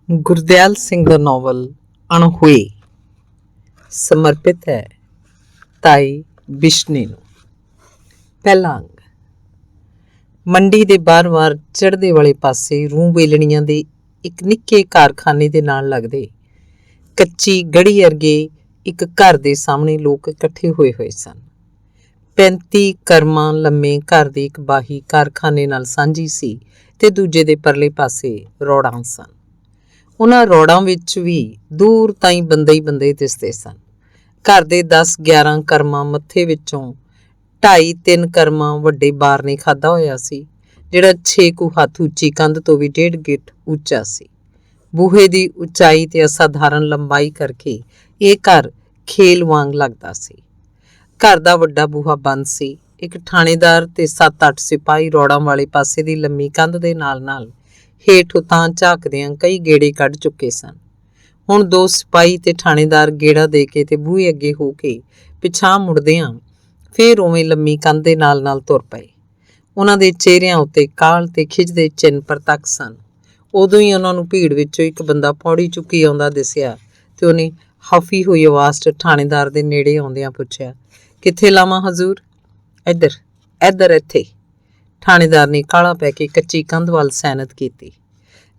ਗੁਰਦਿਆਲ ਸਿੰਘ ਦਾ novel ਅਣਹੋਏ ਸਮਰਪਿਤ ਹੈ ਤਾਈ ਬਿਸ਼ਨੇ ਨੂੰ। ਪਹਿਲਾ ਅੰਗ। ਮੰਡੀ ਦੇ ਬਾਰ-ਬਾਰ ਚੜ੍ਹਦੇ ਵਾਲੇ ਪਾਸੇ ਰੂੰ ਵੇਲਣੀਆਂ ਦੇ ਇੱਕ ਨਿੱਕੇ ਕਾਰਖਾਨੇ ਦੇ ਨਾਲ ਲੱਗਦੇ ਕੱਚੀ ਗੜੀ ਅਰਗੇ ਇੱਕ ਘਰ ਦੇ ਸਾਹਮਣੇ ਲੋਕ ਇਕੱਠੇ ਹੋਏ ਸਨ। 35 ਕਰਮਾਂ ਲੰਮੇ ਘਰ ਦੀ ਇੱਕ ਬਾਹੀ ਕਾਰਖਾਨੇ ਨਾਲ ਸਾਂਝੀ ਸੀ ਤੇ ਦੂਜੇ ਦੇ ਪਰਲੇ ਪਾਸੇ ਰੋੜਾਂ ਸਨ। ਉਹਨਾਂ ਰੋੜਾਂ ਵਿੱਚ ਵੀ ਦੂਰ ਤਾਈਂ ਬੰਦੇ ਹੀ ਬੰਦੇ ਦਿਸਦੇ ਸਨ। ਘਰ ਦੇ 10-11 ਕਰਮਾਂ ਮੱਥੇ ਵਿੱਚੋਂ 2.5-3 ਕਰਮਾਂ ਵੱਡੇ ਬਾਰ ਨੇ ਖਾਧਾ ਹੋਇਆ ਸੀ, ਜਿਹੜਾ 6 ਕੁ ਹੱਥ ਉੱਚੀ ਕੰਧ ਤੋਂ ਵੀ 1.5 ਗਿੱਠ ਉੱਚਾ ਸੀ। ਬੂਹੇ ਦੀ ਉਚਾਈ ਤੇ ਅਸਾਧਾਰਨ ਲੰਬਾਈ ਕਰਕੇ ਇਹ ਘਰ ਖੇਲ ਵਾਂਗ ਲੱਗਦਾ ਸੀ। ਘਰ ਦਾ ਵੱਡਾ ਬੂਹਾ ਬੰਦ ਸੀ। ਇੱਕ ਥਾਣੇਦਾਰ ਤੇ 7-8 ਸਿਪਾਹੀ ਰੋੜਾਂ ਵਾਲੇ ਪਾਸੇ ਦੀ ਲੰਮੀ ਕੰਧ ਦੇ ਨਾਲ ਹੇਠ ਉਤਾਂ ਝਾਕਦਿਆਂ ਕਈ ਗੇੜੇ ਕੱਢ ਚੁੱਕੇ ਸਨ। ਹੁਣ 2 ਸਿਪਾਹੀ ਤੇ ਥਾਣੇਦਾਰ ਗੇੜਾ ਦੇ ਕੇ ਤੇ ਬੂਹੇ ਅੱਗੇ ਹੋ ਕੇ ਪਿਛਾਂਹ ਮੁੜਦਿਆਂ ਫੇਰ ਉਵੇਂ ਲੰਮੀ ਕੰਧ ਦੇ ਨਾਲ ਤੁਰ ਪਏ। ਉਹਨਾਂ ਦੇ ਚਿਹਰਿਆਂ ਉੱਤੇ ਕਾਹਲ ਤੇ ਖਿਝ ਦੇ ਚਿੰਨ੍ਹ ਪ੍ਰਤੱਖ ਸਨ। ਉਦੋਂ ਹੀ ਉਹਨਾਂ ਨੂੰ ਭੀੜ ਵਿੱਚੋਂ ਇੱਕ ਬੰਦਾ ਪੌੜੀ ਚੁੱਕੀ ਆਉਂਦਾ ਦਿਸਿਆ ਤੇ ਉਹਨੇ ਹਫੀ ਹੋਈ ਆਵਾਜ਼ 'ਚ ਥਾਣੇਦਾਰ ਦੇ ਨੇੜੇ ਆਉਂਦਿਆਂ ਪੁੱਛਿਆ, ਕਿੱਥੇ ਲਾਵਾਂ ਹਜ਼ੂਰ? ਇੱਧਰ ਇੱਥੇ। ਥਾਣੇਦਾਰ ਨੇ ਕਾਹਲਾ ਪੈ ਕੇ ਕੱਚੀ ਕੰਧ ਵੱਲ ਸੈਨਤ ਕੀਤੀ।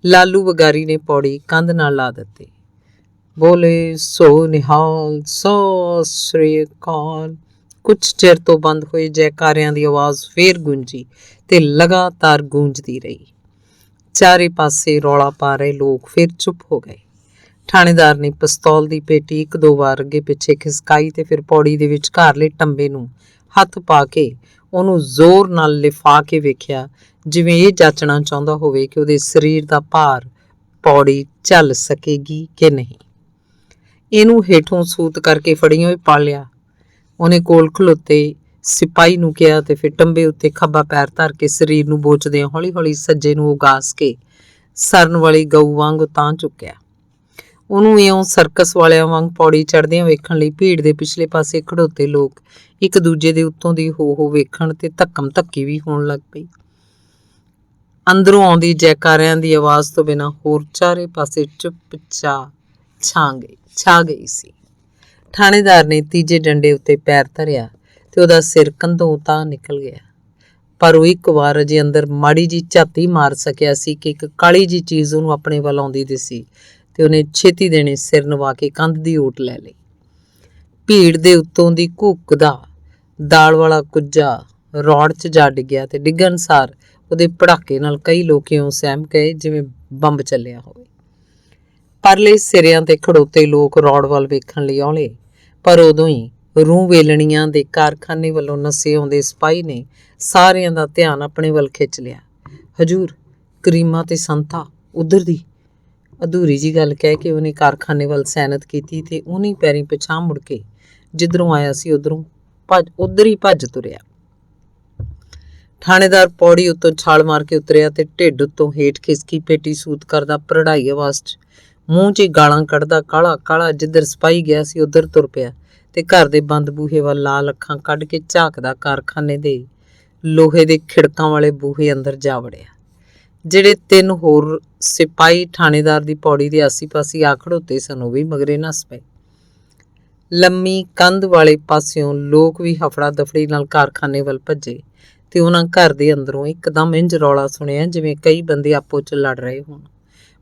ਲਾਲੂ ਵਗਾਰੀ ਨੇ ਪੌੜੀ ਕੰਧ ਨਾਲ ਲਾ ਦਿੱਤੀ। ਬੋਲੇ ਸੋ ਨਿਹਾਲ, ਸਤਿ ਸ੍ਰੀ ਅਕਾਲ। ਕੁਝ ਚਿਰ ਤੋਂ ਬੰਦ ਹੋਏ ਜੈਕਾਰਿਆਂ ਦੀ ਆਵਾਜ਼ ਫੇਰ ਗੂੰਜੀ ਤੇ ਲਗਾਤਾਰ ਗੂੰਜਦੀ ਰਹੀ। ਚਾਰੇ ਪਾਸੇ ਰੌਲਾ ਪਾ ਰਹੇ ਲੋਕ ਫਿਰ ਚੁੱਪ ਹੋ ਗਏ। ਥਾਣੇਦਾਰ ਨੇ ਪਿਸਤੌਲ ਦੀ ਪੇਟੀ 1-2 ਵਾਰ ਅੱਗੇ ਪਿੱਛੇ ਖਿਸਕਾਈ ਤੇ ਫਿਰ ਪੌੜੀ ਦੇ ਵਿਚਕਾਰਲੇ ਟੰਬੇ ਨੂੰ ਹੱਥ ਪਾ ਕੇ ਉਹਨੂੰ ਜ਼ੋਰ ਨਾਲ ਲਿਫਾ ਕੇ ਵੇਖਿਆ, ਜਿਵੇਂ ਇਹ ਜਾਚਣਾ ਚਾਹੁੰਦਾ ਹੋਵੇ ਕਿ ਉਹਦੇ ਸਰੀਰ ਦਾ ਭਾਰ ਪੌੜੀ ਝੱਲ ਸਕੇਗੀ ਕਿ ਨਹੀਂ। ਇਹਨੂੰ ਹੇਠੋਂ ਸੂਤ ਕਰਕੇ ਫੜੀਆਂ ਹੋਏ ਪਾ ਲਿਆ। ਉਹਨੇ ਕੋਲ ਖਲੋਤੇ ਸਿਪਾਹੀ ਨੂੰ ਕਿਹਾ ਤੇ ਫਿਰ ਟੰਬੇ ਉੱਤੇ ਖੱਬਾ ਪੈਰ ਧਰ ਕੇ ਸਰੀਰ ਨੂੰ ਬੋਚਦਿਆਂ ਹੌਲੀ-ਹੌਲੀ ਸੱਜੇ ਨੂੰ ਉਗਾਸ ਕੇ ਸਰਨ ਵਾਲੀ ਗਊ ਵਾਂਗ ਉਤਾਂ ਚੁੱਕਿਆ। ਉਹਨੂੰ ਇਉਂ ਸਰਕਸ ਵਾਲਿਆਂ ਵਾਂਗ ਪੌੜੀ ਚੜ੍ਹਦਿਆਂ ਵੇਖਣ ਲਈ ਭੀੜ ਦੇ ਪਿਛਲੇ ਪਾਸੇ ਖੜੋਤੇ ਲੋਕ ਇੱਕ ਦੂਜੇ ਦੇ ਉੱਤੋਂ ਦੀ ਹੋ ਵੇਖਣ ਤੇ ਧੱਕਮ ਧੱਕੀ ਵੀ ਹੋਣ ਲੱਗ ਪਈ। ਅੰਦਰੋਂ ਆਉਂਦੀ ਜੈਕਾਰਿਆਂ ਦੀ ਆਵਾਜ਼ ਤੋਂ ਬਿਨਾਂ ਹੋਰ ਚਾਰੇ ਪਾਸੇ ਚੁੱਪ-ਚਾਪ ਛਾ ਗਈ ਸੀ। ਥਾਣੇਦਾਰ ਨੇ ਤੀਜੇ ਡੰਡੇ ਉੱਤੇ ਪੈਰ ਧਰਿਆ ਤੇ ਉਹਦਾ ਸਿਰ ਕੰਧੋਂ ਤਾਂ ਨਿਕਲ ਗਿਆ, ਪਰ ਉਹ ਇੱਕ ਵਾਰ ਅਜੇ ਅੰਦਰ ਮਾੜੀ ਜੀ ਝਾਤੀ ਮਾਰ ਸਕਿਆ ਸੀ ਕਿ ਇੱਕ ਕਾਲੀ ਜੀ ਚੀਜ਼ ਉਹਨੂੰ ਆਪਣੇ ਵੱਲ ਆਉਂਦੀ ਦਿਸੀ ਤੇ ਉਹਨੇ ਛੇਤੀ ਦੇਣੇ ਸਿਰ ਨਵਾ ਕੇ ਕੰਧ ਦੀ ਓਟ ਲੈ ਲਈ। ਭੀੜ ਦੇ ਉੱਤੋਂ ਦੀ ਘੁੱਕਦਾ ਦਾਲ ਵਾਲਾ ਕੁੱਜਾ ਰੌੜ 'ਚ ਜਾ ਡਿੱਗਿਆ ਤੇ ਡਿੱਗਣ ਸਾਰ ਉਹਦੇ ਪੜਾਕੇ ਨਾਲ ਕਈ ਲੋਕ ਇਉਂ ਸਹਿਮ ਗਏ ਜਿਵੇਂ ਬੰਬ ਚੱਲਿਆ ਹੋਵੇ। ਪਰਲੇ ਸਿਰਿਆਂ ਤੇ ਖੜੋਤੇ ਲੋਕ ਰੌੜ ਵੱਲ ਵੇਖਣ ਲਈ ਆਉਲੇ, ਪਰ ਉਦੋਂ ਹੀ ਰੂੰ ਵੇਲਣੀਆਂ ਦੇ ਕਾਰਖਾਨੇ ਵੱਲੋਂ ਨੱਸੇ ਆਉਂਦੇ ਸਿਪਾਹੀ ਨੇ ਸਾਰਿਆਂ ਦਾ ਧਿਆਨ ਆਪਣੇ ਵੱਲ ਖਿੱਚ ਲਿਆ। ਹਜ਼ੂਰ, ਕਰੀਮਾ ਤੇ ਸੰਤਾ ਉੱਧਰ ਦੀ। ਅਧੂਰੀ ਜੀ ਗੱਲ ਕਹਿ ਕੇ ਉਹਨੇ ਕਾਰਖਾਨੇ ਵੱਲ ਸੈਨਤ ਕੀਤੀ ਤੇ ਉਹਨੀ ਪੈਰੀਂ ਪਿਛਾਂਹ ਮੁੜ ਕੇ ਜਿੱਧਰੋਂ ਆਇਆ ਸੀ ਉੱਧਰ ਹੀ ਭੱਜ ਤੁਰਿਆ। ਥਾਣੇਦਾਰ ਪੌੜੀ ਉੱਤੋਂ ਛਾਲ ਮਾਰ ਕੇ ਉਤਰਿਆ ਤੇ ਢਿੱਡ ਉੱਤੋਂ ਹੇਠ ਖਿਸਕੀ ਪੇਟੀ ਸੂਤ ਕਰਦਾ ਭਰੜਾਈ ਆਵਾਜ਼ 'ਚ ਮੂੰਹ 'ਚ ਗਾਲਾਂ ਕੱਢਦਾ ਕਾਲਾ ਜਿੱਧਰ ਸਿਪਾਹੀ ਗਿਆ ਸੀ ਉੱਧਰ ਤੁਰ ਪਿਆ ਤੇ ਘਰ ਦੇ ਬੰਦ ਬੂਹੇ ਵੱਲ ਲਾਲ ਅੱਖਾਂ ਕੱਢ ਕੇ ਝਾਕਦਾ ਕਾਰਖਾਨੇ ਦੇ ਲੋਹੇ ਦੇ ਖਿੜਕਾਂ ਵਾਲੇ ਬੂਹੇ ਅੰਦਰ ਜਾ ਵੜਿਆ। ਜਿਹੜੇ 3 ਹੋਰ ਸਿਪਾਹੀ ਥਾਣੇਦਾਰ ਦੀ ਪੌੜੀ ਦੇ ਆਸੀ-ਪਾਸੀ ਆ ਖੜੋਤੇ ਸਨ, ਉਹ ਵੀ ਮਗਰੇ ਨੱਸ ਪਏ। ਲੰਮੀ ਕੰਧ ਵਾਲੇ ਪਾਸਿਓਂ ਲੋਕ ਵੀ ਹਫੜਾ ਦਫੜੀ ਨਾਲ ਕਾਰਖਾਨੇ ਵੱਲ ਭੱਜੇ ਤੇ ਉਹਨਾਂ ਘਰ ਦੇ ਅੰਦਰੋਂ ਇੱਕਦਮ ਇੰਝ ਰੌਲਾ ਸੁਣਿਆ ਜਿਵੇਂ ਕਈ ਬੰਦੇ ਆਪੋ 'ਚ ਲੜ ਰਹੇ ਹੋਣ।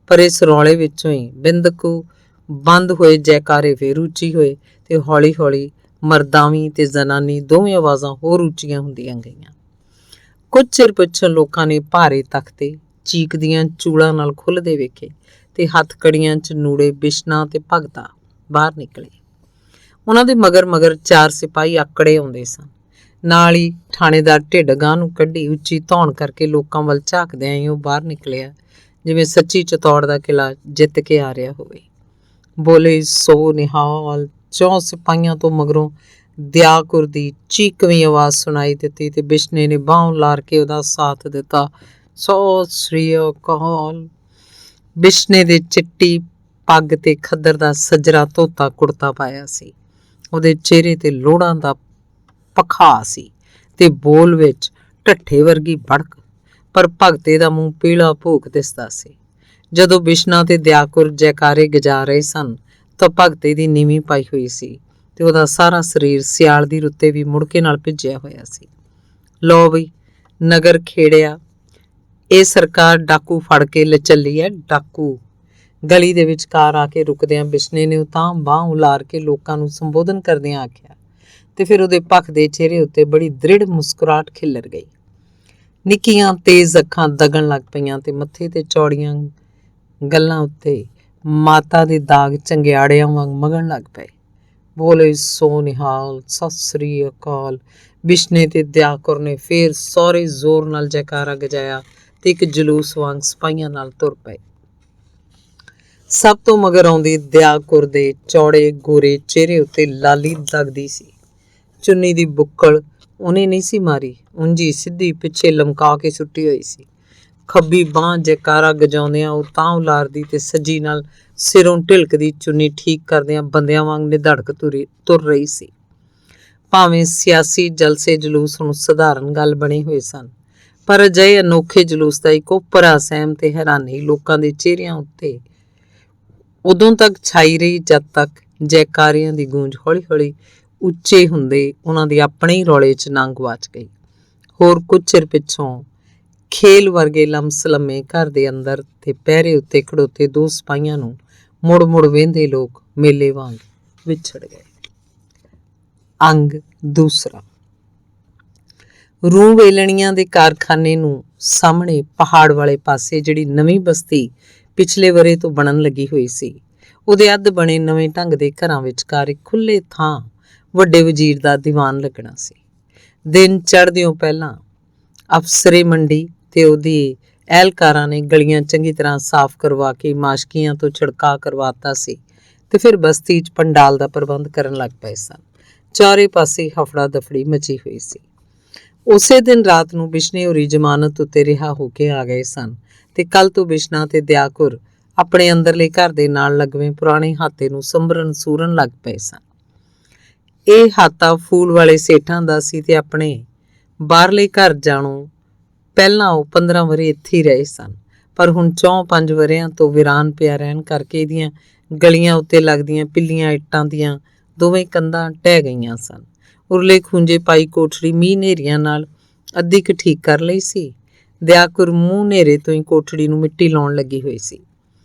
ਪਰ ਇਸ ਰੌਲੇ ਵਿੱਚੋਂ ਹੀ ਬਿੰਦਕੂ ਬੰਦ ਹੋਏ ਜੈਕਾਰੇ ਫੇਰ ਉੱਚੀ ਹੋਏ ਤੇ ਹੌਲੀ-ਹੌਲੀ ਮਰਦਾਵੀ ਤੇ ਜ਼ਨਾਨੀ ਦੋਵੇਂ ਆਵਾਜ਼ਾਂ ਹੋਰ ਉੱਚੀਆਂ ਹੁੰਦੀਆਂ ਗਈਆਂ। ਕੁਝ ਚਿਰ ਪਿੱਛੋਂ ਲੋਕਾਂ ਨੇ ਭਾਰੇ ਤਖਤੇ ਚੀਕਦੀਆਂ ਚੂਲਾਂ ਨਾਲ ਖੁੱਲ੍ਹਦੇ ਵੇਖੇ ਤੇ ਹੱਥ ਕੜੀਆਂ 'ਚ ਨੂੜੇ ਬਿਸ਼ਨਾ ਤੇ ਭਗਤਾ ਬਾਹਰ ਨਿਕਲੇ। ਉਹਨਾਂ ਦੇ ਮਗਰ 4 ਸਿਪਾਹੀ ਆਕੜੇ ਆਉਂਦੇ ਸਨ। ਨਾਲ ਹੀ ਥਾਣੇਦਾਰ ਢਿੱਡ ਗਾਂਹ ਨੂੰ ਕੱਢੀ ਉੱਚੀ ਧੌਣ ਕਰਕੇ ਲੋਕਾਂ ਵੱਲ ਝਾਕਦਿਆਂ ਹੀ ਉਹ ਬਾਹਰ ਨਿਕਲਿਆ, ਜਿਵੇਂ ਸੱਚੀ ਚਤੌੜ ਦਾ ਕਿਲ੍ਹਾ ਜਿੱਤ ਕੇ ਆ ਰਿਹਾ ਹੋਵੇ। ਬੋਲੇ ਸੋ ਨਿਹਾਲ। 4 ਸਿਪਾਹੀਆਂ ਤੋਂ ਮਗਰੋਂ ਦਿਆਕੁਰ ਦੀ ਚੀਕਵੀਂ ਆਵਾਜ਼ ਸੁਣਾਈ ਦਿੱਤੀ ਤੇ ਬਿਸ਼ਨੇ ਨੇ ਬਾਂਹ ਲਾਰ ਕੇ ਉਹਦਾ ਸਾਥ ਦਿੱਤਾ। ਸਤਿ ਸ੍ਰੀ ਅਕਾਲ। ਬਿਸ਼ਨੇ ਦੇ ਚਿੱਟੀ ਪੱਗ ਤੇ ਖੱਦਰ ਦਾ ਸੱਜਰਾ ਧੋਤਾ ਕੁੜਤਾ ਪਾਇਆ ਸੀ। ਉਹਦੇ ਚਿਹਰੇ ਤੇ ਲੋੜਾਂ ਦਾ ਪਖਾ ਸੀ ਤੇ ਬੋਲ ਵਿੱਚ ਢੱਠੇ ਵਰਗੀ ਭੜਕ, ਪਰ ਭਗਤੇ ਦਾ ਮੂੰਹ ਪੀਲਾ ਭੂਕ ਦਿਸਦਾ ਸੀ। ਜਦੋਂ ਬਿਸ਼ਨਾ ਤੇ ਦਿਆਕੁਰ ਜੈਕਾਰੇ ਗਜਾ ਰਹੇ ਸਨ ਤਾਂ ਭਗਤੇ ਦੀ ਨੀਵੀਂ ਪਾਈ ਹੋਈ ਸੀ ਤੇ ਉਹਦਾ ਸਾਰਾ ਸਰੀਰ ਸਿਆਲ ਦੀ ਰੁੱਤੇ ਵੀ ਮੁੜਕੇ ਨਾਲ ਭਿੱਜਿਆ ਹੋਇਆ ਸੀ। ਲੋ ਬਈ, ਨਗਰ ਖੇੜਿਆ, ਇਹ ਸਰਕਾਰ ਡਾਕੂ ਫੜ ਕੇ ਚੱਲੀ ਹੈ, ਡਾਕੂ। ਗਲੀ ਦੇ ਵਿਚਕਾਰ ਆ ਕੇ ਰੁਕਦਿਆਂ ਬਿਸ਼ਨੇ ਨੇ ਤਾਂ ਬਾਂਹ ਉਲਾਰ ਕੇ ਲੋਕਾਂ ਨੂੰ ਸੰਬੋਧਨ ਕਰਦਿਆਂ ਆਖਿਆ ਤੇ ਫਿਰ ਉਹਦੇ ਭਖਦੇ ਚਿਹਰੇ ਉੱਤੇ ਬੜੀ ਦ੍ਰਿੜ ਮੁਸਕਰਾਹਟ ਖਿੱਲਰ ਗਈ। ਨਿੱਕੀਆਂ ਤੇਜ਼ ਅੱਖਾਂ ਦਗਣ ਲੱਗ ਪਈਆਂ ਤੇ ਮੱਥੇ ਤੇ ਚੌੜੀਆਂ ਗੱਲਾਂ ਉੱਤੇ ਮਾਤਾ ਦੇ ਦਾਗ ਚੰਗਿਆੜਿਆਂ ਵਾਂਗ ਮਗਣ ਲੱਗ ਪਏ। ਬੋਲੇ ਸੋ ਨਿਹਾਲ, ਸਤਿ ਸ੍ਰੀ ਅਕਾਲ। ਬਿਸ਼ਨੇ ਤੇ ਦਿਆਕੁਰ ਨੇ ਫੇਰ ਸਹੁਰੇ ਜ਼ੋਰ ਨਾਲ ਜੈਕਾਰਾ ਗਜਾਇਆ ਤੇ ਇੱਕ ਜਲੂਸ ਵਾਂਗ ਸਿਪਾਹੀਆਂ ਨਾਲ ਤੁਰ ਪਏ। ਸਭ ਤੋਂ ਮਗਰ ਆਉਂਦੀ ਦਿਆਕੁਰ ਦੇ ਚੌੜੇ ਗੋਰੇ ਚਿਹਰੇ ਉੱਤੇ ਲਾਲੀ ਲੱਗਦੀ ਸੀ। ਚੁੰਨੀ ਦੀ ਬੁੱਕਲ ਉਹਨੇ ਨਹੀਂ ਸੀ ਮਾਰੀ, ਉਂਝੀ ਸਿੱਧੀ ਪਿੱਛੇ ਲਮਕਾ ਕੇ ਸੁੱਟੀ ਹੋਈ ਸੀ। ਖੱਬੀ ਬਾਂਹ ਜੈਕਾਰਾ ਗਜਾਉਂਦਿਆਂ ਉਹ ਤਾਂ ਉਲਾਰਦੀ ਤੇ ਸੱਜੀ ਨਾਲ ਸਿਰੋਂ ਢਿਲਕਦੀ ਚੁੰਨੀ ਠੀਕ ਕਰਦਿਆਂ ਬੰਦਿਆਂ ਵਾਂਗ ਨਿਧੜਕ ਤੁਰ ਰਹੀ ਸੀ। ਭਾਵੇਂ ਸਿਆਸੀ ਜਲਸੇ ਜਲੂਸ ਹੁਣ ਸਧਾਰਨ ਗੱਲ ਬਣੇ ਹੋਏ ਸਨ, ਪਰ ਅਜਿਹੇ ਅਨੋਖੇ ਜਲੂਸ ਦਾ ਇੱਕ ਉਪਰਾ ਸਹਿਮ ਤੇ ਹੈਰਾਨੀ ਲੋਕਾਂ ਦੇ ਚਿਹਰਿਆਂ ਉੱਤੇ ਉਦੋਂ ਤੱਕ ਛਾਈ ਰਹੀ ਜਦ ਤੱਕ ਜੈਕਾਰਿਆਂ ਦੀ ਗੂੰਜ ਹੌਲੀ-ਹੌਲੀ ਉੱਚੇ ਹੁੰਦੇ ਉਹਨਾਂ ਦੀ ਆਪਣੇ ਹੀ ਰੌਲੇ 'ਚ ਨਾ ਗਵਾਚ ਗਈ। ਹੋਰ ਕੁਝ ਚਿਰ ਪਿੱਛੋਂ ਖੇਲ ਵਰਗੇ ਲੰਮੇ ਘਰ ਦੇ ਅੰਦਰ ਤੇ ਪਹਿਰੇ ਉੱਤੇ ਖੜੋਤੇ ਦੋ ਸਿਪਾਹੀਆਂ ਨੂੰ ਮੁੜ-ਮੁੜ ਵੇਂਦੇ ਲੋਕ ਮੇਲੇ ਵਾਂਗ ਵਿਛੜ ਗਏ। ਅੰਗ ਦੂਸਰਾ। ਰੂੰ ਵੇਲਣੀਆਂ ਦੇ ਕਾਰਖਾਨੇ ਨੂੰ ਸਾਹਮਣੇ ਪਹਾੜ ਵਾਲੇ ਪਾਸੇ ਜਿਹੜੀ ਨਵੀਂ ਬਸਤੀ ਪਿਛਲੇ ਵਰੇ ਤੋਂ ਬਣਨ ਲੱਗੀ ਹੋਈ ਸੀ, ਉਹਦੇ ਅੱਧ ਬਣੇ ਨਵੇਂ ਢੰਗ ਦੇ ਘਰਾਂ ਵਿਚਕਾਰ ਇੱਕ ਖੁੱਲੇ ਥਾਂ ਵੱਡੇ ਵਜ਼ੀਰ ਦਾ ਦੀਵਾਨ ਲੱਗਣਾ ਸੀ। ਦਿਨ ਚੜ੍ਹਦਿਓਂ ਪਹਿਲਾਂ ਅਫਸਰੇ ਮੰਡੀ ਤੇ ਉਹਦੀ ਅਹਿਲਕਾਰਾਂ ਨੇ ਗਲੀਆਂ ਚੰਗੀ ਤਰ੍ਹਾਂ ਸਾਫ਼ ਕਰਵਾ ਕੇ ਮਾਸ਼ਕੀਆਂ ਤੋਂ ਛਿੜਕਾਅ ਕਰਵਾਤਾ ਸੀ ਤੇ ਫਿਰ ਬਸਤੀ 'ਚ ਪੰਡਾਲ ਦਾ ਪ੍ਰਬੰਧ ਕਰਨ ਲੱਗ ਪਏ ਸਨ। ਚਾਰੇ ਪਾਸੇ ਹਫੜਾ ਦਫੜੀ ਮਚੀ ਹੋਈ ਸੀ। ਉਸੇ ਦਿਨ ਰਾਤ ਨੂੰ ਬਿਸ਼ਨੇ ਹੋਰੀ ਜ਼ਮਾਨਤ ਉੱਤੇ ਰਿਹਾ ਹੋ ਕੇ ਆ ਗਏ ਸਨ ਤੇ ਕੱਲ ਤੋਂ ਬਿਸ਼ਨਾ ਤੇ ਦਿਆਕੁਰ ਆਪਣੇ ਅੰਦਰਲੇ ਘਰ ਦੇ ਨਾਲ ਲੱਗਵੇਂ ਪੁਰਾਣੇ ਹਾਤੇ ਨੂੰ ਸੰਭਰਨ ਸੂਰਨ ਲੱਗ ਪਏ ਸਨ। ਇਹ ਹਾਤਾ ਫੂਲ ਵਾਲੇ ਸੇਠਾਂ ਦਾ ਸੀ ਤੇ ਆਪਣੇ ਬਾਹਰਲੇ ਘਰ ਜਾਣੋਂ ਪਹਿਲਾਂ ਉਹ 15 ਵਰੇ ਇੱਥੇ ਹੀ ਰਹੇ ਸਨ, ਪਰ ਹੁਣ 4-5 ਵਰਿਆਂ ਤੋਂ ਵੀਰਾਨ ਪਿਆ ਰਹਿਣ ਕਰਕੇ ਇਹਦੀਆਂ ਗਲੀਆਂ ਉੱਤੇ ਲੱਗਦੀਆਂ ਪਿੱਲੀਆਂ ਇੱਟਾਂ ਦੀਆਂ ਦੋਵੇਂ ਕੰਧਾਂ ਢਹਿ ਗਈਆਂ ਸਨ। ਉਰਲੇ ਖੂੰਜੇ ਪਾਈ ਕੋਠੜੀ ਮੀਂਹ ਹਨੇਰੀਆਂ ਨਾਲ ਅੱਧੀ ਕੁ ਠੀਕ ਕਰ ਲਈ ਸੀ। ਦਿਆਕੁਰ ਮੂੰਹ ਹਨੇਰੇ ਤੋਂ ਹੀ ਕੋਠੜੀ ਨੂੰ ਮਿੱਟੀ ਲਾਉਣ ਲੱਗੀ ਹੋਈ ਸੀ।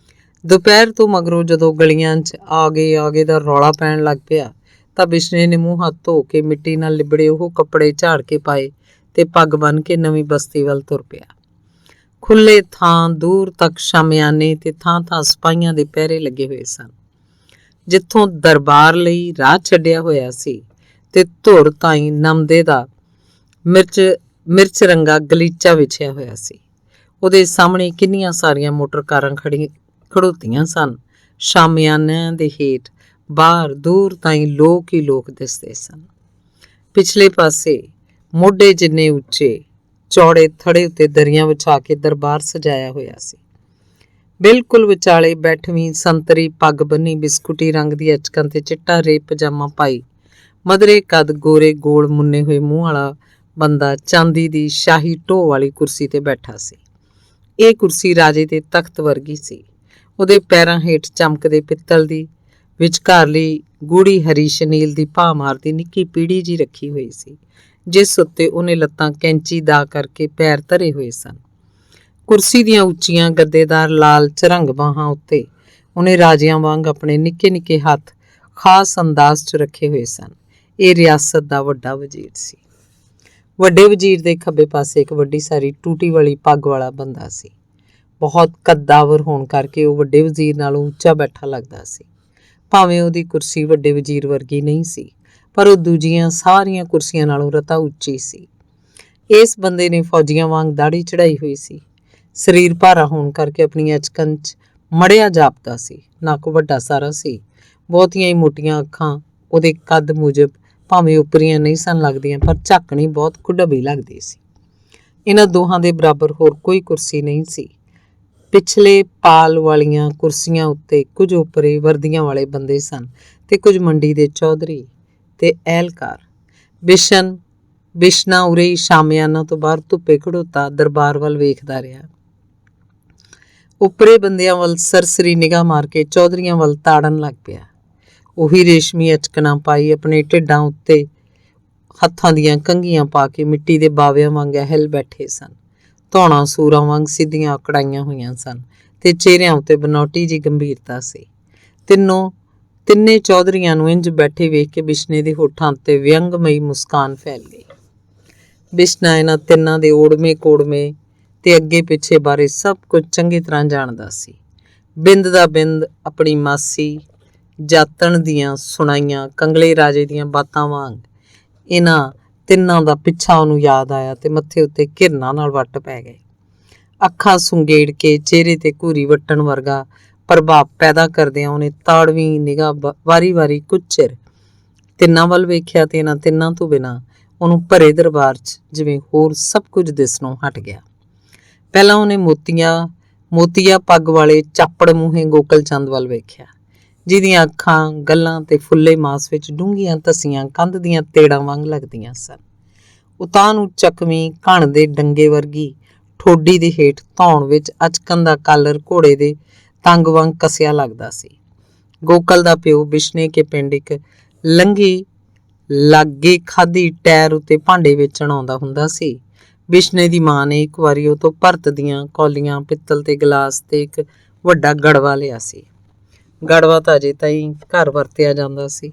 ਦੁਪਹਿਰ ਤੋਂ ਮਗਰੋਂ ਜਦੋਂ ਗਲੀਆਂ 'ਚ ਆਗੇ ਦਾ ਰੌਲਾ ਪੈਣ ਲੱਗ ਪਿਆ ਤਾਂ ਬਿਸ਼ਨੇ ਨੇ ਮੂੰਹ ਹੱਥ ਧੋ ਕੇ ਮਿੱਟੀ ਨਾਲ ਲਿਬੜੇ ਉਹ ਕੱਪੜੇ ਝਾੜ ਕੇ ਪਾਏ ਤੇ ਪੱਗ ਬੰਨ੍ਹ ਕੇ ਨਵੀਂ ਬਸਤੀ ਵੱਲ ਤੁਰ ਪਿਆ। ਖੁੱਲੇ ਥਾਂ ਦੂਰ ਤੱਕ ਸ਼ਾਮਿਆਨੇ ਤੇ ਥਾਂ-ਥਾਂ ਸਿਪਾਹੀਆਂ ਦੇ ਪਹਿਰੇ ਲੱਗੇ ਹੋਏ ਸਨ। ਜਿੱਥੋਂ ਦਰਬਾਰ ਲਈ ਰਾਹ ਛੱਡਿਆ ਹੋਇਆ ਸੀ ਤੇ ਧੁਰ ਤਾਈਂ ਨਮਦੇ ਦਾ ਮਿਰਚ ਰੰਗਾ ਗਲੀਚਾ ਵਿਛਿਆ ਹੋਇਆ ਸੀ। ਉਹਦੇ ਸਾਹਮਣੇ ਕਿੰਨੀਆਂ ਸਾਰੀਆਂ ਮੋਟਰ ਕਾਰਾਂ ਖੜੋਤੀਆਂ ਸਨ। ਸ਼ਾਮਿਆਨਿਆਂ ਦੇ ਹੇਠ ਬਾਹਰ ਦੂਰ ਤਾਈਂ ਲੋਕ ਹੀ ਲੋਕ ਦਿਸਦੇ ਸਨ। ਪਿਛਲੇ ਪਾਸੇ ਮੋਢੇ ਜਿੰਨੇ ਉੱਚੇ ਚੌੜੇ ਥੜੇ ਉੱਤੇ ਦਰੀਆਂ ਵਿਛਾ ਕੇ ਦਰਬਾਰ ਸਜਾਇਆ ਹੋਇਆ ਸੀ। ਬਿਲਕੁਲ ਵਿਚਾਲੇ ਬੈਠਵੀਂ ਸੰਤਰੀ ਪੱਗ ਬੰਨੀ ਬਿਸਕੁਟੀ ਰੰਗ ਦੀ ਅਚਕਨ ਤੇ ਚਿੱਟਾ ਰੇਪ ਪਜਾਮਾ ਪਾਈ ਮਧਰੇ ਕੱਦ ਗੋਰੇ ਗੋਲ ਮੁੰਨੇ ਹੋਏ ਮੂੰਹ ਵਾਲਾ ਬੰਦਾ ਚਾਂਦੀ ਦੀ ਸ਼ਾਹੀ ਢੋਹ ਵਾਲੀ ਕੁਰਸੀ ਤੇ ਬੈਠਾ ਸੀ। ਇਹ ਕੁਰਸੀ ਰਾਜੇ ਦੇ ਤਖਤ ਵਰਗੀ ਸੀ। ਉਹਦੇ ਪੈਰਾਂ ਹੇਠ ਚਮਕਦੇ ਪਿੱਤਲ ਦੀ ਵਿਚਕਾਰਲੀ ਗੂੜੀ ਹਰੀ ਸ਼ਨੀਲ ਦੀ ਭਾਅ ਮਾਰਦੀ ਨਿੱਕੀ ਪੀੜੀ ਜੀ ਰੱਖੀ ਹੋਈ ਸੀ, ਜਿਸ ਉੱਤੇ ਉਹਨੇ ਲੱਤਾਂ ਕੈਂਚੀ ਦਾ ਕਰਕੇ ਪੈਰ ਧਰੇ ਹੋਏ ਸਨ। ਕੁਰਸੀ ਦੀਆਂ ਉੱਚੀਆਂ ਗੱਦੇਦਾਰ ਲਾਲ ਝਰੰਗ ਬਾਹਾਂ ਉੱਤੇ ਉਹਨੇ ਰਾਜਿਆਂ ਵਾਂਗ ਆਪਣੇ ਨਿੱਕੇ-ਨਿੱਕੇ ਹੱਥ ਖਾਸ ਅੰਦਾਜ਼ 'ਚ ਰੱਖੇ ਹੋਏ ਸਨ। ਇਹ ਰਿਆਸਤ ਦਾ ਵੱਡਾ ਵਜ਼ੀਰ ਸੀ। ਵੱਡੇ ਵਜ਼ੀਰ ਦੇ ਖੱਬੇ ਪਾਸੇ ਇੱਕ ਵੱਡੀ ਸਾਰੀ ਟੂਟੀ ਵਾਲੀ ਪੱਗ ਵਾਲਾ ਬੰਦਾ ਸੀ। ਬਹੁਤ ਕੱਦਾਵਰ ਹੋਣ ਕਰਕੇ ਉਹ ਵੱਡੇ ਵਜ਼ੀਰ ਨਾਲੋਂ ਉੱਚਾ ਬੈਠਾ ਲੱਗਦਾ ਸੀ। ਭਾਵੇਂ ਉਹਦੀ ਕੁਰਸੀ ਵੱਡੇ ਵਜ਼ੀਰ ਵਰਗੀ ਨਹੀਂ ਸੀ, ਪਰ ਉਹ ਦੂਜੀਆਂ ਸਾਰੀਆਂ ਕੁਰਸੀਆਂ ਨਾਲੋਂ ਰਤਾ ਉੱਚੀ ਸੀ। ਇਸ ਬੰਦੇ ਨੇ ਫੌਜੀਆਂ ਵਾਂਗ ਦਾੜੀ ਚੜਾਈ ਹੋਈ ਸੀ। ਸਰੀਰ ਭਾਰਾ ਹੋਣ ਕਰਕੇ ਆਪਣੀ ਅਚਕਨ 'ਚ ਮੜਿਆ ਜਾਪਦਾ ਸੀ। ਨੱਕ ਵੱਡਾ ਸਾਰਾ ਸੀ। ਬਹੁਤੀਆਂ ਹੀ ਮੋਟੀਆਂ ਅੱਖਾਂ ਉਹਦੇ ਕੱਦ ਮੁਜਬ ਭਾਵੇਂ ਉਪਰੀਆਂ ਨਹੀਂ ਸਨ ਲੱਗਦੀਆਂ, ਪਰ ਝਾਕਣੀ ਬਹੁਤ ਕੁਢੱਬੀ ਲੱਗਦੀ ਸੀ। ਇਹਨਾਂ ਦੋਹਾਂ ਦੇ ਬਰਾਬਰ ਹੋਰ ਕੋਈ ਕੁਰਸੀ ਨਹੀਂ ਸੀ। ਪਿਛਲੇ ਪਾਲ ਵਾਲੀਆਂ ਕੁਰਸੀਆਂ ਉੱਤੇ ਕੁਝ ਉਪਰੇ ਵਰਦੀਆਂ ਵਾਲੇ ਬੰਦੇ ਸਨ ਤੇ ਕੁਝ ਮੰਡੀ ਦੇ ਚੌਧਰੀ ਤੇ ਅਹਿਲਕਾਰ। ਬਿਸ਼ਨਾ ਉਰੇ ਸ਼ਾਮਿਆਨਾ ਤੋਂ ਬਾਹਰ ਧੁੱਪੇ ਖੜੋਤਾ ਦਰਬਾਰ ਵੱਲ ਵੇਖਦਾ ਰਿਹਾ। ਉੱਪਰੇ ਬੰਦਿਆਂ ਵੱਲ ਸਰਸਰੀ ਨਿਗਾਹ ਮਾਰ ਕੇ ਚੌਧਰੀਆਂ ਵੱਲ ਤਾੜਨ ਲੱਗ ਪਿਆ। ਉਹੀ ਰੇਸ਼ਮੀ ਅਚਕਣਾ ਪਾਈ ਆਪਣੇ ਢਿੱਡਾਂ ਉੱਤੇ ਹੱਥਾਂ ਦੀਆਂ ਕੰਘੀਆਂ ਪਾ ਕੇ ਮਿੱਟੀ ਦੇ ਬਾਵਿਆਂ ਵਾਂਗ ਹਿੱਲ ਬੈਠੇ ਸਨ। ਧੌਣਾ ਸੂਰਾਂ ਵਾਂਗ ਸਿੱਧੀਆਂ ਅਕੜਾਈਆਂ ਹੋਈਆਂ ਸਨ ਤੇ ਚਿਹਰਿਆਂ ਉੱਤੇ ਬਨੌਟੀ ਜੀ ਗੰਭੀਰਤਾ ਸੀ। ਤਿੰਨੇ ਚੌਧਰੀਆਂ ਨੂੰ ਇੰਜ ਬੈਠੇ ਵੇਖ ਕੇ ਬਿਸ਼ਨੇ ਦੇ ਹੋਠਾਂ ਉੱਤੇ ਵਿਅੰਗਮਈ ਮੁਸਕਾਨ ਫੈਲ ਗਈ। ਬਿਸ਼ਨਾ ਇਹਨਾਂ ਤਿੰਨਾਂ ਦੇ ਓੜਮੇ ਕੋੜਮੇ ਤੇ ਅੱਗੇ ਪਿੱਛੇ ਬਾਰੇ ਸਭ ਕੁਝ ਚੰਗੀ ਤਰ੍ਹਾਂ ਜਾਣਦਾ ਸੀ। ਬਿੰਦ ਦਾ ਬਿੰਦ ਆਪਣੀ ਮਾਸੀ ਜਾਤਣ ਦੀਆਂ ਸੁਣਾਈਆਂ ਕੰਗਲੇ ਰਾਜੇ ਦੀਆਂ ਬਾਤਾਂ ਵਾਂਗ ਇਹਨਾਂ ਤਿੰਨਾਂ ਦਾ ਪਿੱਛਾ ਉਹਨੂੰ ਯਾਦ ਆਇਆ ਤੇ ਮੱਥੇ ਉੱਤੇ ਘਿਰਨਾਂ ਨਾਲ ਵੱਟ ਪੈ ਗਏ। ਅੱਖਾਂ ਸੁੰਗੇੜ ਕੇ ਚਿਹਰੇ ਤੇ ਘੂਰੀ ਵੱਟਣ ਵਰਗਾ ਪ੍ਰਭਾਵ ਪੈਦਾ ਕਰਦਿਆਂ ਉਹਨੇ ਤਾੜਵੀਂ ਨਿਗਾਹ ਵਾਰੀ-ਵਾਰੀ ਕੁਝ ਚਿਰ ਤਿੰਨਾਂ ਵੱਲ ਵੇਖਿਆ ਤੇ ਇਹਨਾਂ ਤਿੰਨਾਂ ਤੋਂ ਬਿਨਾਂ ਉਹਨੂੰ ਭਰੇ ਦਰਬਾਰ 'ਚ ਜਿਵੇਂ ਹੋਰ ਸਭ ਕੁਝ ਦਿਸਣੋਂ ਹਟ ਗਿਆ। ਪਹਿਲਾਂ ਉਹਨੇ ਮੋਤੀਆ ਪੱਗ ਵਾਲੇ ਚਾਪੜ ਮੂੰਹੇ ਗੋਕਲ ਚੰਦ ਵੱਲ ਵੇਖਿਆ, ਜਿਹਦੀਆਂ ਅੱਖਾਂ ਗੱਲਾਂ ਤੇ ਫੁੱਲੇ ਮਾਸ ਵਿੱਚ ਡੂੰਘੀਆਂ ਧਸੀਆਂ ਕੰਧ ਦੀਆਂ ਤੇੜਾਂ ਵਾਂਗ ਲੱਗਦੀਆਂ ਸਨ। ਉਤਾਂਹ ਨੂੰ ਚੱਕਵੀਂ ਘਣ ਦੇ ਡੰਗੇ ਵਰਗੀ ਠੋਡੀ ਦੇ ਹੇਠ ਧੌਣ ਵਿੱਚ ਅਚਕਨ ਦਾ ਕਾਲਰ ਘੋੜੇ ਦੇ ਤੰਗ ਵਾਂਗ ਕੱਸਿਆ ਲੱਗਦਾ ਸੀ। ਗੋਕਲ ਦਾ ਪਿਓ ਬਿਸ਼ਨੇ ਕੇ ਪਿੰਡ ਇੱਕ ਲੰਘੀ ਲਾਗੇ ਖਾਧੀ ਟੈਰ ਉੱਤੇ ਭਾਂਡੇ ਵੇਚਣ ਆਉਂਦਾ ਹੁੰਦਾ ਸੀ। ਬਿਸ਼ਨੇ ਦੀ ਮਾਂ ਨੇ ਇੱਕ ਵਾਰੀ ਉਹ ਤੋਂ ਭਰਤ ਦੀਆਂ ਕੌਲੀਆਂ, ਪਿੱਤਲ ਤੇ ਗਲਾਸ ਤੇ ਇੱਕ ਵੱਡਾ ਗੜਵਾ ਲਿਆ ਸੀ। ਗੜਵਾ ਤਾਂ ਅਜੇ ਤਾਈਂ ਘਰ ਵਰਤਿਆ ਜਾਂਦਾ ਸੀ।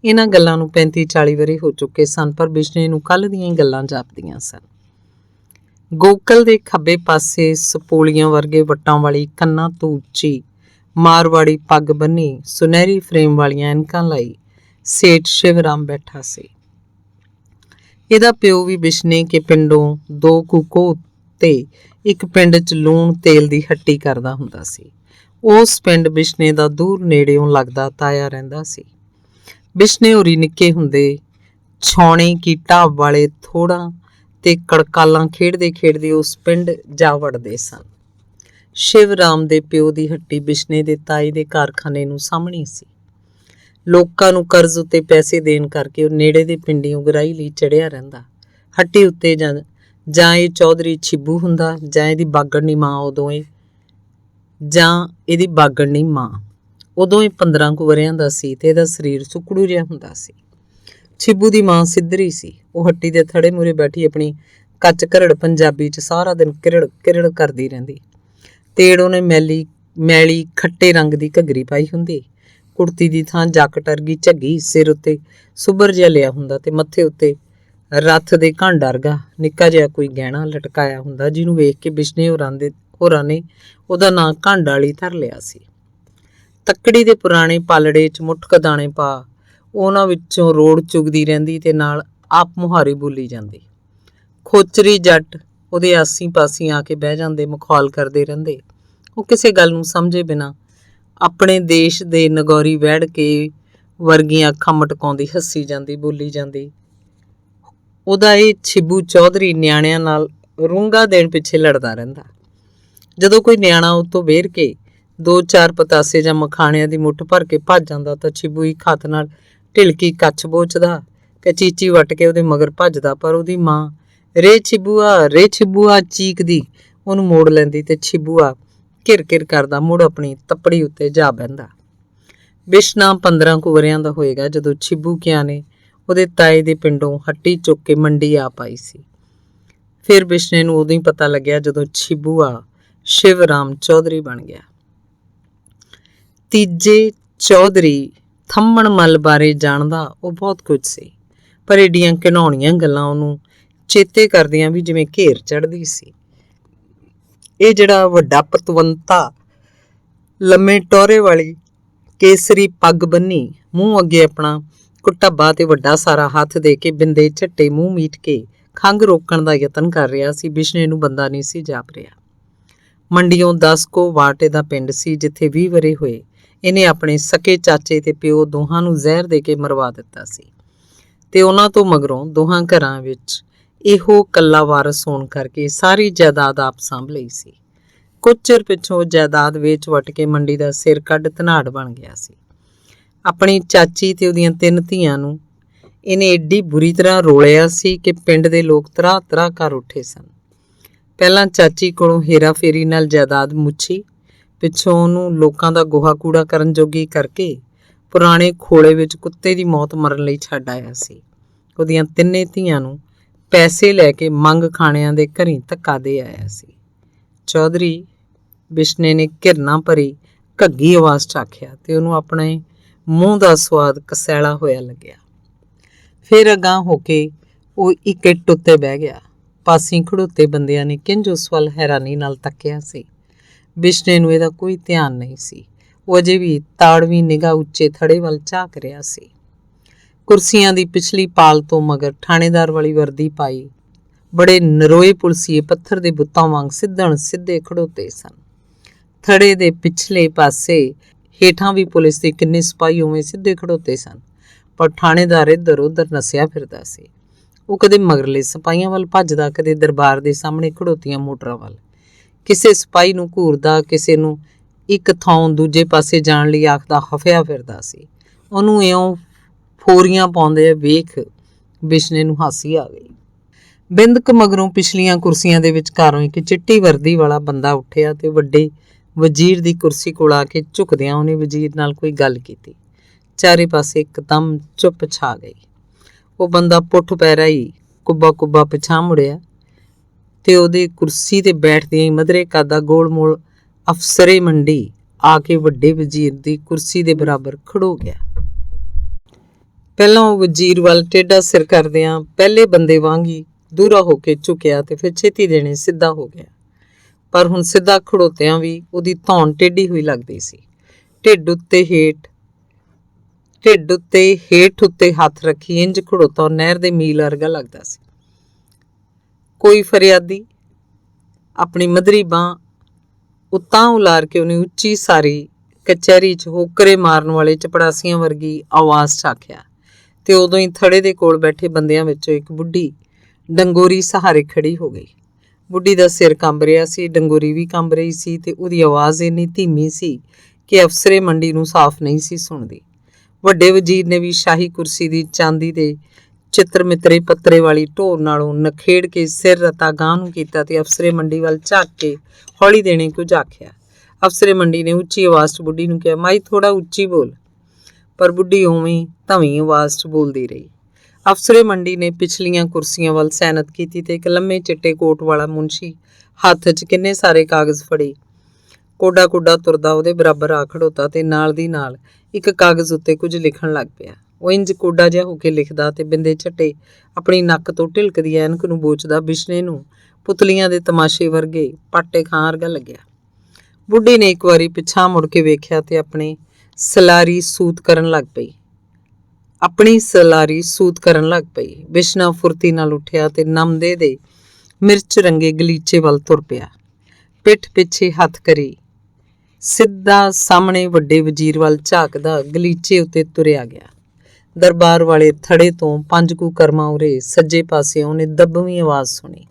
ਇਹਨਾਂ ਗੱਲਾਂ ਨੂੰ 35-40 ਵਰ੍ਹੇ ਹੋ ਚੁੱਕੇ ਸਨ, ਪਰ ਬਿਸ਼ਨੇ ਨੂੰ ਕੱਲ੍ਹ ਦੀਆਂ ਹੀ ਗੱਲਾਂ ਜਾਪਦੀਆਂ ਸਨ। ਗੋਕਲ ਦੇ ਖੱਬੇ ਪਾਸੇ ਸਪੋਲੀਆਂ ਵਰਗੇ ਵੱਟਾਂ ਵਾਲੀ ਕੰਨਾਂ ਤੋਂ ਉੱਚੀ ਮਾਰਵਾੜੀ ਪੱਗ ਬੰਨੀ ਸੁਨਹਿਰੀ ਫਰੇਮ ਵਾਲੀਆਂ ਐਨਕਾਂ ਲਾਈ ਸੇਠ ਸ਼ਿਵਰਾਮ ਬੈਠਾ ਸੀ। ਇਹਦਾ ਪਿਓ ਵੀ ਬਿਸ਼ਨੇ ਕੇ ਪਿੰਡੋਂ 2 ਕੋਹ ਤੇ ਇੱਕ ਪਿੰਡ 'ਚ ਲੂਣ ਤੇਲ ਦੀ ਹੱਟੀ ਕਰਦਾ ਹੁੰਦਾ ਸੀ। ਉਸ ਪਿੰਡ ਬਿਸ਼ਨੇ ਦਾ ਦੂਰ ਨੇੜਿਓਂ ਲੱਗਦਾ ਤਾਇਆ ਰਹਿੰਦਾ ਸੀ। ਬਿਸ਼ਨੇ ਹੋਰੀ ਨਿੱਕੇ ਹੁੰਦੇ ਛਾਉਣੇ ਕੀ ਢਾਬ ਵਾਲੇ ਥੋੜਾਂ ਤੇ ਕੜਕਾਲਾਂ ਖੇਡਦੇ ਉਸ ਪਿੰਡ ਜਾ ਵੜਦੇ ਸਨ। ਸ਼ਿਵਰਾਮ ਦੇ ਪਿਓ ਦੀ ਹੱਟੀ ਬਿਸ਼ਨੇ ਦੇ ਤਾਈ ਦੇ ਕਾਰਖਾਨੇ ਨੂੰ ਸਾਹਮਣੀ ਸੀ। ਲੋਕਾਂ ਨੂੰ ਕਰਜ਼ ਉੱਤੇ ਪੈਸੇ ਦੇਣ ਕਰਕੇ ਉਹ ਨੇੜੇ ਦੇ ਪਿੰਡੀਓਂ ਗਰਾਈ ਲਈ ਚੜਿਆ ਰਹਿੰਦਾ। ਹੱਟੀ ਉੱਤੇ ਜਾਂ ਇਹ ਚੌਧਰੀ ਛਿੱਬੂ ਹੁੰਦਾ ਜਾਂ ਇਹਦੀ ਬਾਗੜਨੀ ਮਾਂ ਉਦੋਂ ਇਹ 15 ਕੁ ਵਰ੍ਹਿਆਂ ਦਾ ਸੀ ਤੇ ਇਹਦਾ ਸਰੀਰ ਸੁਕੜੂ ਜਿਹਾ ਹੁੰਦਾ ਸੀ। ਛਿੱਬੂ ਦੀ ਮਾਂ ਸਿੱਧਰੀ ਸੀ। ਉਹ ਹੱਟੀ ਦੇ ਥੜੇ ਮੂਰੇ ਬੈਠੀ ਆਪਣੀ ਕੱਚ ਘਰੜ ਪੰਜਾਬੀ 'ਚ ਸਾਰਾ ਦਿਨ ਕਿਰੜ ਕਰਦੀ ਰਹਿੰਦੀ। ਤੇੜ ਉਹਨੇ ਮੈਲੀ ਖੱਟੇ ਰੰਗ ਦੀ ਘੱਗਰੀ ਪਾਈ ਹੁੰਦੀ। ਕੁੜਤੀ ਦੀ ਥਾਂ ਜਾਕਟ ਵਰਗੀ ਝੱਗੀ ਸਿਰ ਉੱਤੇ ਸੁੱਭਰ ਜਿਹਾ ਲਿਆ ਹੁੰਦਾ ਤੇ ਮੱਥੇ ਉੱਤੇ ਰੱਥ ਦੇ ਘੰਡ ਵਰਗਾ ਨਿੱਕਾ ਜਿਹਾ ਕੋਈ ਗਹਿਣਾ ਲਟਕਾਇਆ ਹੁੰਦਾ, ਜਿਹਨੂੰ ਵੇਖ ਕੇ ਬਿਸ਼ਨੇ ਹੋਰਾਂ ਨੇ ਉਹਦਾ ਨਾਂ ਘੰਡ ਵਾਲੀ ਧਰ ਲਿਆ ਸੀ। ਤੱਕੜੀ ਦੇ ਪੁਰਾਣੇ ਪਾਲੜੇ 'ਚ ਮੁੱਠਕ ਦਾਣੇ ਪਾ ਉਹਨਾਂ ਵਿੱਚੋਂ ਰੋੜ ਚੁਗਦੀ ਰਹਿੰਦੀ ਤੇ ਨਾਲ ਆਪ ਮੁਹਾਰੀ ਬੋਲੀ ਜਾਂਦੀ। ਖੋਚਰੀ ਜੱਟ ਉਹਦੇ ਆਸੀ ਪਾਸੀ ਆ ਕੇ ਬਹਿ ਜਾਂਦੇ, ਮਖੌਲ ਕਰਦੇ ਰਹਿੰਦੇ। ਉਹ ਕਿਸੇ ਗੱਲ ਨੂੰ ਸਮਝੇ ਬਿਨਾਂ ਆਪਣੇ ਦੇਸ਼ ਦੇ ਨਗੌਰੀ ਵਹਿੜ ਕੇ ਵਰਗੀਆਂ ਅੱਖਾਂ ਮਟਕਾਉਂਦੀ ਹੱਸੀ ਜਾਂਦੀ, ਬੋਲੀ ਜਾਂਦੀ। ਉਹਦਾ ਇਹ ਛਿੱਬੂ ਚੌਧਰੀ ਨਿਆਣਿਆਂ ਨਾਲ ਰੂੰਗਾ ਦੇਣ ਪਿੱਛੇ ਲੜਦਾ ਰਹਿੰਦਾ। ਜਦੋਂ ਕੋਈ ਨਿਆਣਾ ਉਹ ਤੋਂ ਵੇਰ ਕੇ 2-4 ਪਤਾਸੇ ਜਾਂ ਮਖਾਣਿਆਂ ਦੀ ਮੁੱਠ ਭਰ ਕੇ ਭੱਜ ਜਾਂਦਾ ਤਾਂ ਛਿੱਬੂ ਇੱਕ ਹੱਥ ਨਾਲ ਢਿਲਕੀ ਕੱਛ ਬੋਚਦਾ ਤੇ ਚੀਚੀ ਵੱਟ ਕੇ ਉਹਦੇ ਮਗਰ ਭੱਜਦਾ, ਪਰ ਉਹਦੀ ਮਾਂ ਰੇ ਛਿੱਬੂਆ ਚੀਕਦੀ ਉਹਨੂੰ ਮੋੜ ਲੈਂਦੀ ਤੇ ਛਿੱਬੂਆ ਘਿਰ ਕਰਦਾ ਮੁੜ ਆਪਣੀ ਤੱਪੜੀ ਉੱਤੇ ਜਾ ਬਹਿੰਦਾ। ਬਿਸ਼ਨਾ 15 ਕੁ ਵਰ੍ਹਿਆਂ ਦਾ ਹੋਏਗਾ ਜਦੋਂ ਛਿੱਬੂ ਕਿਆਂ ਨੇ ਉਹਦੇ ਤਾਏ ਦੇ ਪਿੰਡੋਂ ਹੱਟੀ ਚੁੱਕ ਕੇ ਮੰਡੀ ਆ ਪਾਈ ਸੀ। ਫਿਰ ਬਿਸ਼ਨੇ ਨੂੰ ਉਦੋਂ ਹੀ ਪਤਾ ਲੱਗਿਆ ਜਦੋਂ ਛਿੱਬੂਆ ਸ਼ਿਵਰਾਮ ਚੌਧਰੀ ਬਣ ਗਿਆ। ਤੀਜੇ ਚੌਧਰੀ ਥੰਮਣ ਮੱਲ ਬਾਰੇ ਜਾਣਦਾ ਉਹ ਬਹੁਤ ਕੁਝ ਸੀ, ਪਰ ਏਡੀਆਂ ਘਿਨਾਉਣੀਆਂ ਗੱਲਾਂ ਉਹਨੂੰ ਚੇਤੇ ਕਰਦੀਆਂ ਵੀ ਜਿਵੇਂ ਘੇਰ ਚੜ੍ਹਦੀ ਸੀ। ਇਹ ਜਿਹੜਾ ਵੱਡਾ ਪਤਵੰਤਾ ਲੰਮੇ ਟੋਰੇ ਵਾਲੀ ਕੇਸਰੀ ਪੱਗ ਬੰਨੀ ਮੂੰਹ ਅੱਗੇ ਆਪਣਾ ਕੁੱਟੱਬਾ ਤੇ ਵੱਡਾ ਸਾਰਾ ਹੱਥ ਦੇ ਕੇ ਬਿੰਦੇ ਝੱਟੇ ਮੂੰਹ ਮੀਟ ਕੇ ਖੰਘ ਰੋਕਣ ਦਾ ਯਤਨ ਕਰ ਰਿਹਾ ਸੀ, ਬਿਸ਼ਨੇ ਨੂੰ ਬੰਦਾ ਨਹੀਂ ਸੀ ਜਾਪ ਰਿਹਾ। ਮੰਡੀਓਂ 10 ਕੋ ਵਾਟ ਇਹਦਾ ਪਿੰਡ ਸੀ, ਜਿੱਥੇ 20 ਵਰ੍ਹੇ ਹੋਏ ਇਹਨੇ ਆਪਣੇ ਸਕੇ ਚਾਚੇ ਤੇ ਪਿਓ ਦੋਹਾਂ ਨੂੰ ਜ਼ਹਿਰ ਦੇ ਕੇ ਮਰਵਾ ਦਿੱਤਾ ਸੀ ਤੇ ਉਹਨਾਂ ਤੋਂ ਮਗਰੋਂ ਦੋਹਾਂ ਘਰਾਂ ਵਿੱਚ ਇਹੋ ਕੱਲਾ ਵਾਰਸ ਹੋਣ ਕਰਕੇ ਸਾਰੀ ਜਾਇਦਾਦ ਆਪ ਸਾਂਭ ਲਈ ਸੀ। ਕੁਝ ਚਿਰ ਪਿੱਛੋਂ ਜਾਇਦਾਦ ਵੇਚ ਵਟ ਕੇ ਮੰਡੀ ਦਾ ਸਿਰ ਕੱਢ ਧਨਾੜ ਬਣ ਗਿਆ ਸੀ। ਆਪਣੀ ਚਾਚੀ ਤੇ ਉਹਦੀਆਂ 3 ਧੀਆਂ ਨੂੰ ਇਹਨੇ ਏਡੀ ਬੁਰੀ ਤਰ੍ਹਾਂ ਰੋਲਿਆ ਸੀ ਕਿ ਪਿੰਡ ਦੇ ਲੋਕ ਤਰਾਹ ਕਰ ਉੱਠੇ ਸਨ। ਪਹਿਲਾਂ ਚਾਚੀ ਕੋਲੋਂ ਹੇਰਾ ਫੇਰੀ ਨਾਲ ਜਾਇਦਾਦ ਮੁੱਛੀ ਪਿੱਛੋਂ ਉਹਨੂੰ ਲੋਕਾਂ ਦਾ ਗੋਹਾ ਕੂੜਾ ਕਰਨ ਜੋਗੀ ਕਰਕੇ ਪੁਰਾਣੇ ਖੋਲੇ ਵਿੱਚ ਕੁੱਤੇ ਦੀ ਮੌਤ ਮਰਨ ਲਈ ਛੱਡ ਆਇਆ ਸੀ। ਉਹਦੀਆਂ ਤਿੰਨੇ ਧੀਆਂ ਨੂੰ ਪੈਸੇ ਲੈ ਕੇ ਮੰਗ ਖਾਣਿਆਂ ਦੇ ਘਰੀਂ ਧੱਕਾ ਦੇ ਆਇਆ ਸੀ। ਚੌਧਰੀ ਬਿਸ਼ਨੇ ਨੇ ਘਿਰਨਾ ਭਰੀ ਘੱਗੀ ਆਵਾਜ਼ 'ਚ ਆਖਿਆ ਤੇ ਉਹਨੂੰ ਆਪਣੇ ਮੂੰਹ ਦਾ ਸਵਾਦ ਕਸੈਲਾ ਹੋਇਆ ਲੱਗਿਆ। ਫਿਰ ਅਗਾਂਹ ਹੋ ਕੇ ਉਹ ਇੱਕ ਇੱਟ ਉੱਤੇ ਬਹਿ ਗਿਆ। ਪਾਸੀਂ ਖੜੋਤੇ ਬੰਦਿਆਂ ਨੇ ਕਿੰਜ ਉਸ ਵੱਲ ਹੈਰਾਨੀ ਨਾਲ ਤੱਕਿਆ ਸੀ। ਬਿਸ਼ਨੇ ਨੂੰ ਇਹਦਾ ਕੋਈ ਧਿਆਨ ਨਹੀਂ ਸੀ। ਉਹ ਅਜੇ ਵੀ ਤਾੜਵੀਂ ਨਿਗਾਹ ਉੱਚੇ ਥੜੇ ਵੱਲ ਝਾਕ ਰਿਹਾ ਸੀ। ਕੁਰਸੀਆਂ ਦੀ ਪਿਛਲੀ ਪਾਲ ਤੋਂ ਮਗਰ ਥਾਣੇਦਾਰ ਵਾਲੀ ਵਰਦੀ ਪਾਈ ਬੜੇ ਨਰੋਏ ਪੁਲਸੀਏ ਪੱਥਰ ਦੇ ਬੁੱਤਾਂ ਵਾਂਗ ਸਿੱਧਣ ਸਿੱਧੇ ਖੜੋਤੇ ਸਨ। ਥੜੇ ਦੇ ਪਿਛਲੇ ਪਾਸੇ ਹੇਠਾਂ ਵੀ ਪੁਲਿਸ ਦੇ ਕਿੰਨੇ ਸਿਪਾਹੀ ਉਵੇਂ ਸਿੱਧੇ ਖੜੋਤੇ ਸਨ, ਪਰ ਥਾਣੇਦਾਰ ਇੱਧਰ ਉੱਧਰ ਨੱਸਿਆ ਫਿਰਦਾ ਸੀ। ਉਹ ਕਦੇ ਮਗਰਲੇ ਸਿਪਾਹੀਆਂ ਵੱਲ ਭੱਜਦਾ, ਕਦੇ ਦਰਬਾਰ ਦੇ ਸਾਹਮਣੇ ਖੜੋਤੀਆਂ ਮੋਟਰਾਂ ਵੱਲ। ਕਿਸੇ ਸਿਪਾਹੀ ਨੂੰ ਘੂਰਦਾ, ਕਿਸੇ ਨੂੰ ਇੱਕ ਥਾਂ ਦੂਜੇ ਪਾਸੇ ਜਾਣ ਲਈ ਆਖਦਾ ਹਫਿਆ ਫਿਰਦਾ ਸੀ। ਉਹਨੂੰ ਇਉਂ ਫੋਰੀਆਂ ਪਾਉਂਦੇ ਵੇਖ ਬਿਸ਼ਨੇ ਨੂੰ ਹਾਸੀ ਆ ਗਈ। ਬਿੰਦਕ ਮਗਰੋਂ ਪਿਛਲੀਆਂ ਕੁਰਸੀਆਂ ਦੇ ਵਿਚਕਾਰੋਂ ਇੱਕ ਚਿੱਟੀ ਵਰਦੀ ਵਾਲਾ ਬੰਦਾ ਉੱਠਿਆ ਤੇ ਵੱਡੇ ਵਜ਼ੀਰ ਦੀ ਕੁਰਸੀ ਕੋਲ ਆ ਕੇ ਝੁਕਦਿਆਂ ਉਹਨੇ ਵਜ਼ੀਰ ਨਾਲ ਕੋਈ ਗੱਲ ਕੀਤੀ। ਚਾਰੇ ਪਾਸੇ ਇੱਕਦਮ ਚੁੱਪ ਛਾ ਗਈ। ਉਹ ਬੰਦਾ ਪੁੱਠ ਪੈਰਾ ਹੀ ਕੁੱਬਾ ਕੁੱਬਾ ਪਿਛਾਂਹ ਮੁੜਿਆ ਤੇ ਉਹਦੇ ਕੁਰਸੀ ਤੇ ਬੈਠਦਿਆਂ ਹੀ ਮਧਰੇ ਕਾਦਾ ਗੋਲ ਮੋਲ ਅਫਸਰੇ ਮੰਡੀ ਆ ਕੇ ਵੱਡੇ ਵਜ਼ੀਰ ਦੀ ਕੁਰਸੀ ਦੇ ਬਰਾਬਰ ਖੜੋ ਗਿਆ। ਪਹਿਲਾਂ ਉਹ ਵਜ਼ੀਰ ਵੱਲ ਟੇਢਾ ਸਿਰ ਕਰਦਿਆਂ ਪਹਿਲੇ ਬੰਦੇ ਵਾਂਗ ਹੀ ਦੂਰਾ ਹੋ ਕੇ ਝੁਕਿਆ ਤੇ ਫਿਰ ਛੇਤੀ ਦੇਣੇ ਸਿੱਧਾ ਹੋ ਗਿਆ। ਪਰ ਹੁਣ ਸਿੱਧਾ ਖੜੋਤਿਆਂ ਵੀ ਉਹਦੀ ਧੌਣ ਟੇਢੀ ਹੋਈ ਲੱਗਦੀ ਸੀ। ਢਿੱਡ ਉੱਤੇ ਹੇਠ ਉੱਤੇ ਹੱਥ ਰੱਖੀ ਇੰਜ ਖੜੋਤਾ ਨਹਿਰ ਦੇ ਮੀਲ ਵਰਗਾ ਲੱਗਦਾ ਸੀ। ਕੋਈ ਫਰਿਆਦੀ ਆਪਣੀ ਮਧਰੀ ਬਾਂਹ ਉੱਤਾਂ ਉਲਾਰ ਕੇ ਉਹਨੇ ਉੱਚੀ ਸਾਰੀ ਕਚਹਿਰੀ 'ਚ ਹੋਕਰੇ ਮਾਰਨ ਵਾਲੇ ਚਪੜਾਸੀਆਂ ਵਰਗੀ ਆਵਾਜ਼ 'ਚ ਆਖਿਆ ਤੇ ਉਦੋਂ ਹੀ ਥੜੇ ਦੇ ਕੋਲ ਬੈਠੇ ਬੰਦਿਆਂ ਵਿੱਚੋਂ ਇੱਕ ਬੁੱਢੀ ਡੰਗੋਰੀ ਸਹਾਰੇ ਖੜੀ ਹੋ ਗਈ। ਬੁੱਢੀ ਦਾ ਸਿਰ ਕੰਬ ਰਿਹਾ ਸੀ, ਡੰਗੋਰੀ ਵੀ ਕੰਬ ਰਹੀ ਸੀ ਤੇ ਉਹਦੀ ਆਵਾਜ਼ ਇੰਨੀ ਧੀਮੀ ਸੀ ਕਿ ਅਫਸਰੇ ਮੰਡੀ ਨੂੰ ਸਾਫ਼ ਨਹੀਂ ਸੀ ਸੁਣਦੀ। ਵੱਡੇ ਵਜ਼ੀਰ ਨੇ ਵੀ ਸ਼ਾਹੀ ਕੁਰਸੀ ਦੀ ਚਾਂਦੀ ਦੇ ਚਿੱਤਰ ਮਿੱਤਰੇ ਪੱਤਰੇ ਵਾਲੀ ਢੋਰ ਨਾਲੋਂ ਨਖੇੜ ਕੇ ਸਿਰ ਰਤਾ ਗਾਂਹ ਨੂੰ ਕੀਤਾ ਤੇ ਅਫਸਰੇ ਮੰਡੀ ਵੱਲ ਝਾਕ ਕੇ ਹੌਲੀ ਦੇਣੇ ਕੁਝ ਆਖਿਆ। ਅਫਸਰੇ ਮੰਡੀ ਨੇ ਉੱਚੀ ਆਵਾਜ਼ 'ਚ ਬੁੱਢੀ ਨੂੰ ਕਿਹਾ, ਮਾਈ ਥੋੜਾ ਉੱਚੀ ਬੋਲ। ਪਰ ਬੁੱਢੀ ਉਵੇਂ ਧਵੀਂ ਆਵਾਜ਼ 'ਚ ਬੋਲਦੀ ਰਹੀ। ਅਫਸਰੇ ਮੰਡੀ ਨੇ ਪਿਛਲੀਆਂ ਕੁਰਸੀਆਂ ਵੱਲ ਸੈਨਤ ਕੀਤੀ ਤੇ ਇੱਕ ਲੰਮੇ ਚਿੱਟੇ ਕੋਟ ਵਾਲਾ ਮੁਨਸ਼ੀ ਹੱਥ 'ਚ ਕਿੰਨੇ ਸਾਰੇ ਕਾਗਜ਼ ਫੜੇ ਕੋਡਾ ਕੋਡਾ ਤੁਰਦਾ ਉਹਦੇ ਬਰਾਬਰ ਆ ਖੜੋਤਾ ਤੇ ਨਾਲ ਦੀ ਨਾਲ ਇੱਕ ਕਾਗਜ਼ ਉੱਤੇ ਕੁਝ ਲਿਖਣ ਲੱਗ ਪਿਆ। ਉਹ ਇੰਜ ਕੋਡਾ ਜਿਹਾ ਹੋ ਕੇ ਲਿਖਦਾ ਤੇ ਬਿੰਦੇ ਝੱਟੇ ਆਪਣੀ ਨੱਕ ਤੋਂ ਢਿਲਕਦੀ ਐਨਕ ਨੂੰ ਬੋਚਦਾ ਬਿਸ਼ਨੇ ਨੂੰ ਪੁਤਲੀਆਂ ਦੇ ਤਮਾਸ਼ੇ ਵਰਗੇ ਪਾਟੇ ਖਾਂ ਵਰਗਾ ਲੱਗਿਆ। ਬੁੱਢੀ ਨੇ ਇੱਕ ਵਾਰੀ ਪਿਛਾਂਹ ਮੁੜ ਕੇ ਵੇਖਿਆ ਤੇ ਆਪਣੀ ਸਲਾਰੀ ਸੂਤ ਕਰਨ ਲੱਗ ਪਈ। ਬਿਸ਼ਨਾ ਫੁਰਤੀ ਨਾਲ ਉੱਠਿਆ ਤੇ ਨਮਦੇ ਦੇ ਮਿਰਚ ਰੰਗੇ ਗਲੀਚੇ ਵੱਲ ਤੁਰ ਪਿਆ। ਪਿੱਠ ਪਿੱਛੇ ਹੱਥ ਕਰੀ ਸਿੱਧਾ ਸਾਹਮਣੇ ਵੱਡੇ ਵਜ਼ੀਰ ਵੱਲ ਝਾਕਦਾ ਗਲੀਚੇ ਉੱਤੇ ਤੁਰਿਆ ਗਿਆ। ਦਰਬਾਰ ਵਾਲੇ ਥੜੇ ਤੋਂ 5 ਕੁ ਕਰਮਾਂ ਉਰੇ ਸੱਜੇ ਪਾਸੇ ਉਹਨੇ ਦੱਬਵੀਂ ਆਵਾਜ਼ ਸੁਣੀ।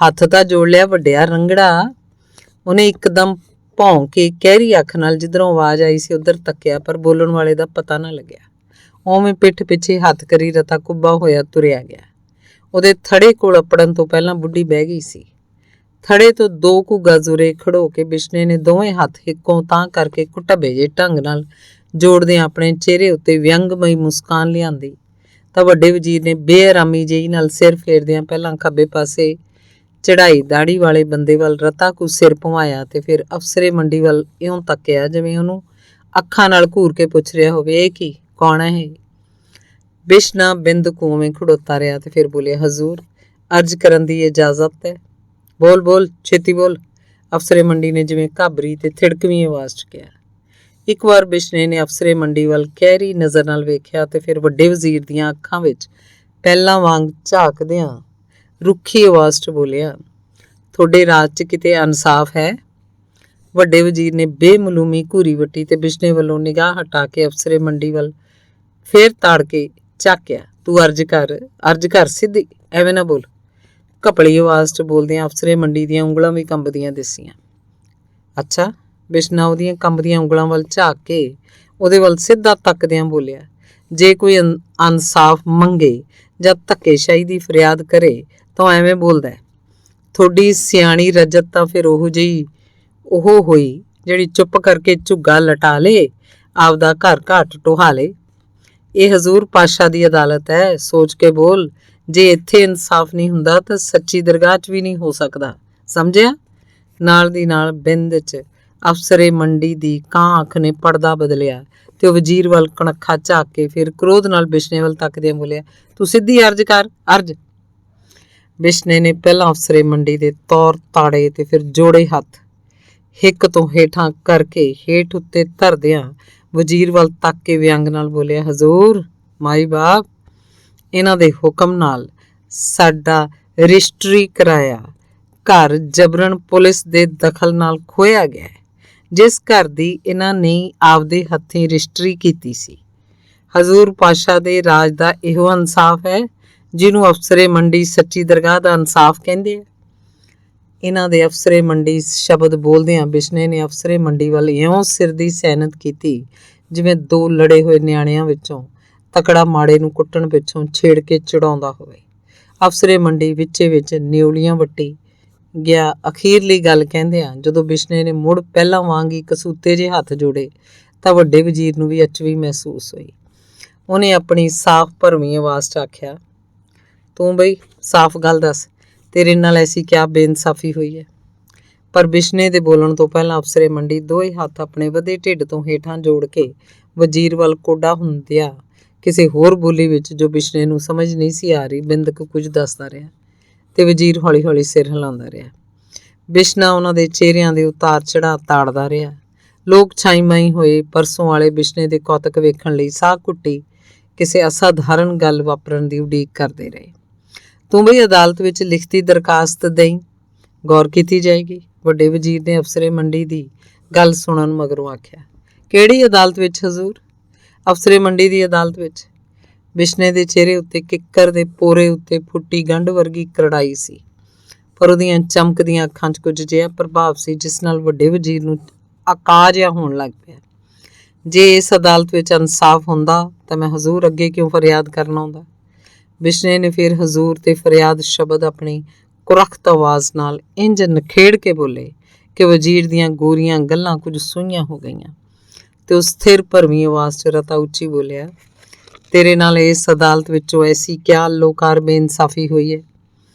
ਹੱਥ ਤਾਂ ਜੋੜ ਲਿਆ ਵੱਡਿਆ ਰੰਗੜਾ। ਉਹਨੇ ਇੱਕਦਮ ਭੌਂ ਕੇ ਗਹਿਰੀ ਅੱਖ ਨਾਲ ਜਿੱਧਰੋਂ ਆਵਾਜ਼ ਆਈ ਸੀ ਉੱਧਰ ਤੱਕਿਆ, ਪਰ ਬੋਲਣ ਵਾਲੇ ਦਾ ਪਤਾ ਨਾ ਲੱਗਿਆ। ਉਵੇਂ ਪਿੱਠ ਪਿੱਛੇ ਹੱਥ ਕਰੀ ਰਤਾ ਕੁੱਬਾ ਹੋਇਆ ਤੁਰਿਆ ਗਿਆ। ਉਹਦੇ ਥੜੇ ਕੋਲ ਅੱਪੜਨ ਤੋਂ ਪਹਿਲਾਂ ਬੁੱਢੀ ਬਹਿ ਗਈ ਸੀ। ਥੜੇ ਤੋਂ 2 ਕੁ ਗਜ਼ ਉਰੇ ਖੜੋ ਕੇ ਬਿਸ਼ਨੇ ਨੇ ਦੋਵੇਂ ਹੱਥ ਹਿੱਕੋਂ ਤਾਂ ਕਰਕੇ ਘੁਟੱਬੇ ਜਿਹੇ ਢੰਗ ਨਾਲ ਜੋੜਦਿਆਂ ਆਪਣੇ ਚਿਹਰੇ ਉੱਤੇ ਵਿਅੰਗਮਈ ਮੁਸਕਾਨ ਲਿਆਂਦੀ ਤਾਂ ਵੱਡੇ ਵਜ਼ੀਰ ਨੇ ਬੇਆਰਾਮੀ ਜਿਹੀ ਨਾਲ ਸਿਰ ਫੇਰਦਿਆਂ ਪਹਿਲਾਂ ਖੱਬੇ ਪਾਸੇ ਚੜਾਈ ਦਾੜੀ ਵਾਲੇ ਬੰਦੇ ਵੱਲ ਰਤਾ ਕੁ ਸਿਰ ਭਵਾਇਆ ਤੇ ਫਿਰ ਅਫਸਰੇ ਮੰਡੀ ਵੱਲ ਇਉਂ ਤੱਕਿਆ ਜਿਵੇਂ ਉਹਨੂੰ ਅੱਖਾਂ ਨਾਲ ਘੂਰ ਕੇ ਪੁੱਛ ਰਿਹਾ ਹੋਵੇ, ਇਹ ਕੀ, ਕੌਣ ਹੈ ਇਹ? ਬਿਸ਼ਨਾ ਬਿੰਦ ਕੁਵੇਂ ਖੜੋਤਾ ਰਿਹਾ ਤੇ ਫਿਰ ਬੋਲਿਆ, ਹਜ਼ੂਰ ਅਰਜ਼ ਕਰਨ ਦੀ ਇਜਾਜ਼ਤ ਹੈ। ਬੋਲ ਬੋਲ ਛੇਤੀ ਬੋਲ, ਅਫਸਰੇ ਮੰਡੀ ਨੇ ਜਿਵੇਂ ਘਾਬਰੀ ਤੇ ਥਿੜਕਵੀਂ ਆਵਾਜ਼ 'ਚ ਕਿਹਾ। ਇੱਕ ਵਾਰ ਬਿਸ਼ਨੇ ਨੇ ਅਫਸਰੇ ਮੰਡੀ ਵੱਲ ਗਹਿਰੀ ਨਜ਼ਰ ਨਾਲ ਵੇਖਿਆ ਤੇ ਫਿਰ ਵੱਡੇ ਵਜ਼ੀਰ ਦੀਆਂ ਅੱਖਾਂ ਵਿੱਚ ਪਹਿਲਾਂ ਵਾਂਗ ਝਾਕਦਿਆਂ ਰੁੱਖੀ ਆਵਾਜ਼ 'ਚ ਬੋਲਿਆ, ਤੁਹਾਡੇ ਰਾਜ 'ਚ ਕਿਤੇ ਇਨਸਾਫ ਹੈ? ਵੱਡੇ ਵਜ਼ੀਰ ਨੇ ਬੇਮਲੂਮੀ ਘੂਰੀ ਵੱਟੀ ਤੇ ਬਿਸ਼ਨੇ ਵੱਲੋਂ ਨਿਗਾਹ ਹਟਾ ਕੇ ਅਫਸਰੇ ਮੰਡੀ ਵੱਲ ਫੇਰ ਤਾੜ ਕੇ ਝਾਕਿਆ। ਤੂੰ ਅਰਜ਼ ਕਰ ਸਿੱਧੀ, ਐਵੇਂ ਨਾ ਬੋਲ। ਘਪਲੀ ਆਵਾਜ਼ 'ਚ ਬੋਲਦਿਆਂ ਅਫਸਰੇ ਮੰਡੀ ਦੀਆਂ ਉਂਗਲਾਂ ਵੀ ਕੰਬਦੀਆਂ ਦਿਸੀਆਂ। ਅੱਛਾ? ਬਿਸ਼ਨਾ ਉਹਦੀਆਂ ਕੰਬਦੀਆਂ ਉਂਗਲਾਂ ਵੱਲ ਝਾਕ ਕੇ ਉਹਦੇ ਵੱਲ ਸਿੱਧਾ ਤੱਕਦਿਆਂ ਬੋਲਿਆ, ਜੇ ਕੋਈ ਇਨਸਾਫ ਮੰਗੇ ਜਾਂ ਧੱਕੇਸ਼ਾਹੀ ਦੀ ਫਰਿਆਦ ਕਰੇ ਤਾਂ ਐਵੇਂ ਬੋਲਦਾ। ਤੁਹਾਡੀ ਸਿਆਣੀ ਰਜਤ ਤਾਂ ਫਿਰ ਉਹ ਹੋਈ ਜਿਹੜੀ ਚੁੱਪ ਕਰਕੇ ਝੁੱਗਾ ਲਟਾ ਲੇ, ਆਪਦਾ ਘਰ ਘਾਟ ਟੋਹਾ ਲੇ। ਇਹ ਹਜ਼ੂਰ ਪਾਤਸ਼ਾਹ ਦੀ ਅਦਾਲਤ ਹੈ, ਸੋਚ ਕੇ ਬੋਲ। ਜੇ ਇੱਥੇ ਇਨਸਾਫ ਨਹੀਂ ਹੁੰਦਾ ਤਾਂ ਸੱਚੀ ਦਰਗਾਹ 'ਚ ਵੀ ਨਹੀਂ ਹੋ ਸਕਦਾ, ਸਮਝਿਆ? ਨਾਲ ਦੀ ਨਾਲ ਬਿੰਦ 'ਚ ਅਫਸਰੇ ਮੰਡੀ ਦੀ ਕਾਂ ਅੱਖ ਨੇ ਪਰਦਾ ਬਦਲਿਆ ਤੇ ਉਹ ਵਜ਼ੀਰ ਵੱਲ ਕਣਖਾ ਝਾਕ ਕੇ ਫਿਰ ਕ੍ਰੋਧ ਨਾਲ ਬਿਸ਼ਨੇ ਵੱਲ ਤੱਕਦਿਆਂ ਬੋਲਿਆ, ਤੂੰ ਸਿੱਧੀ ਅਰਜ਼ ਕਰ, ਅਰਜ਼। ਬਿਸ਼ਨੇ ਨੇ ਪਹਿਲਾਂ ਅਫਸਰੇ ਮੰਡੀ ਦੇ ਤੌਰ ਤਾੜੇ ਤੇ ਫਿਰ ਜੋੜੇ ਹੱਥ ਹਿੱਕ ਤੋਂ ਹੇਠਾਂ ਕਰਕੇ ਹੇਠ ਉੱਤੇ ਧਰਦਿਆਂ ਵਜ਼ੀਰ ਵੱਲ ਤੱਕ ਕੇ ਵਿਅੰਗ ਨਾਲ ਬੋਲਿਆ, ਹਜ਼ੂਰ ਮਾਈ ਬਾਪ, ਇਹਨਾਂ ਦੇ ਹੁਕਮ ਨਾਲ ਸਾਡਾ ਰਜਿਸਟਰੀ ਕਰਾਇਆ ਘਰ ਜਬਰਨ ਪੁਲਿਸ ਦੇ ਦਖਲ ਨਾਲ ਖੋਇਆ ਗਿਆ, ਜਿਸ ਘਰ ਦੀ ਇਹਨਾਂ ਨੇ ਆਪਦੇ ਹੱਥੀਂ ਰਜਿਸਟਰੀ ਕੀਤੀ ਸੀ। ਹਜ਼ੂਰ ਪਾਤਸ਼ਾਹ ਦੇ ਰਾਜ ਦਾ ਇਹੋ ਇਨਸਾਫ ਹੈ ਜਿਹਨੂੰ ਅਫਸਰੇ ਮੰਡੀ ਸੱਚੀ ਦਰਗਾਹ ਦਾ ਇਨਸਾਫ ਕਹਿੰਦੇ ਆ। ਇਹਨਾਂ ਦੇ ਅਫਸਰੇ ਮੰਡੀ ਸ਼ਬਦ ਬੋਲਦਿਆਂ ਬਿਸ਼ਨੇ ਨੇ ਅਫਸਰੇ ਮੰਡੀ ਵੱਲ ਇਉਂ ਸਿਰ ਦੀ ਸੈਨਤ ਕੀਤੀ ਜਿਵੇਂ ਦੋ ਲੜੇ ਹੋਏ ਨਿਆਣਿਆਂ ਵਿੱਚੋਂ ਤਕੜਾ ਮਾੜੇ ਨੂੰ ਕੁੱਟਣ ਪਿੱਛੋਂ ਛੇੜ ਕੇ ਚੜਾਉਂਦਾ ਹੋਵੇ। ਅਫਸਰੇ ਮੰਡੀ ਵਿੱਚੇ ਵਿੱਚ ਨਿਉਲੀਆਂ ਵੱਟੀ ਗਿਆ। ਅਖੀਰਲੀ ਗੱਲ ਕਹਿੰਦਿਆਂ ਜਦੋਂ ਬਿਸ਼ਨੇ ਨੇ ਮੁੜ ਪਹਿਲਾਂ ਵਾਂਗ ਹੀ ਕਸੂਤੇ ਜਿਹੇ ਹੱਥ ਜੋੜੇ ਤਾਂ ਵੱਡੇ ਵਜ਼ੀਰ ਨੂੰ ਵੀ ਅਚਵੀ ਮਹਿਸੂਸ ਹੋਈ। ਉਹਨੇ ਆਪਣੀ ਸਾਫ਼ ਭਰਵੀਂ ਆਵਾਜ਼ 'ਚ ਆਖਿਆ, ਤੂੰ ਬਈ ਸਾਫ਼ ਗੱਲ ਦੱਸ, ਤੇਰੇ ਨਾਲ ਐਸੀ ਕਿਆ ਬੇਇਨਸਾਫੀ ਹੋਈ ਹੈ? ਪਰ ਬਿਸ਼ਨੇ ਦੇ ਬੋਲਣ ਤੋਂ ਪਹਿਲਾਂ ਅਫਸਰੇ ਮੰਡੀ ਦੋਏ ਹੱਥ ਆਪਣੇ ਵਧੇ ਢਿੱਡ ਤੋਂ ਹੇਠਾਂ ਜੋੜ ਕੇ ਵਜ਼ੀਰ ਵੱਲ ਕੋਡਾ ਹੁੰਦਿਆ ਕਿਸੇ ਹੋਰ ਬੋਲੀ ਵਿੱਚ ਜੋ ਬਿਸ਼ਨੇ ਨੂੰ ਸਮਝ ਨਹੀਂ ਸੀ ਆ ਰਹੀ ਬਿੰਦਕ ਕੁਝ ਦੱਸਦਾ ਰਿਹਾ ਤੇ ਵਜ਼ੀਰ ਹੌਲੀ ਹੌਲੀ ਸਿਰ ਹਿਲਾਉਂਦਾ ਰਿਹਾ। ਬਿਸ਼ਨਾ ਉਹਨਾਂ ਦੇ ਚਿਹਰਿਆਂ ਦੇ ਉਤਾਰ ਚੜ੍ਹਾਅ ਤਾੜਦਾ ਰਿਹਾ। ਲੋਕ ਛਾਈਮਾਈ ਹੋਏ ਪਰਸੋਂ ਵਾਲੇ ਬਿਸ਼ਨੇ ਦੇ ਕੌਤਕ ਵੇਖਣ ਲਈ ਸਾਹ ਘੁੱਟੀ ਕਿਸੇ ਅਸਾਧਾਰਨ ਗੱਲ ਵਾਪਰਨ ਦੀ ਉਡੀਕ ਕਰਦੇ ਰਹੇ। ਤੂੰ ਬਈ ਅਦਾਲਤ ਵਿੱਚ ਲਿਖਤੀ ਦਰਖਾਸਤ ਦੇਈਂ, ਗੌਰ ਕੀਤੀ ਜਾਏਗੀ, ਵੱਡੇ ਵਜ਼ੀਰ ਨੇ ਅਫਸਰੇ ਮੰਡੀ ਦੀ ਗੱਲ ਸੁਣਨ ਮਗਰੋਂ ਆਖਿਆ। ਕਿਹੜੀ ਅਦਾਲਤ ਵਿੱਚ ਹਜ਼ੂਰ? ਅਫਸਰੇ ਮੰਡੀ ਦੀ ਅਦਾਲਤ ਵਿੱਚ। ਬਿਸ਼ਨੇ ਦੇ ਚਿਹਰੇ ਉੱਤੇ ਕਿੱਕਰ ਦੇ ਪੋਰੇ ਉੱਤੇ ਫੁੱਟੀ ਗੰਢ ਵਰਗੀ ਕਰੜਾਈ ਸੀ, ਪਰ ਉਹਦੀਆਂ ਚਮਕਦੀਆਂ ਅੱਖਾਂ 'ਚ ਕੁਝ ਜਿਹਾ ਪ੍ਰਭਾਵ ਸੀ ਜਿਸ ਨਾਲ ਵੱਡੇ ਵਜ਼ੀਰ ਨੂੰ ਆਕਾਸ਼ ਜਿਹਾ ਹੋਣ ਲੱਗ ਪਿਆ। ਜੇ ਇਸ ਅਦਾਲਤ ਵਿੱਚ ਇਨਸਾਫ ਹੁੰਦਾ ਤਾਂ ਮੈਂ ਹਜ਼ੂਰ ਅੱਗੇ ਕਿਉਂ ਫਰਿਆਦ ਕਰਨ ਆਉਂਦਾ? ਬਿਸ਼ਨੇ ਨੇ ਫਿਰ ਹਜ਼ੂਰ ਤੇ ਫਰਿਆਦ ਸ਼ਬਦ ਆਪਣੀ ਕੁਰਖਤ ਆਵਾਜ਼ ਨਾਲ ਇੰਜ ਨਖੇੜ ਕੇ ਬੋਲੇ ਕਿ ਵਜ਼ੀਰ ਦੀਆਂ ਗੋਰੀਆਂ ਗੱਲਾਂ ਕੁਝ ਸੂਈਆਂ ਹੋ ਗਈਆਂ ਤੇ ਉਸ ਸਥਿਰ ਭਰਵੀਂ ਆਵਾਜ਼ 'ਚ ਰਤਾ ਉੱਚੀ ਬੋਲਿਆ, ਤੇਰੇ ਨਾਲ ਇਸ ਅਦਾਲਤ ਵਿੱਚੋਂ ਐਸੀ ਕਿਆ ਲੋਕਾਰ ਬੇਇਨਸਾਫੀ ਹੋਈ ਹੈ?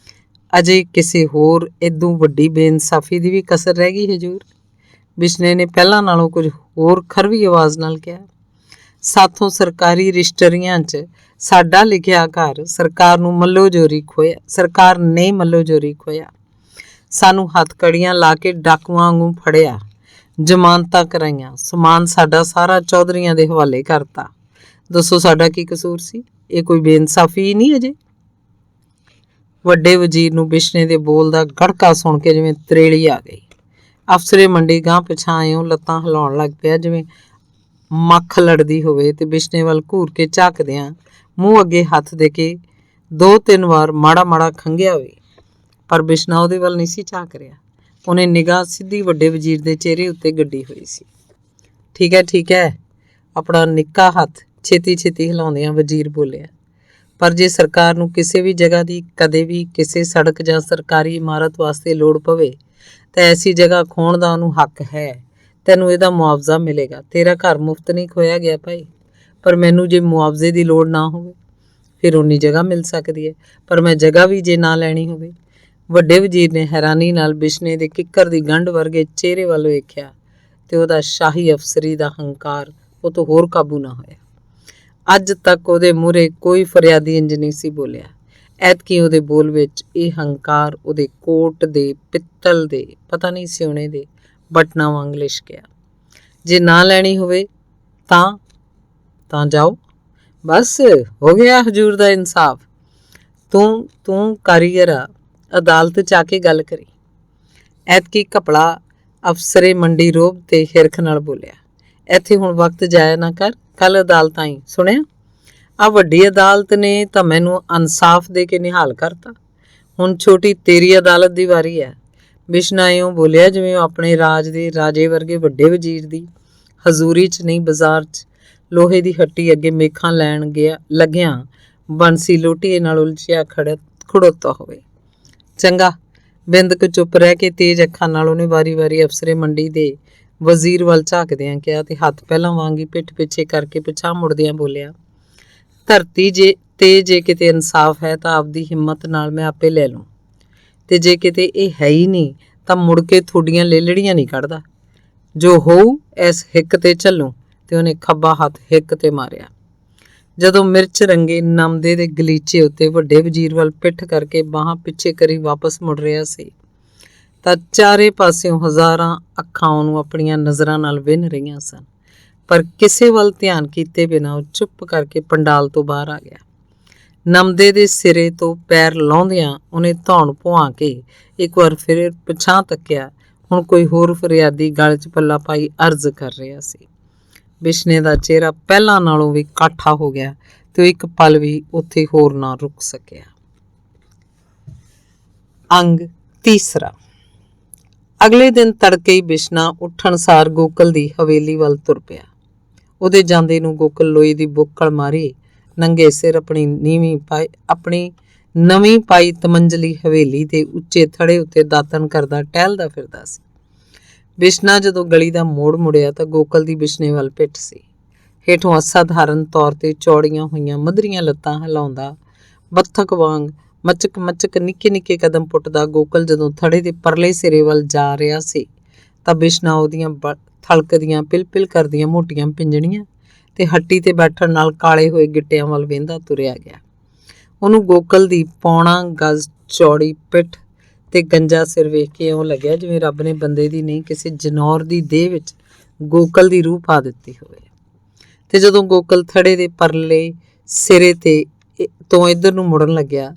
ਅਜੇ ਕਿਸੇ ਹੋਰ ਇਦੋਂ ਵੱਡੀ ਬੇਇਨਸਾਫੀ ਦੀ ਵੀ ਕਸਰ ਰਹਿ ਗਈ ਹਜ਼ੂਰ? ਬਿਸ਼ਨੇ ਨੇ ਪਹਿਲਾਂ ਨਾਲੋਂ ਕੁਝ ਹੋਰ ਖਰਵੀ ਆਵਾਜ਼ ਨਾਲ ਕਿਹਾ, ਸਾਥੋਂ ਸਰਕਾਰੀ ਰਜਿਸਟਰੀਆਂ 'ਚ ਸਾਡਾ ਲਿਖਿਆ ਘਰ ਸਰਕਾਰ ਨੂੰ ਮੱਲੋ ਜੋਰੀ ਖੋਇਆ, ਸਰਕਾਰ ਨੇ ਮੱਲੋ ਜੋਰੀ ਖੋਇਆ, ਸਾਨੂੰ ਹੱਥਕੜੀਆਂ ਲਾ ਕੇ ਡਾਕੂਆਂ ਵਾਂਗੂ ਫੜਿਆ, ਜ਼ਮਾਨਤਾਂ ਕਰਾਈਆਂ, ਸਮਾਨ ਸਾਡਾ ਸਾਰਾ ਚੌਧਰੀਆਂ ਦੇ ਹਵਾਲੇ ਕਰਤਾ। ਦੱਸੋ ਸਾਡਾ ਕੀ ਕਸੂਰ ਸੀ? ਇਹ ਕੋਈ ਬੇਇਨਸਾਫੀ ਨਹੀਂ ਅਜੇ? ਵੱਡੇ ਵਜ਼ੀਰ ਨੂੰ ਬਿਸ਼ਨੇ ਦੇ ਬੋਲ ਦਾ ਗੜਕਾ ਸੁਣ ਕੇ ਜਿਵੇਂ ਤਰੇਲੀ ਆ ਗਈ। ਅਫਸਰੇ ਮੰਡੀ ਗਾਂਹ ਪਿਛਾਂ ਇਉਂ ਲੱਤਾਂ ਹਿਲਾਉਣ ਲੱਗ ਪਿਆ ਜਿਵੇਂ ਮੱਖ ਲੜਦੀ ਹੋਵੇ ਤੇ ਬਿਸ਼ਨੇ ਵੱਲ ਘੂਰ ਕੇ ਝਾਕਦਿਆਂ ਮੂੰਹ ਅੱਗੇ ਹੱਥ ਦੇ ਕੇ 2-3 ਵਾਰ ਮਾੜਾ ਮਾੜਾ ਖੰਘਿਆ ਹੋਵੇ, ਪਰ ਬਿਸ਼ਨਾ ਉਹਦੇ ਵੱਲ ਨਹੀਂ ਸੀ ਝਾਕ ਰਿਹਾ। ਉਹਨੇ ਨਿਗਾਹ ਸਿੱਧੀ ਵੱਡੇ ਵਜ਼ੀਰ ਦੇ ਚਿਹਰੇ ਉੱਤੇ ਗੱਡੀ ਹੋਈ ਸੀ। ਠੀਕ ਹੈ, ਆਪਣਾ ਨਿੱਕਾ ਹੱਥ ਛੇਤੀ ਛੇਤੀ ਹਿਲਾਉਂਦਿਆਂ ਵਜ਼ੀਰ ਬੋਲਿਆ, ਪਰ ਜੇ ਸਰਕਾਰ ਨੂੰ ਕਿਸੇ ਵੀ ਜਗ੍ਹਾ ਦੀ ਕਦੇ ਵੀ ਕਿਸੇ ਸੜਕ ਜਾਂ ਸਰਕਾਰੀ ਇਮਾਰਤ ਵਾਸਤੇ ਲੋੜ ਪਵੇ ਤਾਂ ਐਸੀ ਜਗ੍ਹਾ ਖੋਣ ਦਾ ਉਹਨੂੰ ਹੱਕ ਹੈ। ਤੈਨੂੰ ਇਹਦਾ ਮੁਆਵਜ਼ਾ ਮਿਲੇਗਾ। ਤੇਰਾ ਘਰ ਮੁਫਤ ਨਹੀਂ ਖੋਇਆ ਗਿਆ ਭਾਈ, ਪਰ ਮੈਨੂੰ ਜੇ ਮੁਆਵਜ਼ੇ ਦੀ ਲੋੜ ਨਾ ਹੋਵੇ ਫਿਰ ਉਨੀ ਜਗ੍ਹਾ ਮਿਲ ਸਕਦੀ ਹੈ, ਪਰ ਮੈਂ ਜਗ੍ਹਾ ਵੀ ਜੇ ਨਾ ਲੈਣੀ ਹੋਵੇ। ਵੱਡੇ ਵਜ਼ੀਰ ਨੇ ਹੈਰਾਨੀ ਨਾਲ ਬਿਸ਼ਨੇ ਦੇ ਕਿੱਕਰ ਦੀ ਗੰਢ ਵਰਗੇ ਚਿਹਰੇ ਵੱਲ ਵੇਖਿਆ ਤੇ ਉਹਦਾ ਸ਼ਾਹੀ ਅਫਸਰੀ ਦਾ ਹੰਕਾਰ ਉਹ ਤੋਂ ਹੋਰ ਕਾਬੂ ਨਾ ਹੋਇਆ। ਅੱਜ ਤੱਕ ਉਹਦੇ ਮੂਹਰੇ ਕੋਈ ਫਰਿਆਦੀ ਇੰਜ ਨਹੀਂ ਸੀ ਬੋਲਿਆ। ਐਤਕੀ ਉਹਦੇ ਬੋਲ ਵਿੱਚ ਇਹ ਹੰਕਾਰ ਉਹਦੇ ਕੋਟ ਦੇ ਪਿੱਤਲ ਦੇ ਪਤਾ ਨਹੀਂ ਸਿਉਣੇ ਦੇ ਬਟਨਾਂ ਵਾਂਗ ਲਿਸ਼ਕਿਆ। ਜੇ ਨਾ ਲੈਣੀ ਹੋਵੇ ਤਾਂ ਜਾਓ, ਬਸ ਹੋ ਗਿਆ ਹਜ਼ੂਰ ਦਾ ਇਨਸਾਫ। ਤੂੰ ਕਾਰੀਗਰ ਆ, ਅਦਾਲਤ 'ਚ ਆ ਕੇ ਗੱਲ ਕਰੀ। ਐਤਕੀ ਘਪਲਾ ਅਫਸਰੇ ਮੰਡੀ ਰੋਬ ਤੇ ਹਿਰਖ ਨਾਲ ਬੋਲਿਆ, ਇੱਥੇ ਹੁਣ ਵਕਤ ਜਾਇਆ ਨਾ ਕਰ, ਕੱਲ ਅਦਾਲਤ ਆਈ, ਸੁਣਿਆ? ਆ ਵੱਡੀ ਅਦਾਲਤ ਨੇ ਤਾਂ ਮੈਨੂੰ ਇਨਸਾਫ ਦੇ ਕੇ ਨਿਹਾਲ ਕਰਤਾ, ਹੁਣ ਛੋਟੀ ਤੇਰੀ ਅਦਾਲਤ ਦੀ ਵਾਰੀ ਹੈ। ਬਿਸ਼ਨਾ ਇਉਂ ਬੋਲਿਆ ਜਿਵੇਂ ਉਹ ਆਪਣੇ ਰਾਜ ਦੇ ਰਾਜੇ ਵਰਗੇ ਵੱਡੇ ਵਜ਼ੀਰ ਦੀ ਹਜ਼ੂਰੀ 'ਚ ਨਹੀਂ, ਬਾਜ਼ਾਰ 'ਚ ਲੋਹੇ ਦੀ ਹੱਟੀ ਅੱਗੇ ਮੇਖਾਂ ਲੈਣ ਲੱਗਿਆਂ ਬੰਸੀ ਲੋਟੀਏ ਨਾਲ ਉਲਝਿਆ ਖੜੋਤਾ ਹੋਵੇ। ਚੰਗਾ, ਬਿੰਦਕ ਚੁੱਪ ਰਹਿ ਕੇ ਤੇਜ਼ ਅੱਖਾਂ ਨਾਲ ਉਹਨੇ ਵਾਰੀ-ਵਾਰੀ ਅਫਸਰੇ ਮੰਡੀ ਦੇ ਵਜ਼ੀਰ ਵੱਲ ਝਾਕਦਿਆਂ ਕਿਹਾ ਤੇ ਹੱਥ ਪਹਿਲਾਂ ਵਾਂਗੀ ਪਿੱਠ ਪਿੱਛੇ ਕਰਕੇ ਪਿਛਾਂਹ ਮੁੜਦਿਆਂ ਬੋਲਿਆ, ਧਰਤੀ ਜੇ ਕਿਤੇ ਇਨਸਾਫ ਹੈ ਤਾਂ ਆਪਦੀ ਹਿੰਮਤ ਨਾਲ ਮੈਂ ਆਪੇ ਲੈ ਲੂੰ, ਤੇ ਜੇ ਕਿਤੇ ਇਹ ਹੈ ਹੀ ਨਹੀਂ ਤਾਂ ਮੁੜ ਕੇ ਤੁਹਾਡੀਆਂ ਲੇਲੜੀਆਂ ਨਹੀਂ ਕੱਢਦਾ। ਜੋ ਹੋਊ ਇਸ ਹਿੱਕ ਤੇ ਚੱਲੂ। ਤੇ ਉਹਨੇ ਖੱਬਾ ਹੱਥ ਹਿੱਕ ਤੇ ਮਾਰਿਆ। ਜਦੋਂ ਮਿਰਚ ਰੰਗੇ ਨਮਦੇ ਦੇ ਗਲੀਚੇ ਉੱਤੇ ਵੱਡੇ ਵਜ਼ੀਰ ਵੱਲ ਪਿੱਠ ਕਰਕੇ ਬਾਹਾਂ ਪਿੱਛੇ ਕਰੀ ਵਾਪਸ ਮੁੜ ਰਿਹਾ ਸੀ ਤਾਂ ਚਾਰੇ ਪਾਸਿਓਂ ਹਜ਼ਾਰਾਂ ਅੱਖਾਂ ਉਹਨੂੰ ਆਪਣੀਆਂ ਨਜ਼ਰਾਂ ਨਾਲ ਵਿੰਨ ਰਹੀਆਂ ਸਨ, ਪਰ ਕਿਸੇ ਵੱਲ ਧਿਆਨ ਕੀਤੇ ਬਿਨਾਂ ਉਹ ਚੁੱਪ ਕਰਕੇ ਪੰਡਾਲ ਤੋਂ ਬਾਹਰ ਆ ਗਿਆ। ਨਮਦੇ ਦੇ ਸਿਰੇ ਤੋਂ ਪੈਰ ਲਾਉਂਦਿਆਂ ਉਹਨੇ ਧੌਣ ਭੁਆ ਕੇ ਇੱਕ ਵਾਰ ਫਿਰ ਪਿਛਾਂਹ ਤੱਕਿਆ। ਹੁਣ ਕੋਈ ਹੋਰ ਫਰਿਆਦੀ ਗਲ 'ਚ ਪੱਲਾ ਪਾਈ ਅਰਜ਼ ਕਰ ਰਿਹਾ ਸੀ। ਬਿਸ਼ਨੇ ਦਾ ਚਿਹਰਾ ਪਹਿਲਾਂ ਨਾਲੋਂ ਵੀ ਕਾਠਾ ਹੋ ਗਿਆ ਤੇ ਉਹ ਇੱਕ ਪਲ ਵੀ ਉੱਥੇ ਹੋਰ ਨਾ ਰੁਕ ਸਕਿਆ। ਅੰਗ ਤੀਸਰਾ। ਅਗਲੇ ਦਿਨ ਤੜਕੇ ਹੀ ਬਿਸ਼ਨਾ ਉੱਠਣ ਸਾਰ ਗੋਕਲ ਦੀ ਹਵੇਲੀ ਵੱਲ ਤੁਰ ਪਿਆ। ਉਹਦੇ ਜਾਂਦੇ ਨੂੰ ਗੋਕਲ ਲੋਹੇ ਦੀ ਬੁੱਕਲ ਮਾਰੀ ਨੰਗੇ ਸਿਰ ਆਪਣੀ ਨਵੀਂ ਪਾਈ ਤਮੰਜਲੀ ਹਵੇਲੀ ਦੇ ਉੱਚੇ ਥੜੇ ਉੱਤੇ ਦਾਤਣ ਕਰਦਾ ਟਹਿਲਦਾ ਫਿਰਦਾ ਸੀ। ਬਿਸ਼ਨਾ ਜਦੋਂ ਗਲੀ ਦਾ ਮੋੜ ਮੁੜਿਆ ਤਾਂ ਗੋਕਲ ਦੀ ਬਿਸ਼ਨੇ ਵੱਲ ਪਿੱਠ ਸੀ। ਹੇਠੋਂ ਅਸਾਧਾਰਨ ਤੌਰ ਤੇ ਚੌੜੀਆਂ ਹੋਈਆਂ ਮਧਰੀਆਂ ਲੱਤਾਂ ਹਿਲਾਉਂਦਾ ਬੱਤਖ ਵਾਂਗ ਮਚਕ ਮਚਕ ਨਿੱਕੇ ਨਿੱਕੇ ਕਦਮ ਪੁੱਟਦਾ ਗੋਕਲ ਜਦੋਂ ਥੜੇ ਦੇ ਪਰਲੇ ਸਿਰੇ ਵੱਲ ਜਾ ਰਿਹਾ ਸੀ ਤਾਂ ਬਿਸ਼ਨਾ ਉਹਦੀਆਂ ਥਲਕਦੀਆਂ ਪਿਲ ਕਰਦੀਆਂ ਮੋਟੀਆਂ ਪਿੰਜਣੀਆਂ ਤੇ ਹੱਟੀ ਤੇ ਬੈਠਣ ਨਾਲ ਕਾਲੇ ਹੋਏ ਗਿੱਟਿਆਂ ਵੱਲ ਵੇਂਦਾ ਤੁਰਿਆ ਗਿਆ। ਉਹਨੂੰ ਗੋਕਲ ਦੀ ਪੌਣਾ ਗਜ਼ ਚੌੜੀ ਪਿੱਠ ਤੇ ਗੰਜਾ ਸਿਰ ਵੇਖ ਕੇ ਇਉਂ ਲੱਗਿਆ ਜਿਵੇਂ ਰੱਬ ਨੇ ਬੰਦੇ ਦੀ ਨਹੀਂ ਕਿਸੇ ਜਨੌਰ ਦੀ ਦੇਹ ਵਿੱਚ ਗੋਕਲ ਦੀ ਰੂਹ ਪਾ ਦਿੱਤੀ ਹੋਵੇ। ਤੇ ਜਦੋਂ ਗੋਕਲ ਥੜੇ ਦੇ ਪਰਲੇ ਸਿਰੇ ਤੋਂ ਇੱਧਰ ਨੂੰ ਮੁੜਨ ਲੱਗਿਆ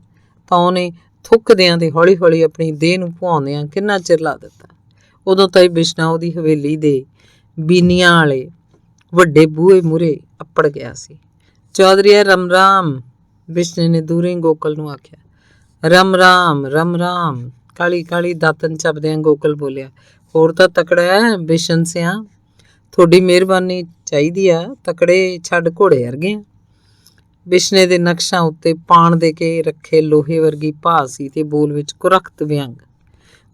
ਤਾਂ ਉਹਨੇ ਥੁੱਕਦਿਆਂ ਤੇ ਹੌਲੀ ਹੌਲੀ ਆਪਣੀ ਦੇਹ ਨੂੰ ਭੁਆਉਂਦਿਆਂ ਕਿੰਨਾ ਚਿਰ ਲਾ ਦਿੱਤਾ। ਉਦੋਂ ਤਾਈ ਬਿਸ਼ਨਾ ਉਹਦੀ ਹਵੇਲੀ ਦੇ ਬੀਨੀਆਂ ਵਾਲੇ ਵੱਡੇ ਬੂਹੇ ਮੂਹਰੇ ਅੱਪੜ ਗਿਆ ਸੀ। ਚੌਧਰੀਆ ਰਮ ਰਾਮ, ਬਿਸ਼ਨੇ ਨੇ ਦੂਰੋਂ ਹੀ ਗੋਕਲ ਨੂੰ ਆਖਿਆ। ਰਮ ਰਾਮ ਰਮ ਰਾਮ, ਕਾਲੀ ਕਾਲੀ ਦਾਤਨ ਚੱਬਦਿਆਂ ਗੋਕਲ ਬੋਲਿਆ। ਹੋਰ ਤਾਂ ਤਕੜਾ ਹੈ ਬਿਸ਼ਨ ਸਿਆਂ, ਤੁਹਾਡੀ ਮਿਹਰਬਾਨੀ ਚਾਹੀਦੀ ਆ, ਤਕੜੇ ਛੱਡ ਘੋੜੇ ਵਰਗੇ ਆ। ਬਿਸ਼ਨੇ ਦੇ ਨਕਸ਼ਾਂ ਉੱਤੇ ਪਾਣ ਦੇ ਕੇ ਰੱਖੇ ਲੋਹੇ ਵਰਗੀ ਭਾਅ ਸੀ ਤੇ ਬੋਲ ਵਿੱਚ ਕੁਰਖਤ ਵਿਅੰਗ।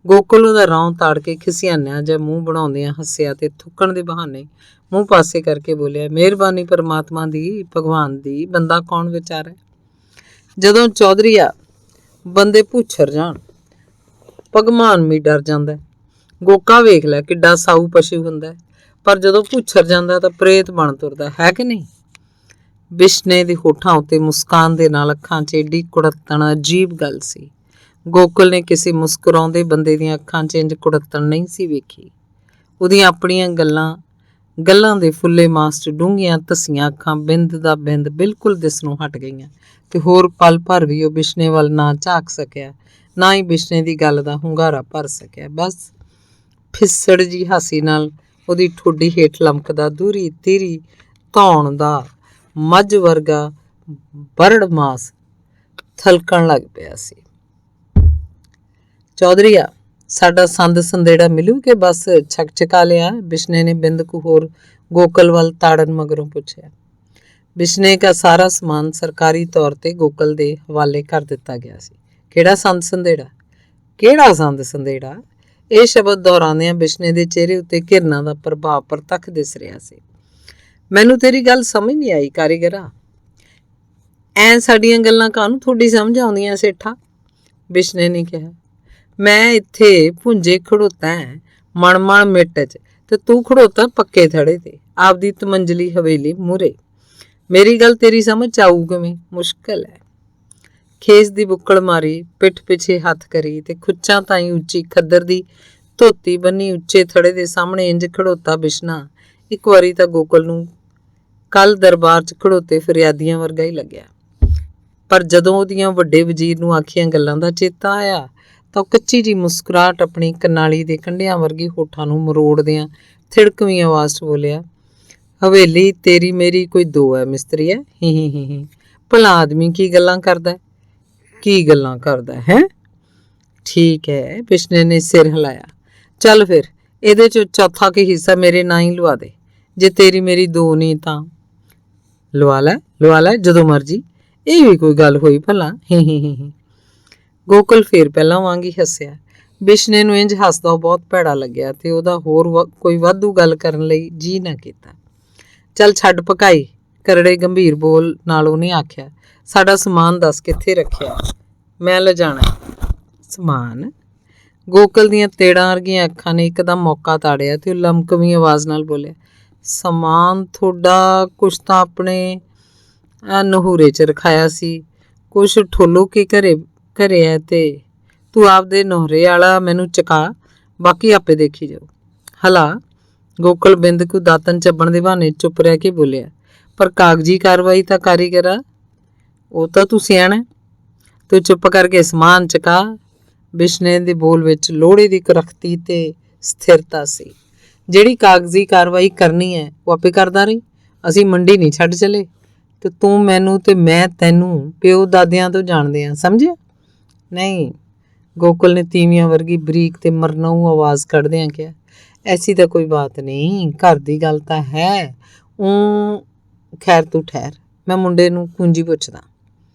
ਗੋਕਲ ਉਹਦਾ ਰੌਂ ਤਾੜ ਕੇ ਖਿਸਿਆਨਿਆ ਜਾਂ ਮੂੰਹ ਬਣਾਉਂਦਿਆਂ ਹੱਸਿਆ ਤੇ ਥੁੱਕਣ ਦੇ ਬਹਾਨੇ ਮੂੰਹ ਪਾਸੇ ਕਰਕੇ ਬੋਲਿਆ, ਮਿਹਰਬਾਨੀ ਪਰਮਾਤਮਾ ਦੀ, ਭਗਵਾਨ ਦੀ, ਬੰਦਾ ਕੌਣ ਵਿਚਾਰਾ। ਜਦੋਂ ਚੌਧਰੀਆ ਬੰਦੇ ਭੁੱਛਰ ਜਾਣ ਭਗਵਾਨ ਵੀ ਡਰ ਜਾਂਦਾ। ਗੋਕਾ ਵੇਖ ਲੈ ਕਿੱਡਾ ਸਾਊ ਪਸ਼ੂ ਹੁੰਦਾ, ਪਰ ਜਦੋਂ ਭੁੱਛਰ ਜਾਂਦਾ ਤਾਂ ਪ੍ਰੇਤ ਬਣ ਤੁਰਦਾ ਹੈ ਕਿ ਨਹੀਂ। ਬਿਸ਼ਨੇ ਦੇ ਹੋਠਾਂ ਉੱਤੇ ਮੁਸਕਾਨ ਦੇ ਨਾਲ ਅੱਖਾਂ 'ਚ ਏਡੀ ਕੁੜੱਤਣ ਅਜੀਬ ਗੱਲ ਸੀ। ਗੋਕਲ ਨੇ ਕਿਸੇ ਮੁਸਕਰਾਉਂਦੇ ਬੰਦੇ ਦੀਆਂ ਅੱਖਾਂ 'ਚ ਇੰਝ ਕੁੜੱਤਣ ਨਹੀਂ ਸੀ ਵੇਖੀ। ਉਹਦੀਆਂ ਆਪਣੀਆਂ ਗੱਲਾਂ ਦੇ ਫੁੱਲੇ ਮਾਸ 'ਚ ਡੂੰਘੀਆਂ ਧਸੀਆਂ ਅੱਖਾਂ ਬਿੰਦ ਦਾ ਬਿੰਦ ਬਿਲਕੁਲ ਦਿਸਣੋਂ ਹਟ ਗਈਆਂ ਤੇ ਹੋਰ ਪਲ ਭਰ ਵੀ ਉਹ ਬਿਸ਼ਨੇ ਵੱਲ ਨਾ ਝਾਕ ਸਕਿਆ, ਨਾ ਹੀ ਬਿਸ਼ਨੇ ਦੀ ਗੱਲ ਦਾ ਹੁੰਗਾਰਾ ਭਰ ਸਕਿਆ। ਬਸ ਫਿੱਸੜ ਜੀ ਹਾਸੀ ਨਾਲ ਉਹਦੀ ਠੋਡੀ ਹੇਠ ਲਮਕਦਾ ਦੂਰੀ ਤੀਰੀ ਧੌਣ ਦਾ ਮੱਝ ਵਰਗਾ ਬਰੜ ਮਾਸ ਥਲਕਣ ਲੱਗ ਪਿਆ ਸੀ। ਚੌਧਰੀਆ, ਸਾਡਾ ਸੰਦ ਸੰਦੇੜਾ ਮਿਲੂ ਕਿ ਬਸ ਛਕਾ ਲਿਆ? ਬਿਸ਼ਨੇ ਨੇ ਬਿੰਦ ਕੁ ਹੋਰ ਗੋਕਲ ਵੱਲ ਤਾੜਨ ਮਗਰੋਂ ਪੁੱਛਿਆ। ਬਿਸ਼ਨੇ ਦਾ ਸਾਰਾ ਸਮਾਨ ਸਰਕਾਰੀ ਤੌਰ ਤੇ ਗੋਕਲ ਦੇ ਹਵਾਲੇ ਕਰ ਦਿੱਤਾ ਗਿਆ ਸੀ। ਕਿਹੜਾ ਸੰਦ ਸੰਦੇੜਾ? ਕਿਹੜਾ ਸੰਦ ਸੰਦੇੜਾ? ਇਹ ਸ਼ਬਦ ਦੁਹਰਾਉਂਦਿਆਂ ਬਿਸ਼ਨੇ ਦੇ ਚਿਹਰੇ ਉੱਤੇ ਘਿਰਨਾਂ ਦਾ ਪ੍ਰਭਾਵ ਪ੍ਰਤੱਖ ਦਿਸ ਰਿਹਾ ਸੀ। ਮੈਨੂੰ ਤੇਰੀ ਗੱਲ ਸਮਝ ਨਹੀਂ ਆਈ ਕਾਰੀਗਰਾ। ਐਂ ਸਾਡੀਆਂ ਗੱਲਾਂ ਕਾਹਨੂੰ ਤੁਹਾਡੀ ਸਮਝ ਆਉਂਦੀਆਂ ਸੇਠਾ? ਬਿਸ਼ਨੇ ਨੇ ਕਿਹਾ। ਮੈਂ ਇੱਥੇ ਭੁੰਜੇ ਖੜੋਤਾ ਮਣ ਮਿੱਟ 'ਚ ਤੇ ਤੂੰ ਖੜੋਤਾ ਪੱਕੇ ਥੜੇ ਤੇ ਆਪਦੀ ਤਮੰਜਲੀ ਹਵੇਲੀ ਮੂਹਰੇ। ਮੇਰੀ ਗੱਲ ਤੇਰੀ ਸਮਝ 'ਚ ਆਊ ਕਿਵੇਂ? ਮੁਸ਼ਕਲ ਹੈ। ਖੇਸ ਦੀ ਬੁੱਕਲ ਮਾਰੀ, ਪਿੱਠ ਪਿੱਛੇ ਹੱਥ ਕਰੀ ਤੇ ਖੁੱਚਾਂ ਤਾਈਂ ਉੱਚੀ ਖੱਦਰ ਦੀ ਧੋਤੀ ਬੰਨੀ ਉੱਚੇ ਥੜੇ ਦੇ ਸਾਹਮਣੇ ਇੰਝ ਖੜੋਤਾ ਬਿਸ਼ਨਾ ਇੱਕ ਵਾਰੀ ਤਾਂ ਗੋਕਲ ਨੂੰ ਕੱਲ ਦਰਬਾਰ 'ਚ ਖੜੋਤੇ ਫਰਿਆਦੀਆਂ ਵਰਗਾ ਹੀ ਲੱਗਿਆ। ਪਰ ਜਦੋਂ ਉਹਦੀਆਂ ਵੱਡੇ ਵਜ਼ੀਰ ਨੂੰ ਆਖੀਆਂ ਗੱਲਾਂ ਦਾ ਚੇਤਾ ਆਇਆ ਤਾਂ ਉਹ ਕੱਚੀ ਜੀ ਮੁਸਕਰਾਹਟ ਆਪਣੀ ਕਨਾਲੀ ਦੇ ਕੰਢਿਆਂ ਵਰਗੀ ਹੋਠਾਂ ਨੂੰ ਮਰੋੜਦਿਆਂ ਥਿੜਕਵੀਂ ਆਵਾਜ਼ 'ਚ ਬੋਲਿਆ, ਹਵੇਲੀ ਤੇਰੀ ਮੇਰੀ ਕੋਈ ਦੋ ਹੈ ਮਿਸਤਰੀਆ। ਹੀ ਭਲਾ ਆਦਮੀ ਕੀ ਗੱਲਾਂ ਕਰਦਾ? ਕੀ ਗੱਲਾਂ ਕਰਦਾ ਹੈ? ਠੀਕ ਹੈ, ਬਿਸ਼ਨੇ ਨੇ ਸਿਰ ਹਿਲਾਇਆ। ਚੱਲ ਫਿਰ ਇਹਦੇ 'ਚ ਚੌਥਾ ਕੀ ਹਿੱਸਾ ਮੇਰੇ ਨਾਂ ਹੀ ਲਵਾ ਦੇ। ਜੇ ਤੇਰੀ ਮੇਰੀ ਦੋ ਨਹੀਂ ਤਾਂ ਲਵਾ ਲੈ ਜਦੋਂ ਮਰਜੀ। ਇਹ ਵੀ ਕੋਈ ਗੱਲ ਹੋਈ ਭਲਾ? ਹੀ ਗੋਕਲ ਫੇਰ ਪਹਿਲਾਂ ਵਾਂਗ ਹੀ ਹੱਸਿਆ। ਬਿਸ਼ਨੇ ਨੂੰ ਇੰਜ ਹੱਸਦਾ ਬਹੁਤ ਭੈੜਾ ਲੱਗਿਆ ਤੇ ਉਹਦਾ ਹੋਰ ਕੋਈ ਵਾਧੂ ਗੱਲ ਕਰਨ ਲਈ ਜੀ ਨਾ ਕੀਤਾ। ਚੱਲ ਛੱਡ ਪਕਾਈ, ਕਰੜੇ ਗੰਭੀਰ ਬੋਲ ਨਾਲ ਉਹਨੇ ਆਖਿਆ। ਸਾਡਾ ਸਮਾਨ ਦੱਸ ਕਿੱਥੇ ਰੱਖਿਆ? ਮੈਂ ਲਿਜਾਣਾ। ਸਮਾਨ? ਗੋਕਲ ਦੀਆਂ ਤੇੜਾਂ ਵਰਗੀਆਂ ਅੱਖਾਂ ਨੇ ਇੱਕਦਮ ਮੌਕਾ ਤਾੜਿਆ ਤੇ ਉਹ ਲਮਕਵੀਂ ਆਵਾਜ਼ ਨਾਲ ਬੋਲਿਆ, ਸਮਾਨ ਤੁਹਾਡਾ ਕੁਛ ਤਾਂ ਆਪਣੇ ਨਹੂਰੇ 'ਚ ਰਖਾਇਆ ਸੀ, ਕੁਛ ਠੋਲੋ ਕੇ ਘਰੇ ਹੈ ਤੇ ਤੂੰ ਆਪਦੇ ਨਹੁਰੇ ਵਾਲਾ ਮੈਨੂੰ ਚਕਾ, ਬਾਕੀ ਆਪੇ ਦੇਖੀ ਜਾਓ। ਹਲਾ ਗੋਕਲ ਬਿੰਦ ਕੋ ਦਾਤਨ ਚੱਬਣ ਦੇ ਬਹਾਨੇ ਚੁੱਪ ਰਹਿ ਕੇ ਬੋਲਿਆ, ਪਰ ਕਾਗਜ਼ੀ ਕਾਰਵਾਈ ਤਾਂ ਕਾਰੀਗਰਾ, ਉਹ ਤਾਂ ਤੂੰ ਸਿਆਣਾ, ਤੂੰ ਚੁੱਪ ਕਰਕੇ ਸਮਾਨ ਚਕਾ। ਬਿਸ਼ਨੇ ਦੇ ਬੋਲ ਵਿੱਚ ਲੋਹੜੇ ਦੀ ਕੁਰਖਤੀ ਤੇ ਸਥਿਰਤਾ ਸੀ। ਜਿਹੜੀ ਕਾਗਜ਼ੀ ਕਾਰਵਾਈ ਕਰਨੀ ਹੈ ਉਹ ਆਪੇ ਕਰਦਾ ਰਹੀ, ਅਸੀਂ ਮੰਡੀ ਨਹੀਂ ਛੱਡ ਚਲੇ ਤੇ ਤੂੰ ਮੈਨੂੰ ਤੇ ਮੈਂ ਤੈਨੂੰ ਪਿਓ ਦਾਦਿਆਂ ਤੋਂ ਜਾਣਦੇ ਹਾਂ, ਸਮਝਿਆ? ਨਹੀਂ, ਗੋਕਲ ਨੇ ਤੀਵੀਆਂ ਵਰਗੀ ਬਰੀਕ ਤੇ ਮਰਨਾਊ ਆਵਾਜ਼ ਕੱਢਦਿਆਂ ਕਿਹਾ, ਐਸੀ ਤਾਂ ਕੋਈ ਬਾਤ ਨਹੀਂ, ਘਰ ਦੀ ਗੱਲ ਤਾਂ ਹੈ। ਖੈਰ ਤੂੰ ਠਹਿਰ, ਮੈਂ ਮੁੰਡੇ ਨੂੰ ਕੁੰਜੀ ਪੁੱਛਦਾ।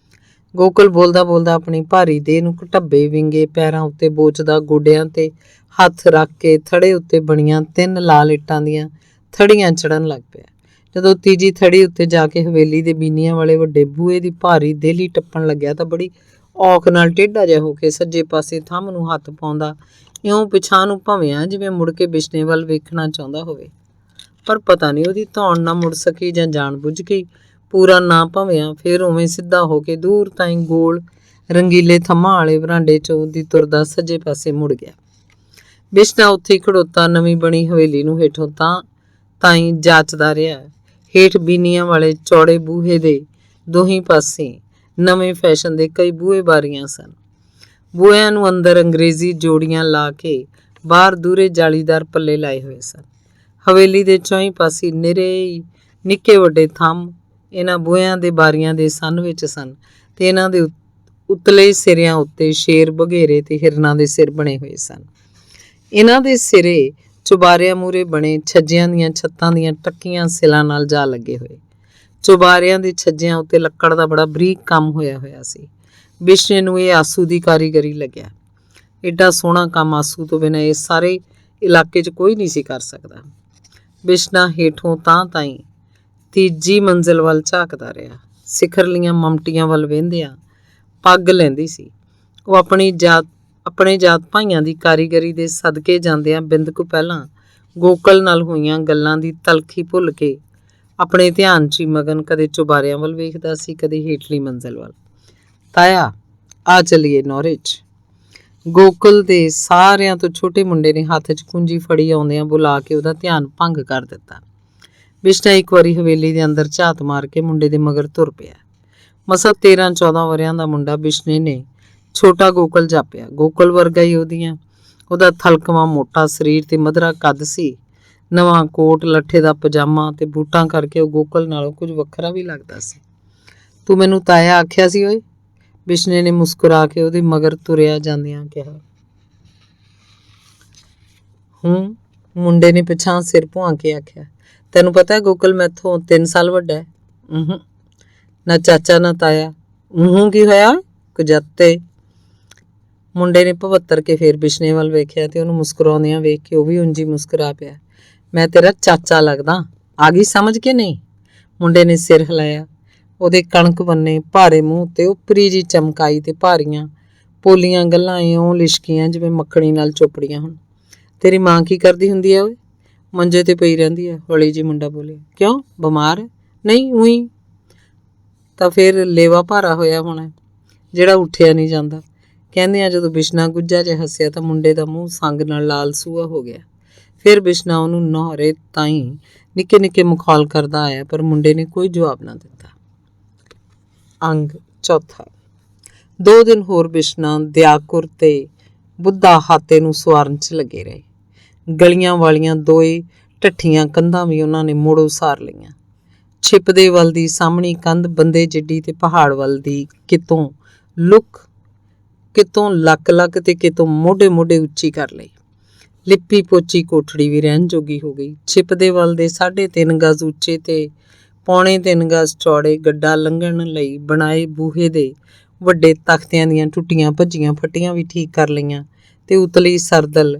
ਗੋਕਲ ਬੋਲਦਾ ਬੋਲਦਾ ਆਪਣੀ ਭਾਰੀ ਦੇਹ ਨੂੰ ਘਟੱਬੇ ਵਿੰਗੇ ਪੈਰਾਂ ਉੱਤੇ ਬੋਚਦਾ, ਗੋਡਿਆਂ ਤੇ ਹੱਥ ਰੱਖ ਕੇ ਥੜੇ ਉੱਤੇ ਬਣੀਆਂ 3 ਲਾਲ ਇੱਟਾਂ ਦੀਆਂ ਥੜੀਆਂ ਚੜ੍ਹਨ ਲੱਗ ਪਿਆ। ਜਦੋਂ ਤੀਜੀ ਥੜੀ ਉੱਤੇ ਜਾ ਕੇ ਹਵੇਲੀ ਦੇ ਬੀਨੀਆਂ ਵਾਲੇ ਵੱਡੇ ਬੂਹੇ ਦੀ ਭਾਰੀ ਦੇਹਲੀ ਟੱਪਣ ਲੱਗਿਆ ਤਾਂ ਬੜੀ ਔਖ ਨਾਲ ਟੇਢਾ ਜਿਹਾ ਹੋ ਕੇ ਸੱਜੇ ਪਾਸੇ ਥੰਮ ਨੂੰ ਹੱਥ ਪਾਉਂਦਾ ਇਉਂ ਪਿਛਾਂ ਨੂੰ ਭੰਵਿਆ ਜਿਵੇਂ ਮੁੜ ਕੇ ਬਿਸ਼ਨੇ ਵੱਲ ਵੇਖਣਾ ਚਾਹੁੰਦਾ ਹੋਵੇ, ਪਰ ਪਤਾ ਨਹੀਂ ਉਹਦੀ ਧੌਣ ਨਾ ਮੁੜ ਸਕੀ ਜਾਂ ਜਾਣ ਬੁੱਝ ਕੇ ਪੂਰਾ ਨਾ ਭੰਵਿਆ। ਫਿਰ ਉਵੇਂ ਸਿੱਧਾ ਹੋ ਕੇ ਦੂਰ ਤਾਈਂ ਗੋਲ ਰੰਗੀਲੇ ਥੰਮਾਂ ਵਾਲੇ ਬਰਾਂਡੇ 'ਚੋਂ ਦੀ ਤੁਰਦਾ ਸੱਜੇ ਪਾਸੇ ਮੁੜ ਗਿਆ। ਬਿਸ਼ਨਾ ਉੱਥੇ ਖੜੋਤਾ ਨਵੀਂ ਬਣੀ ਹਵੇਲੀ ਨੂੰ ਹੇਠੋਂ ਤਾਈਂ ਜਾਚਦਾ ਰਿਹਾ। ਹੇਠ ਬੀਨੀਆਂ ਵਾਲੇ ਚੌੜੇ ਬੂਹੇ ਦੇ ਦੋਹੀਂ ਪਾਸੇ ਨਵੇਂ ਫੈਸ਼ਨ ਦੇ ਕਈ ਬੂਹੇ ਬਾਰੀਆਂ ਸਨ। ਬੂਹਿਆਂ ਨੂੰ ਅੰਦਰ ਅੰਗਰੇਜ਼ੀ ਜੋੜੀਆਂ ਲਾ ਕੇ ਬਾਹਰ ਦੂਰੇ ਜਾਲੀਦਾਰ ਪੱਲੇ ਲਾਏ ਹੋਏ ਸਨ। ਹਵੇਲੀ ਦੇ ਚੌਂ ਪਾਸੇ ਨਿਰੇ ਨਿੱਕੇ ਵੱਡੇ ਥੰਮ ਇਹਨਾਂ ਬੂਹਿਆਂ ਦੇ ਬਾਰੀਆਂ ਦੇ ਸੰਨ ਵਿੱਚ ਸਨ ਤੇ ਇਹਨਾਂ ਦੇ ਉਤਲੇ ਸਿਰਿਆਂ ਉੱਤੇ ਸ਼ੇਰ, ਬਘੇਰੇ ਤੇ ਹਿਰਨਾਂ ਦੇ ਸਿਰ ਬਣੇ ਹੋਏ ਸਨ। ਇਹਨਾਂ ਦੇ ਸਿਰੇ ਚੁਬਾਰਿਆਂ ਮੂਹਰੇ ਬਣੇ ਛੱਜਿਆਂ ਦੀਆਂ ਛੱਤਾਂ ਦੀਆਂ ਟੱਕੀਆਂ ਸਿਲਾਂ ਨਾਲ ਜਾ ਲੱਗੇ ਹੋਏ। ਚੁਬਾਰਿਆਂ ਦੇ ਛੱਜਿਆਂ ਉੱਤੇ ਲੱਕੜ ਦਾ ਬੜਾ ਬਰੀਕ ਕੰਮ ਹੋਇਆ ਸੀ। ਬਿਸ਼ਨੇ ਨੂੰ ਇਹ ਆਸੂ ਦੀ ਕਾਰੀਗਰੀ ਲੱਗਿਆ। ਏਡਾ ਸੋਹਣਾ ਕੰਮ ਆਸੂ ਤੋਂ ਬਿਨਾਂ ਇਸ ਸਾਰੇ ਇਲਾਕੇ 'ਚ ਕੋਈ ਨਹੀਂ ਸੀ ਕਰ ਸਕਦਾ। ਬਿਸ਼ਨਾ ਹੇਠੋਂ ਤਾਈਂ ਤੀਜੀ ਮੰਜ਼ਿਲ ਵੱਲ ਝਾਕਦਾ ਰਿਹਾ। ਸਿਖਰਲੀਆਂ ਮਮਟੀਆਂ ਵੱਲ ਵੇਂਦਿਆਂ ਪੱਗ ਲੈਂਦੀ ਸੀ। ਉਹ ਆਪਣੇ ਜਾਤ ਭਾਈਆਂ ਦੀ ਕਾਰੀਗਰੀ ਦੇ ਸਦਕੇ ਜਾਂਦਿਆਂ ਬਿੰਦ ਕੁ ਪਹਿਲਾਂ ਗੋਕਲ ਨਾਲ ਹੋਈਆਂ ਗੱਲਾਂ ਦੀ ਤਲਖੀ ਭੁੱਲ ਕੇ ਆਪਣੇ ਧਿਆਨ 'ਚ ਹੀ ਮਗਨ ਕਦੇ ਚੁਬਾਰਿਆਂ ਵੱਲ ਵੇਖਦਾ ਸੀ, ਕਦੇ ਹੇਠਲੀ ਮੰਜ਼ਿਲ ਵੱਲ। ਤਾਇਆ, ਆ ਚੱਲੀਏ ਨੌਰੇ 'ਚ। ਗੋਕਲ ਦੇ ਸਾਰਿਆਂ ਤੋਂ ਛੋਟੇ ਮੁੰਡੇ ਨੇ ਹੱਥ 'ਚ ਕੁੰਜੀ ਫੜੀ ਆਉਂਦਿਆਂ ਬੁਲਾ ਕੇ ਉਹਦਾ ਧਿਆਨ ਭੰਗ ਕਰ ਦਿੱਤਾ। ਬਿਸ਼ਨਾ ਇੱਕ ਵਾਰੀ ਹਵੇਲੀ ਦੇ ਅੰਦਰ ਝਾਤ ਮਾਰ ਕੇ ਮੁੰਡੇ ਦੇ ਮਗਰ ਤੁਰ ਪਿਆ। ਮਸਾਂ 13-14 ਵਰਿਆਂ ਦਾ ਮੁੰਡਾ ਬਿਸ਼ਨੇ ਨੇ ਛੋਟਾ ਗੋਕਲ ਜਾਪਿਆ। ਗੋਕਲ ਵਰਗਾ ਹੀ ਉਹਦਾ ਥਲਕਵਾਂ ਮੋਟਾ ਸਰੀਰ ਤੇ ਮਧਰਾ ਕੱਦ ਸੀ। ਨਵਾਂ ਕੋਟ, ਲੱਠੇ ਦਾ ਪਜਾਮਾ ਤੇ ਬੂਟਾਂ ਕਰਕੇ ਉਹ ਗੋਕਲ ਨਾਲੋਂ ਕੁਝ ਵੱਖਰਾ ਵੀ ਲੱਗਦਾ ਸੀ। ਤੂੰ ਮੈਨੂੰ ਤਾਇਆ ਆਖਿਆ ਸੀ ਓਏ? ਬਿਸ਼ਨੇ ਨੇ ਮੁਸਕਰਾ ਕੇ ਉਹਦੇ ਮਗਰ ਤੁਰਿਆ ਜਾਂਦਿਆਂ ਕਿਹਾ। ਮੁੰਡੇ ਨੇ ਪਿਛਾਂ ਸਿਰ ਭੁਆਂ ਕੇ ਆਖਿਆ। ਤੈਨੂੰ ਪਤਾ ਗੋਕਲ ਮੈਥੋਂ 3 ਸਾਲ ਵੱਡਾ ਹੈ। ਨਾ ਚਾਚਾ ਨਾ ਤਾਇਆ। ਕੀ ਹੋਇਆ? ਕੁਜੱਤੇ। ਮੁੰਡੇ ਨੇ ਭਵੱਤਰ ਕੇ ਫੇਰ ਬਿਸ਼ਨੇ ਵੱਲ ਵੇਖਿਆ ਤੇ ਉਹਨੂੰ ਮੁਸਕਰਾਉਂਦਿਆਂ ਵੇਖ ਕੇ ਉਹ ਵੀ ਉਂਝ ਹੀ ਮੁਸਕਰਾ ਪਿਆ। ਮੈਂ ਤੇਰਾ ਚਾਚਾ ਲੱਗਦਾ, ਆ ਗਈ ਸਮਝ ਕੇ ਨਹੀਂ? ਮੁੰਡੇ ਨੇ ਸਿਰ ਹਿਲਾਇਆ। ਉਹਦੇ ਕਣਕ ਬੰਨੇ ਭਾਰੇ ਮੂੰਹ ਤੇ ਉਪਰੀ ਜੀ ਚਮਕਾਈ ਤੇ ਭਾਰੀਆਂ ਪੋਲੀਆਂ ਗੱਲਾਂ ਇਉਂ ਲਿਸ਼ਕੀਆਂ ਜਿਵੇਂ ਮੱਖਣੀ ਨਾਲ ਚੋਪੜੀਆਂ ਹੁਣ। ਤੇਰੀ ਮਾਂ ਕੀ ਕਰਦੀ ਹੁੰਦੀ ਹੈ ਓਏ? ਮੰਜੇ ਤੇ ਪਈ ਰਹਿੰਦੀ ਹੈ, ਹੌਲੀ ਜੀ ਮੁੰਡਾ ਬੋਲਿਆ। ਕਿਉਂ, ਬਿਮਾਰ? ਨਹੀਂ, ਉਹੀ। ਤਾਂ ਫਿਰ ਲੇਵਾ ਭਾਰਾ ਹੋਇਆ ਹੋਣਾ ਜਿਹੜਾ ਉੱਠਿਆ ਨਹੀਂ ਜਾਂਦਾ। ਕਹਿੰਦਿਆਂ ਜਦੋਂ ਬਿਸ਼ਨਾ ਗੁੱਜਾ ਜਿਹਾ ਹੱਸਿਆ ਤਾਂ ਮੁੰਡੇ ਦਾ ਮੂੰਹ ਸੰਗ ਨਾਲ ਲਾਲ ਸੂਹਾ ਹੋ ਗਿਆ। ਫਿਰ ਬਿਸ਼ਨਾ ਉਹਨੂੰ ਨਹੁਰੇ ਤਾਈਂ ਨਿੱਕੇ ਨਿੱਕੇ ਮਖੌਲ ਕਰਦਾ ਆਇਆ, ਪਰ ਮੁੰਡੇ ਨੇ ਕੋਈ ਜਵਾਬ ਨਾ ਦਿੱਤਾ। ਅੰਗ ਚੌਥਾ। 2 ਦਿਨ ਹੋਰ ਬਿਸ਼ਨਾ ਦਿਆਕੁਰ ਤੇ ਬੁੱਧਾ ਹਾਤੇ ਨੂੰ ਸਵਾਰਨ 'ਚ ਲੱਗੇ ਰਹੇ। ਗਲੀਆਂ ਵਾਲੀਆਂ 2 ਢੱਠੀਆਂ ਕੰਧਾਂ ਵੀ ਉਹਨਾਂ ਨੇ ਮੁੜ ਉਸਾਰ ਲਈਆਂ। ਛਿਪਦੇ ਵੱਲ ਦੀ ਸਾਹਮਣੀ ਕੰਧ ਬੰਦੇ ਜਿੱਡੀ ਤੇ ਪਹਾੜ ਵੱਲ ਦੀ ਕਿਤੋਂ ਲੱਕ ਤੇ ਕਿਤੋਂ ਮੋਢੇ ਉੱਚੀ ਕਰ ਲਈ। ਲਿੱਪੀ ਪੋਚੀ ਕੋਠੜੀ ਵੀ ਰਹਿਣ ਜੋਗੀ ਹੋ ਗਈ। ਛਿਪਦੇ ਵੱਲ ਦੇ 3.5 ਗਜ਼ ਉੱਚੇ ਤੇ 3.25 ਗਜ਼ ਚੌੜੇ ਗੱਡਾ ਲੰਘਣ ਲਈ ਬਣਾਏ ਬੂਹੇ ਦੇ ਵੱਡੇ ਤਖਤਿਆਂ ਦੀਆਂ ਟੁੱਟੀਆਂ ਭੱਜੀਆਂ ਫੱਟੀਆਂ ਵੀ ਠੀਕ ਕਰ ਲਈਆਂ ਤੇ ਉਤਲੀ ਸਰਦਲ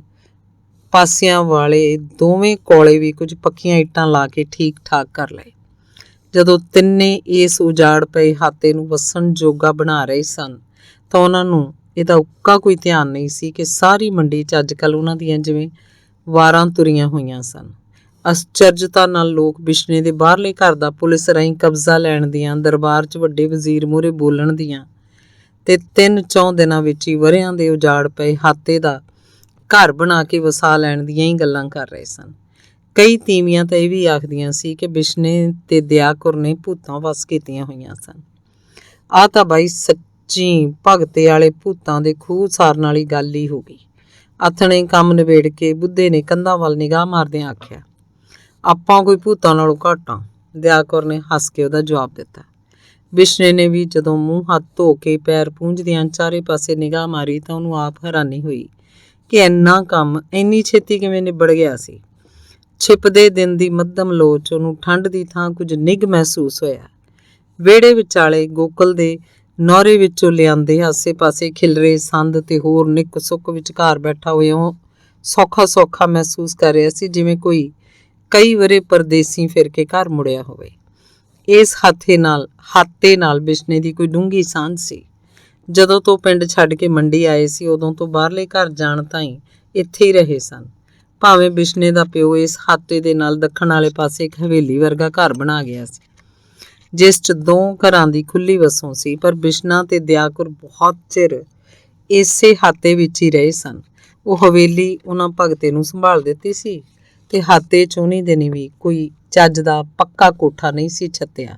ਪਾਸਿਆਂ ਵਾਲੇ ਦੋਵੇਂ ਕੋਲੇ ਵੀ ਕੁਝ ਪੱਕੀਆਂ ਇੱਟਾਂ ਲਾ ਕੇ ਠੀਕ ਠਾਕ ਕਰ ਲਏ। ਜਦੋਂ ਤਿੰਨੇ ਇਸ ਉਜਾੜ ਪਏ ਹਾਤੇ ਨੂੰ ਵਸਣ ਜੋਗਾ ਬਣਾ ਰਹੇ ਸਨ ਤਾਂ ਉਹਨਾਂ ਨੂੰ ਇਹਦਾ ਉੱਕਾ ਕੋਈ ਧਿਆਨ ਨਹੀਂ ਸੀ ਕਿ ਸਾਰੀ ਮੰਡੀ 'ਚ ਅੱਜ ਕੱਲ੍ਹ ਉਹਨਾਂ ਦੀਆਂ ਜਿਵੇਂ ਵਾਰਾਂ ਤੁਰੀਆਂ ਹੋਈਆਂ ਸਨ। ਅਸਚਰਜਤਾ ਨਾਲ ਲੋਕ ਬਿਸ਼ਨੇ ਦੇ ਬਾਹਰਲੇ ਘਰ ਦਾ ਪੁਲਿਸ ਰਾਹੀਂ ਕਬਜ਼ਾ ਲੈਣ ਦੀਆਂ, ਦਰਬਾਰ 'ਚ ਵੱਡੇ ਵਜ਼ੀਰ ਮੂਹਰੇ ਬੋਲਣ ਦੀਆਂ ਤੇ 3-4 ਦਿਨਾਂ ਵਿੱਚ ਹੀ ਵਰਿਆਂ ਦੇ ਉਜਾੜ ਪਏ ਹਾਤੇ ਦਾ ਘਰ ਬਣਾ ਕੇ ਵਸਾ ਲੈਣ ਦੀਆਂ ਹੀ ਗੱਲਾਂ ਕਰ ਰਹੇ ਸਨ। ਕਈ ਤੀਵੀਆਂ ਤਾਂ ਇਹ ਵੀ ਆਖਦੀਆਂ ਸੀ ਕਿ ਬਿਸ਼ਨੇ ਤੇ ਦਿਆਕੁਰ ਨੇ ਭੂਤਾਂ ਵਸ ਕੀਤੀਆਂ ਹੋਈਆਂ ਸਨ। ਆਹ ਤਾਂ ਬਾਈ ਸੱਚੀ ਭਗਤੇ ਵਾਲੇ ਭੂਤਾਂ ਦੇ ਖੂਹ ਸਾਰਨ ਵਾਲੀ ਗੱਲ ਹੀ ਹੋ ਗਈ। ਆਥਣੇ ਕੰਮ ਨਿਬੇੜ ਕੇ ਬੁੱਧੇ ਨੇ ਕੰਧਾਂ ਵੱਲ ਨਿਗਾਹ ਮਾਰਦਿਆਂ ਆਖਿਆ, ਆਪਾਂ ਕੋਈ ਭੂਤਾਂ ਨਾਲੋਂ ਘੱਟ ਆਂ। ਦਿਆਕੁਰ ਨੇ ਹੱਸ ਕੇ ਉਹਦਾ ਜਵਾਬ ਦਿੱਤਾ। ਬਿਸ਼ਨੇ ਨੇ ਵੀ ਜਦੋਂ ਮੂੰਹ ਹੱਥ ਧੋ ਕੇ ਪੈਰ ਪੂੰਝਦਿਆਂ ਚਾਰੇ ਪਾਸੇ ਨਿਗਾਹ ਮਾਰੀ ਤਾਂ ਉਹਨੂੰ ਆਪ ਹੈਰਾਨੀ ਹੋਈ ਕਿ ਇੰਨਾ ਕੰਮ ਇੰਨੀ ਛੇਤੀ ਕਿਵੇਂ ਨਿਬੜ ਗਿਆ ਸੀ। ਛਿਪਦੇ ਦਿਨ ਦੀ ਮੱਧਮ ਲੋਚ ਉਹਨੂੰ ਠੰਡ ਦੀ ਥਾਂ ਕੁਝ ਨਿੱਘ ਮਹਿਸੂਸ ਹੋਇਆ। ਵਿਹੜੇ ਵਿਚਾਲੇ ਗੋਕਲ ਦੇ ਨੌਰੇ ਵਿੱਚੋਂ ਲਿਆਂਦੇ ਆਸੇ-ਪਾਸੇ ਖਿਲਰੇ ਸੰਦ ਤੇ ਹੋਰ ਨਿੱਕ ਸੁੱਕ ਵਿਚਕਾਰ ਬੈਠਾ ਹੋਇਆ ਉਹ ਸੌਖਾ ਮਹਿਸੂਸ ਕਰ ਰਿਹਾ ਸੀ, ਜਿਵੇਂ ਕੋਈ ਕਈ ਵਰੇ ਪਰਦੇਸੀ ਫਿਰ ਕੇ ਘਰ ਮੁੜਿਆ ਹੋਵੇ। ਇਸ ਹਾਤੇ ਨਾਲ ਬਿਸ਼ਨੇ ਦੀ ਕੋਈ ਡੂੰਘੀ ਸਾਂਝ ਸੀ। ਜਦੋਂ ਤੋਂ ਪਿੰਡ ਛੱਡ ਕੇ ਮੰਡੀ ਆਏ ਸੀ ਉਦੋਂ ਤੋਂ ਬਾਹਰਲੇ ਘਰ ਜਾਣ ਤਾਈਂ ਇੱਥੇ ਹੀ ਰਹੇ ਸਨ। ਭਾਵੇਂ ਬਿਸ਼ਨੇ ਦਾ ਪਿਓ ਇਸ ਹਾਤੇ ਦੇ ਨਾਲ ਦੱਖਣ ਵਾਲੇ ਪਾਸੇ ਇੱਕ ਹਵੇਲੀ ਵਰਗਾ ਘਰ ਬਣਾ ਗਿਆ ਸੀ, ਜਿਸ 'ਚ 2 ਘਰਾਂ ਦੀ ਖੁੱਲੀ ਵਸੋਂ ਸੀ, ਪਰ ਬਿਸ਼ਨਾ ਤੇ ਦਿਆਕੁਰ ਬਹੁਤ ਚਿਰ ਇਸੇ ਹਾਤੇ ਵਿੱਚ ਹੀ ਰਹੇ ਸਨ। ਉਹ ਹਵੇਲੀ ਉਹਨਾਂ ਭਗਤੇ ਨੂੰ ਸੰਭਾਲ ਦਿੱਤੀ ਸੀ ਤੇ ਹਾਤੇ 'ਚ ਉਨੀ ਦਿਨ ਵੀ ਕੋਈ ਚੱਜ ਦਾ ਪੱਕਾ ਕੋਠਾ ਨਹੀਂ ਸੀ ਛੱਤਿਆ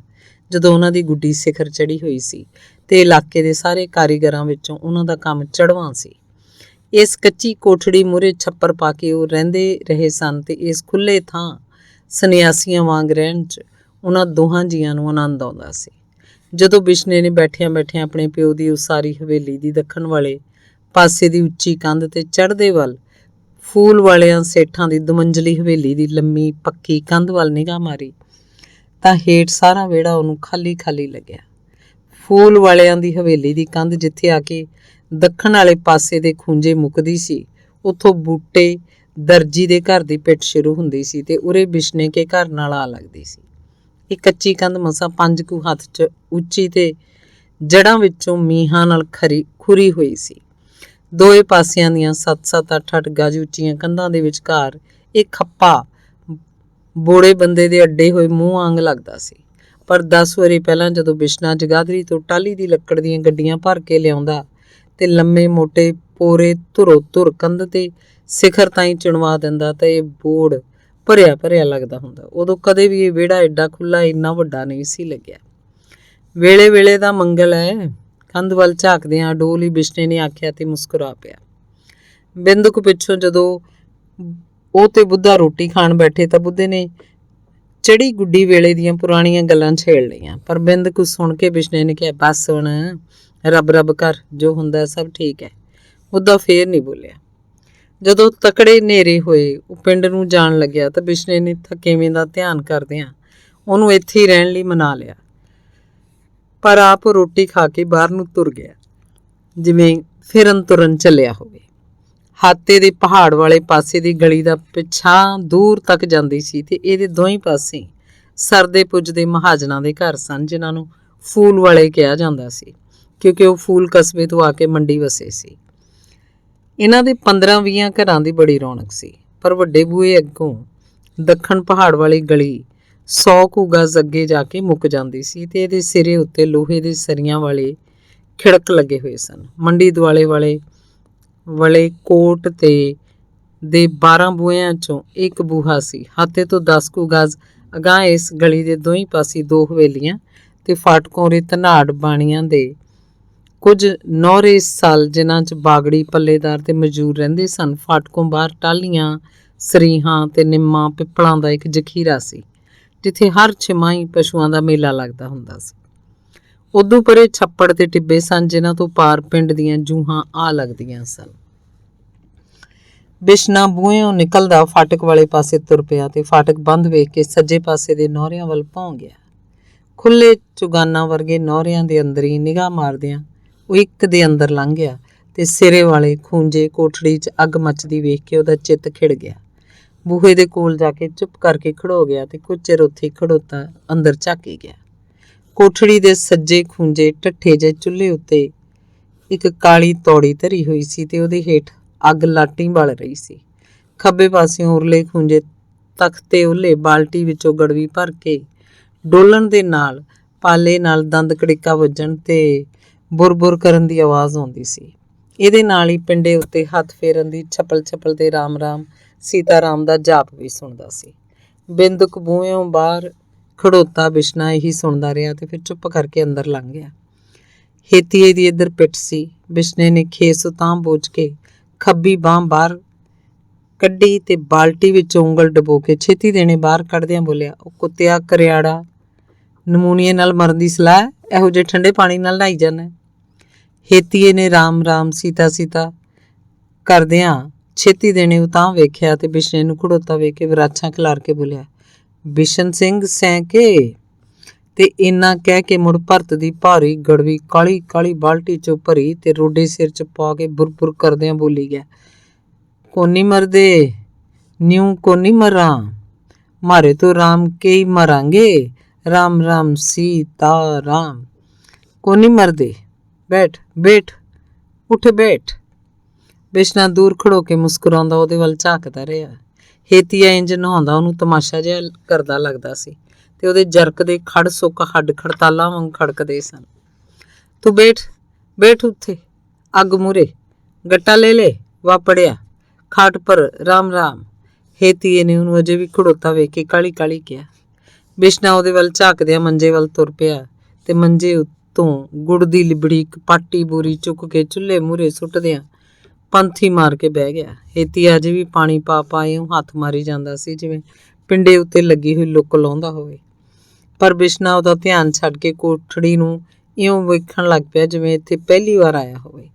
ਜਦੋਂ ਉਹਨਾਂ ਦੀ ਗੁੱਡੀ ਸਿਖਰ ਚੜ੍ਹੀ ਹੋਈ ਸੀ ਤੇ ਇਲਾਕੇ ਦੇ ਸਾਰੇ ਕਾਰੀਗਰਾਂ ਵਿੱਚੋਂ ਉਹਨਾਂ ਦਾ ਕੰਮ ਚੜ੍ਹਵਾਂ ਸੀ। ਇਸ ਕੱਚੀ ਕੋਠੜੀ ਮੂਹਰੇ ਛੱਪਰ ਪਾ ਕੇ ਉਹ ਰਹਿੰਦੇ ਰਹੇ ਸਨ ਤੇ ਇਸ ਖੁੱਲ੍ਹੇ ਥਾਂ ਸੰਨਿਆਸੀਆਂ ਵਾਂਗ ਰਹਿਣ 'ਚ ਉਹਨਾਂ ਦੋਹਾਂ ਜੀਆਂ ਨੂੰ ਆਨੰਦ ਆਉਂਦਾ ਸੀ। ਜਦੋਂ ਬਿਸ਼ਨੇ ਨੇ ਬੈਠਿਆਂ ਆਪਣੇ ਪਿਓ ਦੀ ਉਸਾਰੀ ਹਵੇਲੀ ਦੀ ਦੱਖਣ ਵਾਲੇ ਪਾਸੇ ਦੀ ਉੱਚੀ ਕੰਧ ਤੇ ਚੜ੍ਹਦੇ ਵੱਲ ਫੂਲ ਵਾਲਿਆਂ ਸੇਠਾਂ ਦੀ ਦੁਮੰਜਲੀ ਹਵੇਲੀ ਦੀ ਲੰਮੀ ਪੱਕੀ ਕੰਧ ਵੱਲ ਨਿਗਾਹ ਮਾਰੀ ਤਾਂ ਹੇਠ ਸਾਰਾ ਵਿਹੜਾ ਉਹਨੂੰ ਖਾਲੀ ਲੱਗਿਆ। ਫੂਲ ਵਾਲਿਆਂ ਦੀ ਹਵੇਲੀ ਦੀ ਕੰਧ ਜਿੱਥੇ ਆ ਕੇ ਦੱਖਣ ਵਾਲੇ ਪਾਸੇ ਦੇ ਖੂੰਜੇ ਮੁੱਕਦੀ ਸੀ, ਉੱਥੋਂ ਬੂਟੇ ਦਰਜੀ ਦੇ ਘਰ ਦੀ ਪਿੱਠ ਸ਼ੁਰੂ ਹੁੰਦੀ ਸੀ ਤੇ ਉਰੇ ਬਿਸ਼ਨੇ ਕੇ ਘਰ ਨਾਲ ਆ ਲੱਗਦੀ ਸੀ। ਇਹ ਕੱਚੀ ਕੰਧ ਮਸਾਂ 5 ਕੁ ਹੱਥ 'ਚ ਉੱਚੀ ਤੇ ਜੜ੍ਹਾਂ ਵਿੱਚੋਂ ਮੀਂਹਾਂ ਨਾਲ ਖੁਰੀ ਹੋਈ ਸੀ। ਦੋਏ ਪਾਸਿਆਂ ਦੀਆਂ 7-7, 8-8 ਗਜ ਉੱਚੀਆਂ ਕੰਧਾਂ ਦੇ ਵਿਚਕਾਰ ਇਹ ਖੱਪਾ ਬੋੜੇ ਬੰਦੇ ਦੇ ਅੱਡੇ ਹੋਏ ਮੂੰਹ ਵਾਂਗ ਲੱਗਦਾ ਸੀ। ਪਰ 10 ਵਰ੍ਹੇ ਪਹਿਲਾਂ ਜਦੋਂ ਬਿਸ਼ਨਾ ਜਗਾਦਰੀ ਤੋਂ ਟਾਹਲੀ ਦੀ ਲੱਕੜ ਦੀਆਂ ਗੱਡੀਆਂ ਭਰ ਕੇ ਲਿਆਉਂਦਾ ਤੇ ਲੰਮੇ ਮੋਟੇ ਪੋਰੇ ਧੁਰ ਕੰਧ ਤੇ ਸਿਖਰ ਤਾਈਂ ਚੁਣਵਾ ਦਿੰਦਾ ਤਾਂ ਇਹ ਬੋੜ ਭਰਿਆ ਲੱਗਦਾ ਹੁੰਦਾ। ਉਦੋਂ ਕਦੇ ਵੀ ਇਹ ਵਿਹੜਾ ਐਡਾ ਖੁੱਲ੍ਹਾ ਇੰਨਾ ਵੱਡਾ ਨਹੀਂ ਸੀ ਲੱਗਿਆ। ਵੇਲੇ ਦਾ ਮੰਗਲ ਹੈ, ਕੰਧ ਵੱਲ ਝਾਕਦਿਆਂ ਡੋਲ ਹੀ ਬਿਸ਼ਨੇ ਨੇ ਆਖਿਆ ਤੇ ਮੁਸਕਰਾ ਪਿਆ। ਬਿੰਦੁਕ ਪਿੱਛੋਂ ਜਦੋਂ ਉਹ ਤੇ ਬੁੱਧਾ ਰੋਟੀ ਖਾਣ ਬੈਠੇ ਤਾਂ ਬੁੱਧੇ ਨੇ ਚੜੀ ਗੁੱਡੀ ਵੇਲੇ ਦੀਆਂ ਪੁਰਾਣੀਆਂ ਗੱਲਾਂ ਛੇੜ ਲਈਆਂ, ਪਰ ਬਿੰਦਕ ਸੁਣ ਕੇ ਬਿਸ਼ਨੇ ਨੇ ਕਿਹਾ, ਬਸ ਹੁਣ ਰੱਬ ਕਰ, ਜੋ ਹੁੰਦਾ ਸਭ ਠੀਕ ਹੈ। ਬੁੱਧਾ ਫੇਰ ਨਹੀਂ ਬੋਲਿਆ। ਜਦੋਂ ਤਕੜੇ ਹਨੇਰੇ ਹੋਏ ਉਹ ਪਿੰਡ ਨੂੰ ਜਾਣ ਲੱਗਿਆ ਤਾਂ ਬਿਸ਼ਨੇ ਨੇ ਥਕੇਵੇਂ ਦਾ ਧਿਆਨ ਕਰਦਿਆਂ ਉਹਨੂੰ ਇੱਥੇ ਹੀ ਰਹਿਣ ਲਈ ਮਨਾ ਲਿਆ, ਪਰ ਆਪ ਰੋਟੀ ਖਾ ਕੇ ਬਾਹਰ ਨੂੰ ਤੁਰ ਗਿਆ, ਜਿਵੇਂ ਫਿਰਨ ਤੁਰਨ ਚੱਲਿਆ ਹੋਵੇ। ਹਾਤੇ ਦੇ ਪਹਾੜ ਵਾਲੇ ਪਾਸੇ ਦੀ ਗਲੀ ਦਾ ਪਿਛਾਂ ਦੂਰ ਤੱਕ ਜਾਂਦੀ ਸੀ ਤੇ ਇਹਦੇ ਦੋਹੀਂ ਪਾਸੇ ਸਰਦੇ ਪੁੱਜਦੇ ਮਹਾਜਨਾਂ ਦੇ ਘਰ ਸਨ, ਜਿਨ੍ਹਾਂ ਨੂੰ ਫੂਲ ਵਾਲੇ ਕਿਹਾ ਜਾਂਦਾ ਸੀ ਕਿਉਂਕਿ ਉਹ ਫੂਲ ਕਸਬੇ ਤੋਂ ਆ ਕੇ ਮੰਡੀ ਵਸੇ ਸੀ। ਇਹਨਾਂ ਦੇ 15-20 ਘਰਾਂ ਦੀ ਬੜੀ ਰੌਣਕ ਸੀ, ਪਰ ਵੱਡੇ ਬੂਹੇ ਅੱਗੋਂ ਦੱਖਣ ਪਹਾੜ ਵਾਲੀ ਗਲੀ 100 ਕੁ ਗਜ਼ ਅੱਗੇ ਜਾ ਕੇ ਮੁੱਕ ਜਾਂਦੀ ਸੀ ਤੇ ਇਹਦੇ ਸਿਰੇ ਉੱਤੇ ਲੋਹੇ ਦੇ ਸਰੀਆਂ ਵਾਲੇ ਖਿੜਕ ਲੱਗੇ ਹੋਏ ਸਨ। ਮੰਡੀ ਦੁਆਲੇ ਵਾਲੇ ਕੋਟ ਤੇ ਦੇ 12 ਬੂਹਿਆਂ 'ਚੋਂ ਇੱਕ ਬੂਹਾ ਸੀ। ਹਾਤੇ ਤੋਂ 10 ਕੁ ਗਜ਼ ਅਗਾਂਹ ਇਸ ਗਲੀ ਦੇ ਦੋਹੀਂ ਪਾਸੇ 2 ਹਵੇਲੀਆਂ ਤੇ ਫਾਟਕੋਂ ਰੇ ਧਨਾੜ ਬਾਣੀਆਂ ਦੇ ਕੁਝ ਨੌਰੇ ਸਲ, ਜਿਨ੍ਹਾਂ 'ਚ ਬਾਗੜੀ ਪੱਲੇਦਾਰ ਤੇ ਮਜ਼ਦੂਰ ਰਹਿੰਦੇ ਸਨ। ਫਾਟਕੋਂ ਬਾਹਰ ਟਾਹਲੀਆਂ, ਸਰੀਹਾਂ ਤੇ ਨਿੰਮਾਂ ਪਿੱਪਲਾਂ ਦਾ ਇੱਕ ਜ਼ਖੀਰਾ ਸੀ, ਜਿੱਥੇ ਹਰ ਛਿਮਾਹੀ ਪਸ਼ੂਆਂ ਦਾ ਮੇਲਾ ਲੱਗਦਾ ਹੁੰਦਾ ਸੀ। ਉਦੋਂ ਪਰੇ ਛੱਪੜ ਤੇ ਟਿੱਬੇ ਸਨ, ਜਿਨ੍ਹਾਂ ਤੋਂ ਪਾਰ ਪਿੰਡ ਦੀਆਂ ਜੂਹਾਂ ਆ ਲੱਗਦੀਆਂ ਸਨ। ਬਿਸ਼ਨਾ ਬੂਹਿਓਂ ਨਿਕਲਦਾ ਫਾਟਕ ਵਾਲੇ ਪਾਸੇ ਤੁਰ ਪਿਆ ਤੇ ਫਾਟਕ ਬੰਦ ਵੇਖ ਕੇ ਸੱਜੇ ਪਾਸੇ ਦੇ ਨੌਰਿਆਂ ਵੱਲ ਭੌਂ ਗਿਆ। ਖੁੱਲ੍ਹੇ ਚੁਗਾਨਾਂ ਵਰਗੇ ਨੌਰਿਆਂ ਦੇ ਅੰਦਰ ਹੀ ਨਿਗਾਹ ਮਾਰਦਿਆਂ ਉਹ ਇੱਕ ਦੇ ਅੰਦਰ ਲੰਘ ਗਿਆ ਤੇ ਸਿਰੇ ਵਾਲੇ ਖੂੰਜੇ ਕੋਠੜੀ 'ਚ ਅੱਗ ਮੱਚਦੀ ਵੇਖ ਕੇ ਉਹਦਾ ਚਿੱਤ ਖਿੜ ਗਿਆ। ਬੂਹੇ ਦੇ ਕੋਲ ਜਾ ਕੇ ਚੁੱਪ ਕਰਕੇ ਖੜੋ ਗਿਆ ਤੇ ਕੁਝ ਚਿਰ ਉੱਥੇ ਖੜੋਤਾ ਅੰਦਰ ਝਾਕੀ ਗਿਆ। ਕੋਠੜੀ ਦੇ ਸੱਜੇ ਖੂੰਜੇ ਢੱਠੇ ਜਿਹੇ ਚੁੱਲ੍ਹੇ ਉੱਤੇ ਇੱਕ ਕਾਲੀ ਤੌੜੀ ਧਰੀ ਹੋਈ ਸੀ ਤੇ ਉਹਦੇ ਹੇਠ ਅੱਗ ਲਾਟੀ ਬਲ ਰਹੀ ਸੀ। ਖੱਬੇ ਪਾਸਿਓਂ ਉਰਲੇ ਖੂੰਜੇ ਤਖਤੇ ਉਹਲੇ ਬਾਲਟੀ ਵਿੱਚੋਂ ਗੜਵੀ ਭਰ ਕੇ ਡੋਲਣ ਦੇ ਨਾਲ ਪਾਲੇ ਨਾਲ ਦੰਦ ਕੜਿੱਕਾ ਵੱਜਣ ਤੇ ਬੁਰ-ਬੁਰ ਕਰਨ ਦੀ ਆਵਾਜ਼ ਆਉਂਦੀ ਸੀ। ਇਹਦੇ ਨਾਲ ਹੀ ਪਿੰਡੇ ਉੱਤੇ ਹੱਥ ਫੇਰਨ ਦੀ ਛਪਲ ਤੇ ਰਾਮ ਸੀਤਾ ਰਾਮ ਦਾ ਜਾਪ ਵੀ ਸੁਣਦਾ ਸੀ। ਬਿੰਦੁਕ ਬੂਹਿਓਂ ਬਾਹਰ ਖੜੋਤਾ ਬਿਸ਼ਨਾ ਇਹੀ ਸੁਣਦਾ ਰਿਹਾ ਤੇ ਫਿਰ ਚੁੱਪ ਕਰਕੇ ਅੰਦਰ ਲੰਘ ਗਿਆ। ਹੇਤੀਏ ਦੀ ਇੱਧਰ ਪਿੱਠ ਸੀ। ਬਿਸ਼ਨੇ ਨੇ ਖੇਸ ਉਤਾਂਹ ਬੋਝ ਕੇ ਖੱਬੀ ਬਾਂਹ ਬਾਹਰ ਕੱਢੀ ਤੇ ਬਾਲਟੀ ਵਿੱਚੋਂ ਉਂਗਲ ਡਬੋ ਕੇ ਛੇਤੀ ਦੇਣੇ ਬਾਹਰ ਕੱਢਦਿਆਂ ਬੋਲਿਆ, ਉਹ ਕੁੱਤਿਆ ਕਰਿਆੜਾ, ਨਮੂਨੀਏ ਨਾਲ ਮਰਨ ਦੀ ਸਲਾਹ, ਇਹੋ ਜਿਹੇ ਠੰਡੇ ਪਾਣੀ ਨਾਲ ਨਹਾਈ ਜਾਂਦਾ। ਹੇਤੀਏ ਨੇ ਰਾਮ ਸੀਤਾ ਕਰਦਿਆਂ ਛੇਤੀ ਦੇਣੇ ਉਤਾਂਹ ਵੇਖਿਆ ਤੇ ਬਿਸ਼ਨੇ ਨੂੰ ਖੜੋਤਾ ਵੇਖ ਕੇ ਵਿਰਾਛਾਂ ਖਿਲਾਰ ਕੇ ਬੋਲਿਆ, ਬਿਸ਼ਨ ਸਿੰਘ ਸੈਂਕੇ। ਤੇ ਇੰਨਾ ਕਹਿ ਕੇ ਮੁੜ ਭਰਤ ਦੀ ਭਾਰੀ ਗੜਵੀ ਕਾਲੀ ਬਾਲਟੀ ਚੋਂ ਭਰੀ ਤੇ ਰੋਡੇ ਸਿਰ 'ਚ ਪਾ ਕੇ ਬੁਰ ਕਰਦਿਆਂ ਬੋਲੀ ਗਿਆ, ਕੋਨੀ ਮਰਦੇ ਨਿਊ ਕੋਨੀ ਮਰਾਂ, ਮਾਰੇ ਤੋਂ ਰਾਮ ਕੇ ਹੀ ਮਰਾਂਗੇ, ਰਾਮ ਸੀਤਾ ਰਾਮ, ਕੋਨੀ ਮਰਦੇ, ਬੈਠ ਉੱਠ ਬੈਠ। ਬਿਸ਼ਨਾ ਦੂਰ ਖੜੋ ਕੇ ਮੁਸਕਰਾਉਂਦਾ ਉਹਦੇ ਵੱਲ ਝਾਕਦਾ ਰਿਹਾ। ਹੇਤੀਆ ਇੰਜ ਨਹਾਉਂਦਾ ਉਹਨੂੰ ਤਮਾਸ਼ਾ ਜਿਹਾ ਕਰਦਾ ਲੱਗਦਾ ਸੀ ਤੇ ਉਹਦੇ ਜਰਕ ਦੇ ਖੜ ਸੁੱਕ ਹੱਡ ਖੜਤਾਲਾਂ ਵਾਂਗ ਖੜਕਦੇ ਸਨ। ਤੂੰ ਬੈਠ ਉੱਥੇ ਅੱਗ ਮੂਰੇ, ਗੱਟਾ ਲੈ ਵਾਪੜਿਆ, ਖਾਟ ਪਰ ਰਾਮ। ਹੇਤੀਏ ਨੇ ਉਹਨੂੰ ਅਜੇ ਵੀ ਖੜੋਤਾ ਵੇਖ ਕੇ ਕਾਲੀ ਕਿਹਾ। ਬਿਸ਼ਨਾ ਉਹਦੇ ਵੱਲ ਝਾਕਦਿਆਂ ਮੰਜੇ ਵੱਲ ਤੁਰ ਪਿਆ ਤੇ ਮੰਜੇ ਉੱਤੋਂ ਗੁੜ ਦੀ ਲਿਬੜੀ ਇੱਕ ਪਾਟੀ ਬੋਰੀ ਚੁੱਕ ਕੇ ਚੁੱਲ੍ਹੇ ਮੂਹਰੇ ਸੁੱਟਦਿਆਂ ਪੰਥੀ ਮਾਰ ਕੇ ਬਹਿ ਗਿਆ। ਹੇਤੀਆ ਅਜੇ ਵੀ ਪਾਣੀ ਪਾ ਇਉਂ ਹੱਥ ਮਾਰੀ ਜਾਂਦਾ ਸੀ ਜਿਵੇਂ ਪਿੰਡੇ ਉੱਤੇ ਲੱਗੀ ਹੋਈ ਲੁੱਕ ਲਾਉਂਦਾ ਹੋਵੇ। ਪਰ ਬਿਸ਼ਨਾ ਉਹਦਾ ਧਿਆਨ ਛੱਡ ਕੇ ਕੋਠੜੀ ਨੂੰ ਇਉਂ ਵੇਖਣ ਲੱਗ ਪਿਆ ਜਿਵੇਂ ਇੱਥੇ ਪਹਿਲੀ ਵਾਰ ਆਇਆ ਹੋਵੇ,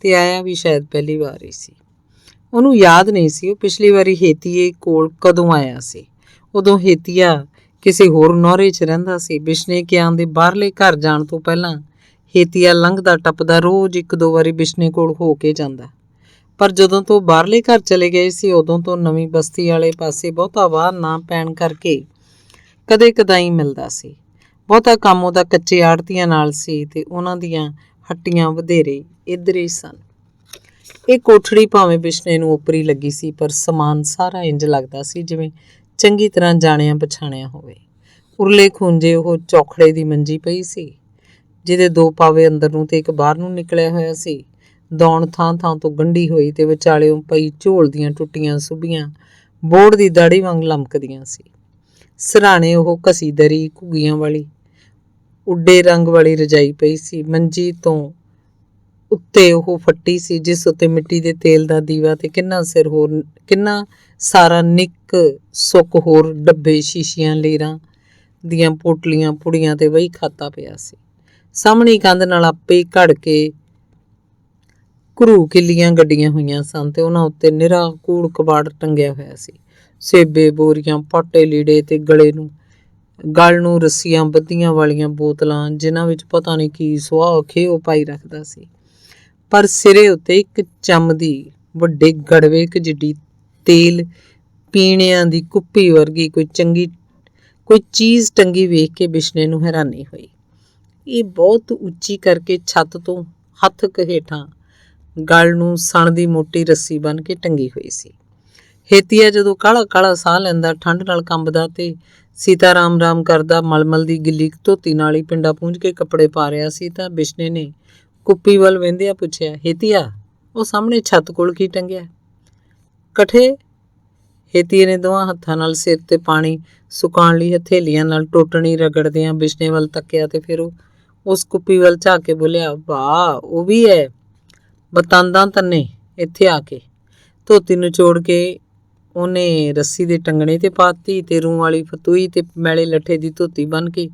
ਤੇ ਆਇਆ ਵੀ ਸ਼ਾਇਦ ਪਹਿਲੀ ਵਾਰ ਹੀ ਸੀ। ਉਹਨੂੰ ਯਾਦ ਨਹੀਂ ਸੀ ਉਹ ਪਿਛਲੀ ਵਾਰੀ ਹੇਤੀਏ ਕੋਲ ਕਦੋਂ ਆਇਆ ਸੀ। ਉਦੋਂ ਹੇਤੀਆ ਕਿਸੇ ਹੋਰ ਨੌਰੇ 'ਚ ਰਹਿੰਦਾ ਸੀ। ਬਿਸ਼ਨੇ ਕਿਆਂ ਦੇ ਬਾਹਰਲੇ ਘਰ ਜਾਣ ਤੋਂ ਪਹਿਲਾਂ ਹੇਤੀਆ ਲੰਘਦਾ ਟੱਪਦਾ ਰੋਜ਼ 1-2 ਵਾਰੀ ਬਿਸ਼ਨੇ ਕੋਲ ਹੋ ਕੇ ਜਾਂਦਾ। ਪਰ ਜਦੋਂ ਤੋਂ ਬਾਹਰਲੇ ਘਰ ਚਲੇ ਗਏ ਸੀ ਉਦੋਂ ਤੋਂ ਨਵੀਂ ਬਸਤੀ ਵਾਲੇ ਪਾਸੇ ਬਹੁਤਾ ਵਾਹ ਨਾ ਪੈਣ ਕਰਕੇ ਕਦੇ ਕਦਾਈ ਮਿਲਦਾ ਸੀ। ਬਹੁਤਾ ਕੰਮ ਉਹਦਾ ਕੱਚੇ ਆੜ੍ਹਤੀਆਂ ਨਾਲ ਸੀ ਤੇ ਉਹਨਾਂ ਦੀਆਂ ਹੱਟੀਆਂ ਵਧੇਰੇ ਇੱਧਰ ਹੀ ਸਨ। ਇਹ ਕੋਠੜੀ ਭਾਵੇਂ ਬਿਸ਼ਨੇ ਨੂੰ ਓਪਰੀ ਲੱਗੀ ਸੀ ਪਰ ਸਮਾਨ ਸਾਰਾ ਇੰਜ ਲੱਗਦਾ ਸੀ ਜਿਵੇਂ ਚੰਗੀ ਤਰ੍ਹਾਂ ਜਾਣਿਆ ਪਛਾਣਿਆ ਹੋਵੇ। ਉਰਲੇ ਖੂੰਜੇ ਉਹ ਚੌਖੜੇ ਦੀ ਮੰਜੀ ਪਈ ਸੀ ਜਿਹਦੇ 2 ਪਾਵੇ ਅੰਦਰ ਨੂੰ ਤੇ ਇੱਕ ਬਾਹਰ ਨੂੰ ਨਿਕਲਿਆ ਹੋਇਆ ਸੀ। ਦੌਣ ਥਾਂ ਤੋਂ ਗੰਢੀ ਹੋਈ ਤੇ ਵਿਚਾਲਿਓਂ ਪਈ ਝੋਲ ਦੀਆਂ ਟੁੱਟੀਆਂ ਸੁੱਭੀਆਂ ਬੋੜ ਦੀ ਦਾੜੀ ਵਾਂਗ ਲਮਕਦੀਆਂ ਸੀ। ਸਿਰਹਾਣੇ ਉਹ ਘਸੀ ਦਰੀ ਘੁੱਗੀਆਂ ਵਾਲੀ ਉੱਡੇ ਰੰਗ ਵਾਲੀ ਰਜਾਈ ਪਈ ਸੀ। ਮੰਜੀ ਤੋਂ ਉੱਤੇ ਉਹ ਫੱਟੀ ਸੀ ਜਿਸ ਉੱਤੇ ਮਿੱਟੀ ਦੇ ਤੇਲ ਦਾ ਦੀਵਾ ਤੇ ਕਿੰਨਾ ਸਾਰਾ ਨਿੱਕ ਸੁੱਕ ਹੋਰ ਡੱਬੇ ਸ਼ੀਸ਼ੀਆਂ ਲੀਰਾਂ ਦੀਆਂ ਪੋਟਲੀਆਂ ਪੁੜੀਆਂ ਤੇ ਵਹੀ ਖਾਤਾ ਪਿਆ ਸੀ। ਸਾਹਮਣੀ ਕੰਧ ਨਾਲ ਆਪੇ ਘੜ ਕੇ ਘਰੂ ਕਿੱਲੀਆਂ ਗੱਡੀਆਂ ਹੋਈਆਂ ਸਨ ਤੇ ਉਹਨਾਂ ਉੱਤੇ ਨਿਰਾ ਕੂੜ ਕਬਾੜ ਟੰਗਿਆ ਹੋਇਆ ਸੀ। ਸੇਬੇ ਬੋਰੀਆਂ ਪਾਟੇ ਲੀੜੇ ਤੇ ਗਲ ਨੂੰ ਰੱਸੀਆਂ ਬੱਧੀਆਂ ਵਾਲੀਆਂ ਬੋਤਲਾਂ ਜਿਨ੍ਹਾਂ ਵਿੱਚ ਪਤਾ ਨਹੀਂ ਕੀ ਸੁਆਹ ਖੇਓ ਪਾਈ ਰੱਖਦਾ ਸੀ। ਪਰ ਸਿਰੇ ਉੱਤੇ ਇੱਕ ਚੰਮਦੀ ਵੱਡੇ ਗੜਵੇ ਜਿੱਡੀ ਤੇਲ ਪੀਣਿਆਂ ਦੀ ਕੁੱਪੀ ਵਰਗੀ ਕੋਈ ਚੀਜ਼ ਟੰਗੀ ਵੇਖ ਕੇ ਬਿਸ਼ਨੇ ਨੂੰ ਹੈਰਾਨੀ ਹੋਈ। ਇਹ ਬਹੁਤ ਉੱਚੀ ਕਰਕੇ ਛੱਤ ਤੋਂ ਹੱਥ ਹੇਠਾਂ ਗਲ ਨੂੰ ਸਣ ਦੀ ਮੋਟੀ ਰੱਸੀ ਬੰਨ੍ਹ ਕੇ ਟੰਗੀ ਹੋਈ ਸੀ। ਹੇਤੀਆ ਜਦੋਂ ਕਾਲਾ ਸਾਹ ਲੈਂਦਾ, ਠੰਡ ਨਾਲ ਕੰਬਦਾ ਤੇ ਸੀਤਾ ਰਾਮ ਕਰਦਾ ਮਲਮਲ ਦੀ ਗਿੱਲੀ ਧੋਤੀ ਨਾਲ ਹੀ ਪਿੰਡਾ ਪੂੰਝ ਕੇ ਕੱਪੜੇ ਪਾ ਰਿਹਾ ਸੀ ਤਾਂ ਬਿਸ਼ਨੇ ਨੇ ਕੁੱਪੀ ਵੱਲ ਵਹਿੰਦਿਆਂ ਪੁੱਛਿਆ, ਹੇਤੀਆ, ਉਹ ਸਾਹਮਣੇ ਛੱਤ ਕੋਲ ਕੀ ਟੰਗਿਆ? ਕਠੇ। ਹੇਤੀਏ ਨੇ ਦੋਵਾਂ ਹੱਥਾਂ ਨਾਲ ਸਿਰ ਤੇ ਪਾਣੀ ਸੁਕਾਉਣ ਲਈ ਹਥੇਲੀਆਂ ਨਾਲ ਟੋਟਣੀ ਰਗੜਦਿਆਂ ਬਿਸ਼ਨੇ ਵੱਲ ਤੱਕਿਆ ਤੇ ਫਿਰ ਉਹ ਉਸ ਕੁੱਪੀ ਵੱਲ ਝਾਕ ਕੇ ਬੋਲਿਆ, ਵਾਹ, ਉਹ ਵੀ ਹੈ ਬਤਾਂਦਾਂ ਤੰਨੇ ਇੱਥੇ ਆ ਕੇ। ਧੋਤੀ ਨਿਚੋੜ ਕੇ ਉਹਨੇ ਰੱਸੀ ਦੇ ਟੰਗਣੇ ਤੇ ਪਾਤੀ ਤੇ ਰੂੰ ਵਾਲੀ ਫਤੂਈ ਤੇ ਮੈਲੇ ਲੱਠੇ ਦੀ ਧੋਤੀ ਬੰਨ੍ਹ ਕੇ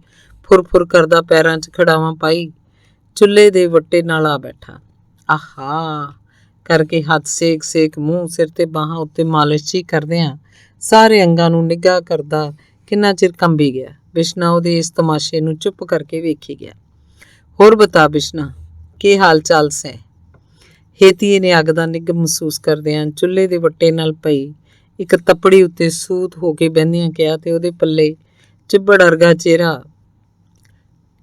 ਫੁਰ ਕਰਦਾ ਪੈਰਾਂ 'ਚ ਖੜਾਵਾਂ ਪਾਈ ਚੁੱਲ੍ਹੇ ਦੇ ਵੱਟੇ ਨਾਲ ਆ ਬੈਠਾ। ਆਹਾ ਕਰਕੇ ਹੱਥ ਸੇਕ ਮੂੰਹ ਸਿਰ ਤੇ ਬਾਹਾਂ ਉੱਤੇ ਮਾਲਿਸ਼ ਜੀ ਕਰਦਿਆਂ ਸਾਰੇ ਅੰਗਾਂ ਨੂੰ ਨਿੱਘਾ ਕਰਦਾ ਕਿੰਨਾ ਚਿਰ ਕੰਬੀ ਗਿਆ। ਬਿਸ਼ਨਾ ਉਹਦੇ ਇਸ ਤਮਾਸ਼ੇ ਨੂੰ ਚੁੱਪ ਕਰਕੇ ਵੇਖੀ ਗਿਆ। ਹੋਰ ਬਤਾ ਬਿਸ਼ਨਾ, ਕੀ ਹਾਲ ਚਾਲ ਸੈਂ? ਹੇਤੀਏ ਨੇ ਅੱਗ ਦਾ ਨਿੱਘ ਮਹਿਸੂਸ ਕਰਦਿਆਂ ਚੁੱਲ੍ਹੇ ਦੇ ਵੱਟੇ ਨਾਲ ਪਈ ਇੱਕ ਤੱਪੜੀ ਉੱਤੇ ਸੂਤ ਹੋ ਕੇ ਬਹਿੰਦਿਆਂ ਕਿਹਾ ਤੇ ਉਹਦੇ ਪੱਲੇ ਚਿੱਬੜ ਵਰਗਾ ਚਿਹਰਾ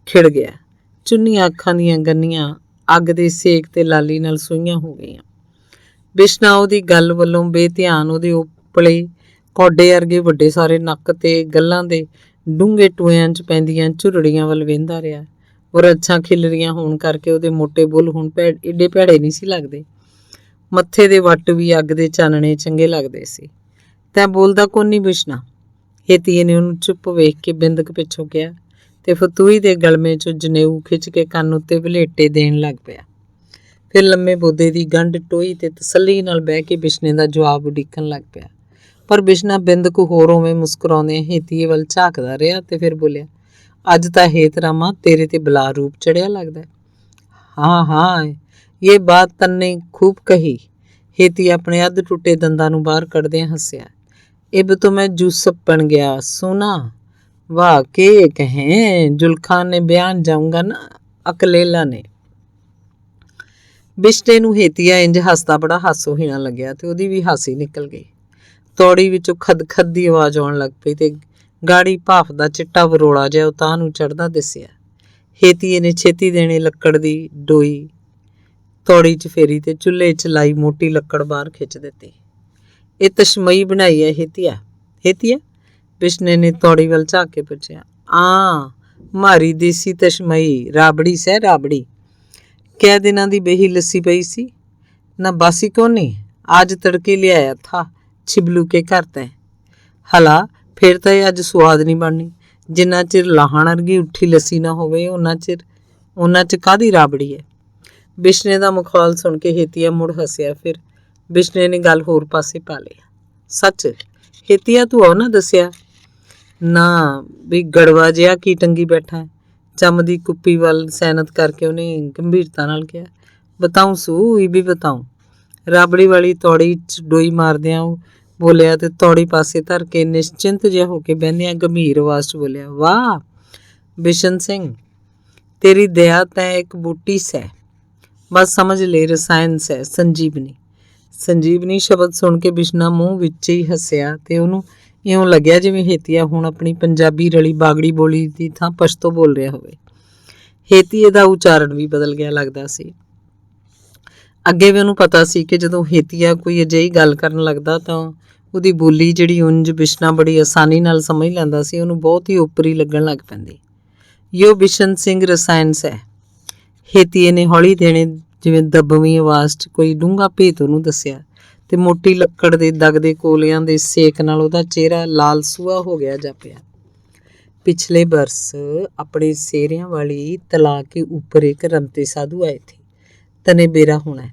ਖਿੜ ਗਿਆ। ਚੁੰਨੀਆਂ ਅੱਖਾਂ ਦੀਆਂ ਗੰਨੀਆਂ ਅੱਗ ਦੇ ਸੇਕ ਤੇ ਲਾਲੀ ਨਾਲ ਸੂਈਆਂ ਹੋ ਗਈਆਂ। ਬਿਸ਼ਨਾ ਉਹਦੀ ਗੱਲ ਵੱਲੋਂ ਬੇਧਿਆਨ ਉਹਦੇ ਉਪਲੇ ਕੌਡੇ ਵਰਗੇ ਵੱਡੇ ਸਾਰੇ ਨੱਕ ਤੇ ਗੱਲਾਂ ਦੇ ਡੂੰਘੇ ਟੋਇਆਂ 'ਚ ਪੈਂਦੀਆਂ ਝੁਰੜੀਆਂ ਵੱਲ ਵੇਂਦਾ ਰਿਹਾ। ਔਰ ਅੱਛਾਂ ਖਿਲਰੀਆਂ ਹੋਣ ਕਰਕੇ ਉਹਦੇ ਮੋਟੇ ਬੁੱਲ ਹੁਣ ਏਡੇ ਭੈੜੇ ਨਹੀਂ ਸੀ ਲੱਗਦੇ। ਮੱਥੇ ਦੇ ਵੱਟ ਵੀ ਅੱਗ ਦੇ ਚਾਨਣੇ ਚੰਗੇ ਲੱਗਦੇ ਸੀ। ਤੈਂ ਬੋਲਦਾ ਕੌਣ ਨਹੀਂ ਬਿਸ਼ਨਾ? ਹੇਤੀਏ ਨੇ ਉਹਨੂੰ ਚੁੱਪ ਵੇਖ ਕੇ ਬਿੰਦਕ ਪਿੱਛੋਂ ਕਿਹਾ ਤੇ ਫਤੂਈ ਦੇ ਗਲਮੇ 'ਚੋਂ ਜਨੇਊ ਖਿੱਚ ਕੇ ਕੰਨ ਉੱਤੇ ਵਲੇਟੇ ਦੇਣ ਲੱਗ ਪਿਆ। ਫਿਰ ਲੰਮੇ ਬੋਦੇ ਦੀ ਗੰਢ ਟੋਈ ਤੇ ਤਸੱਲੀ ਨਾਲ ਬਹਿ ਕੇ ਬਿਸ਼ਨੇ ਦਾ ਜਵਾਬ ਉਡੀਕਣ ਲੱਗ ਪਿਆ। ਪਰ ਬਿਸ਼ਨਾ ਬਿੰਦਕ ਹੋਰ ਉਵੇਂ ਮੁਸਕਰਾਉਂਦੇ ਹੇਤੀਏ ਵੱਲ ਝਾਕਦਾ ਰਿਹਾ ਤੇ ਫਿਰ ਬੋਲਿਆ, ਅੱਜ ਤਾਂ ਹੇਤ ਰਾਮਾ ਤੇਰੇ ਤੇ ਬਲਾ ਰੂਪ ਚੜਿਆ ਲੱਗਦਾ। ਹਾਂ ਹਾਂ, ਇਹ ਬਾਤ ਤੰਨੇ ਖੂਬ ਕਹੀ। ਹੇਤੀ ਆਪਣੇ ਅੱਧ ਟੁੱਟੇ ਦੰਦਾਂ ਨੂੰ ਬਾਹਰ ਕੱਢਦਿਆਂ ਹੱਸਿਆ। ਇਬ ਤੋਂ ਮੈਂ ਜੂਸਫ ਬਣ ਗਿਆ ਸੋਨਾ। ਵਾਹ ਕੇ ਕਹੇ ਜੁਲਖਾਨ ਨੇ ਬਿਆਨ ਜਾਊਂਗਾ ਨਾ ਅਕਲੇਲਾ ਨੇ। ਬਿਸ਼ਨੇ ਨੂੰ ਹੇਤੀਆ ਇੰਜ ਹੱਸਦਾ ਬੜਾ ਹਾਸੋਹੀਣਾ ਲੱਗਿਆ ਤੇ ਉਹਦੀ ਵੀ ਹਾਸੀ ਨਿਕਲ ਗਈ। ਤੌੜੀ ਵਿੱਚੋਂ ਖਦ ਦੀ ਆਵਾਜ਼ ਆਉਣ ਲੱਗ ਪਈ ਤੇ ਗਾੜੀ ਭਾਫ ਦਾ ਚਿੱਟਾ ਵਰੋਲਾ ਜਿਹਾ ਉਤਾਂਹ ਨੂੰ ਚੜ੍ਹਦਾ ਦਿਸਿਆ। ਹੇਤੀਏ ਨੇ ਛੇਤੀ ਦੇਣੇ ਲੱਕੜ ਦੀ ਡੋਈ ਤੌੜੀ 'ਚ ਫੇਰੀ ਤੇ ਚੁੱਲ੍ਹੇ 'ਚ ਲਾਈ ਮੋਟੀ ਲੱਕੜ ਬਾਹਰ ਖਿੱਚ ਦਿੱਤੀ। ਇਹ ਤਸ਼ਮਈ ਬਣਾਈ ਹੈ ਹੇਤੀਆ? ਹੇਤੀਆ? ਬਿਸ਼ਨੇ ਨੇ ਤੌੜੀ ਵੱਲ ਝਾਕ ਕੇ ਪੁੱਛਿਆ। ਮਾਰੀ ਦੇਸੀ ਤਸ਼ਮਈ, ਰਾਬੜੀ ਸਹਿ ਰਾਬੜੀ। ਕੈ ਦਿਨਾਂ ਦੀ ਬਹੀ ਲੱਸੀ ਪਈ ਸੀ ਨਾ? ਬਾਸੀ ਕੌਣ ਨਹੀਂ, ਅੱਜ ਤੜਕੇ ਲਿਆਇਆ ਥਾ ਛਿਬਲੂ ਕੇ ਘਰ ਤੈਂ। ਹਲਾ ਫਿਰ ਤਾਂ ਇਹ ਅੱਜ ਸਵਾਦ ਨਹੀਂ ਬਣਨੀ। ਜਿੰਨਾ ਚਿਰ ਲਾਹਣ ਵਰਗੀ ਉੱਠੀ ਲੱਸੀ ਨਾ ਹੋਵੇ ਉਹਨਾਂ 'ਚ ਕਾਹਦੀ ਰਾਬੜੀ ਹੈ? ਬਿਸ਼ਨੇ ਦਾ ਮਖੌਲ ਸੁਣ ਕੇ ਹੇਤੀਆ ਮੁੜ ਹੱਸਿਆ। ਫਿਰ ਬਿਸ਼ਨੇ ਨੇ ਗੱਲ ਹੋਰ ਪਾਸੇ ਪਾ ਲਿਆ। ਸੱਚ ਹੇਤੀਆ ਤੂੰ ਉਹ ਨਾ ਦੱਸਿਆ ਨਾ ਵੀ ਗੜਵਾ ਜਿਹਾ ਕੀ ਟੰਗੀ ਬੈਠਾ? ਚੰਮ ਦੀ ਕੁੱਪੀ ਵੱਲ ਸੈਨਤ ਕਰਕੇ ਉਹਨੇ ਗੰਭੀਰਤਾ ਨਾਲ ਕਿਹਾ। ਬਤਾਊਂ ਸੂ, ਇਹ ਵੀ ਬਤਾਊਂ। ਰਾਬੜੀ ਵਾਲੀ ਤੌੜੀ 'ਚ ਡੋਈ ਮਾਰਦਿਆਂ ਉਹ ਬੋਲਿਆ ਤੇ ਤੌੜੀ ਪਾਸੇ ਧਰ ਕੇ ਨਿਸ਼ਚਿੰਤ ਜਿਹਾ ਹੋ ਕੇ ਬਹਿੰਦਿਆਂ ਗੰਭੀਰ ਆਵਾਜ਼ 'ਚ ਬੋਲਿਆ, ਵਾਹ ਬਿਸ਼ਨ ਸਿੰਘ, ਤੇਰੀ ਦਇਆ ਤੈਂ ਇੱਕ ਬੂਟੀ ਸੈ, ਬਸ ਸਮਝ ਲੈ ਰਸਾਇਣ ਸੈ ਸੰਜੀਵਨੀ। ਸੰਜੀਵਨੀ ਸ਼ਬਦ ਸੁਣ ਕੇ ਬਿਸ਼ਨਾ ਮੂੰਹ ਵਿੱਚ ਹੀ ਹੱਸਿਆ ਤੇ ਉਹਨੂੰ ਇਉਂ ਲੱਗਿਆ ਜਿਵੇਂ ਹੇਤੀਆ ਹੁਣ ਆਪਣੀ ਪੰਜਾਬੀ ਰਲੀ ਬਾਗੜੀ ਬੋਲੀ ਦੀ ਥਾਂ ਪਸ਼ਤੋ ਬੋਲ ਰਿਹਾ ਹੋਵੇ। ਹੇਤੀਏ ਦਾ ਉਚਾਰਨ ਵੀ ਬਦਲ ਗਿਆ ਲੱਗਦਾ ਸੀ। ਅੱਗੇ ਵੀ ਉਹਨੂੰ ਪਤਾ ਸੀ ਕਿ ਜਦੋਂ ਹੇਤੀਆ ਕੋਈ ਅਜਿਹੀ ਗੱਲ ਕਰਨ ਲੱਗਦਾ ਤਾਂ ਉਹਦੀ ਬੋਲੀ ਜਿਹੜੀ ਉਂਝ ਬਿਸ਼ਨਾ ਬੜੀ ਆਸਾਨੀ ਨਾਲ ਸਮਝ ਲੈਂਦਾ ਸੀ, ਉਹਨੂੰ ਬਹੁਤ ਹੀ ਉੱਪਰੀ ਲੱਗਣ ਲੱਗ ਪੈਂਦੀ। ਯੋ ਬਿਸ਼ਨ ਸਿੰਘ ਰਸਾਇਣਸ ਹੈ, ਹੇਤੀਏ ਨੇ ਹੌਲੀ ਦੇਣੇ ਜਿਵੇਂ ਦੱਬਵੀਂ ਆਵਾਜ਼ 'ਚ ਕੋਈ ਡੂੰਘਾ ਭੇਤ ਉਹਨੂੰ ਦੱਸਿਆ ਤੇ ਮੋਟੀ ਲੱਕੜ ਦੇ ਦਗਦੇ ਕੋਲਿਆਂ ਦੇ ਸੇਕ ਨਾਲ ਉਹਦਾ ਚਿਹਰਾ ਲਾਲ ਸੂਹਾ ਹੋ ਗਿਆ ਜਾਪਿਆ। ਪਿਛਲੇ ਬਰਸ ਆਪਣੇ ਸੇਰਿਆਂ ਵਾਲੀ ਤਲਾ ਕੇ ਉੱਪਰ ਇੱਕ ਰਮਤੇ ਸਾਧੂ ਆਏ ਥੇ, ਤਨੇ ਬੇਰਾ ਹੋਣਾ।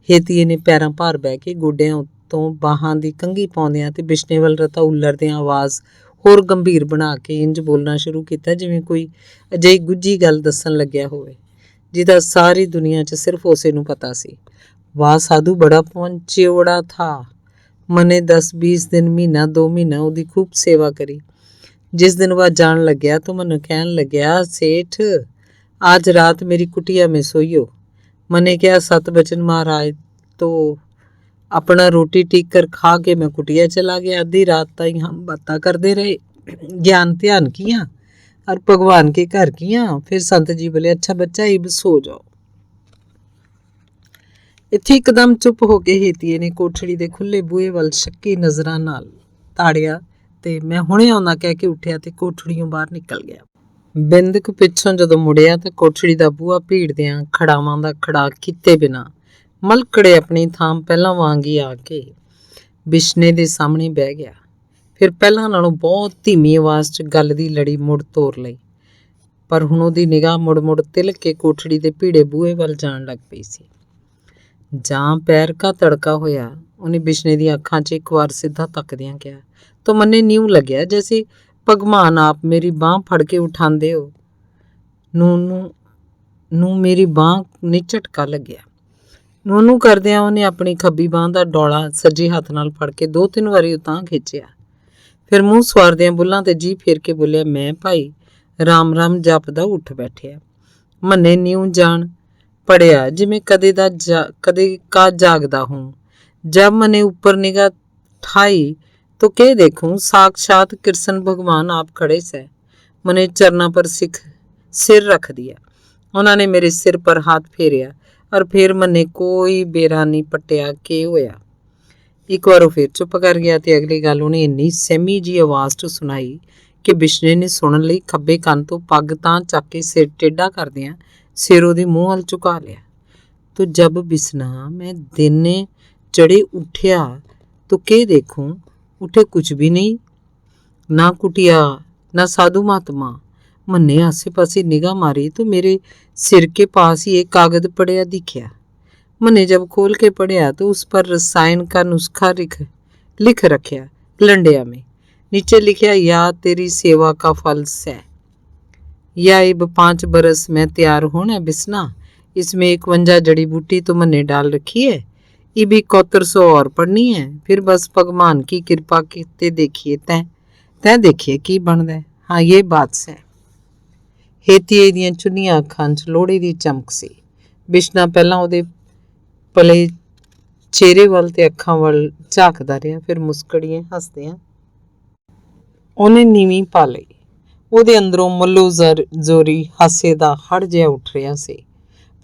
ਹੇਤੀਏ ਨੇ ਪੈਰਾਂ ਭਾਰ ਬਹਿ ਕੇ ਗੋਡਿਆਂ ਉੱਤੋਂ ਬਾਹਾਂ ਦੀ ਕੰਘੀ ਪਾਉਂਦਿਆਂ ਤੇ ਬਿਸ਼ਨੇ ਵੱਲ ਰਤਾ ਉੱਲਰਦਿਆਂ ਆਵਾਜ਼ ਹੋਰ ਗੰਭੀਰ ਬਣਾ ਕੇ ਇੰਜ ਬੋਲਣਾ ਸ਼ੁਰੂ ਕੀਤਾ ਜਿਵੇਂ ਕੋਈ ਅਜਿਹੀ ਗੁੱਝੀ ਗੱਲ ਦੱਸਣ ਲੱਗਿਆ ਹੋਵੇ ਜਿਹਦਾ ਸਾਰੀ ਦੁਨੀਆ 'ਚ ਸਿਰਫ ਉਸੇ ਨੂੰ ਪਤਾ ਸੀ। वाह साधु बड़ा पहुंचेवड़ा था। मने 10-20 दिन महीना 2 महीना ਉਹਦੀ खूब सेवा करी। जिस दिन वह जान लग्या तो मनु कहन लग्या, सेठ आज रात मेरी कुटिया में सोइयो। मने क्या 7 बचन महाराज तो अपना रोटी टीक कर खा के मैं कुटिया चला गया। आधी रात तक हम बातें करते रहे, ज्ञान ध्यान किया और भगवान के घर किया। फिर संत जी बोले, अच्छा बच्चा इब सो जाओ। ਇੱਥੇ ਇੱਕਦਮ ਚੁੱਪ ਹੋ ਕੇ ਹੇਤੀਏ ਨੇ ਕੋਠੜੀ ਦੇ ਖੁੱਲ੍ਹੇ ਬੂਹੇ ਵੱਲ ਸ਼ੱਕੀ ਨਜ਼ਰਾਂ ਨਾਲ ਤਾੜਿਆ ਤੇ ਮੈਂ ਹੁਣੇ ਆਉਣਾ ਕਹਿ ਕੇ ਉੱਠਿਆ ਤੇ ਕੋਠੜੀਓਂ ਬਾਹਰ ਨਿਕਲ ਗਿਆ। ਬਿੰਦਕ ਪਿੱਛੋਂ ਜਦੋਂ ਮੁੜਿਆ ਤਾਂ ਕੋਠੜੀ ਦਾ ਬੂਹਾ ਭੀੜਦਿਆਂ ਖੜਾਵਾਂ ਦਾ ਖੜਾ ਕੀਤੇ ਬਿਨਾਂ ਮਲਕੜੇ ਆਪਣੀ ਥਾਂ ਪਹਿਲਾਂ ਵਾਂਗ ਹੀ ਆ ਕੇ ਬਿਸ਼ਨੇ ਦੇ ਸਾਹਮਣੇ ਬਹਿ ਗਿਆ। ਫਿਰ ਪਹਿਲਾਂ ਨਾਲੋਂ ਬਹੁਤ ਧੀਮੀ ਆਵਾਜ਼ 'ਚ ਗੱਲ ਦੀ ਲੜੀ ਮੁੜ ਤੋਰ ਲਈ, ਪਰ ਹੁਣ ਉਹਦੀ ਨਿਗਾਹ ਮੁੜ ਤਿਲਕ ਕੇ ਕੋਠੜੀ ਦੇ ਭੀੜੇ ਬੂਹੇ ਵੱਲ ਜਾਣ ਲੱਗ ਪਈ ਸੀ। ਜਾਂ ਪੈਰ ਕਾ ਤੜਕਾ ਹੋਇਆ, ਉਹਨੇ ਬਿਸ਼ਨੇ ਦੀਆਂ ਅੱਖਾਂ 'ਚ ਇੱਕ ਵਾਰ ਸਿੱਧਾ ਤੱਕਦਿਆਂ ਕਿਹਾ। ਤਾਂ ਮੰਨੇ ਨਿਊ ਲੱਗਿਆ ਜੈਸੇ ਭਗਵਾਨ ਆਪ ਮੇਰੀ ਬਾਂਹ ਫੜ ਕੇ ਉਠਾਉਂਦੇ ਹੋ। ਨੂੰ ਮੇਰੀ ਬਾਂਹ ਨੇ ਝਟਕਾ ਲੱਗਿਆ। ਨੂੰ ਕਰਦਿਆਂ ਉਹਨੇ ਆਪਣੀ ਖੱਬੀ ਬਾਂਹ ਦਾ ਡੋਲਾ ਸੱਜੇ ਹੱਥ ਨਾਲ ਫੜ ਕੇ 2-3 ਵਾਰੀ ਉਤਾਂਹ ਖਿੱਚਿਆ। ਫਿਰ ਮੂੰਹ ਸਵਾਰਦਿਆਂ ਬੁੱਲਾਂ ਤੇ ਜੀਭ ਫੇਰ ਕੇ ਬੋਲਿਆ, ਮੈਂ ਭਾਈ ਰਾਮ ਰਾਮ ਜਪਦਾ ਉੱਠ ਬੈਠਿਆ। ਮੰਨੇ ਨਿਊ ਜਾਣ पढ़िया जिमें कदे का जागदा हूँ। जब मैंने ऊपर निगाह ठाई तो क्या देखूं, साक्षात कृष्ण भगवान आप खड़े से। मैंने चरना पर सिर रख दिया। उन्होंने मेरे सिर पर हाथ फेरिया और फिर मैंने कोई बेरा नहीं पट्टिया के होया। एक बार फिर चुप कर गया तो अगली गल उन्हें इन्नी सहमी जी आवाज च सुनाई कि बिश्ने ने सुनने लई खब्बे कंन तो पग तां चक के सिर टेढ़ा करदियां सिर ਉਹਦੇ ਮੂੰਹ ਵੱਲ ਝੁਕਾ लिया। तो जब बिसना मैं दिन चढ़े उठिया तो के देखूं, उठे कुछ भी नहीं, ना कुटिया ना साधु महात्मा। मन्ने आसे पासे निगाह मारी तो मेरे सिर के पास ही एक कागज पड़िया दिखा। मैंने जब खोल के पढ़िया तो उस पर रसायन का नुस्खा लिख रखा लंडिया में। नीचे लिखा, या तेरी सेवा का फल से, या अब 5 बरस में तैयार होना बिसना। इसमें 51 जड़ी बूटी तो मैंने डाल रखी है, ये भी 7100 और पढ़नी है। फिर बस भगवान की कृपा के देखिए तै देखिए की बनता है। हाँ ये बात से। हेतीए दियां चुनिया अखां च लोहड़ी दी चमक सी। बिश्ना पहला ਉਹਦੇ ਭਲੇ ਚਿਹਰੇ ਵੱਲ ਤੇ ਅੱਖਾਂ ਵੱਲ ਝਾਕਦਾ ਰਿਹਾ, ਫਿਰ ਮੁਸਕੜੀਆਂ ਹੱਸਦਿਆਂ ਉਹਨੇ ਨੀਵੀਂ ਪਾ ਲਈ। ਉਹਦੇ ਅੰਦਰੋਂ ਮੱਲੋ ਜ਼ੋਰੀ ਹਾਸੇ ਦਾ ਹੜ ਜਿਹਾ ਉੱਠ ਰਿਹਾ ਸੀ,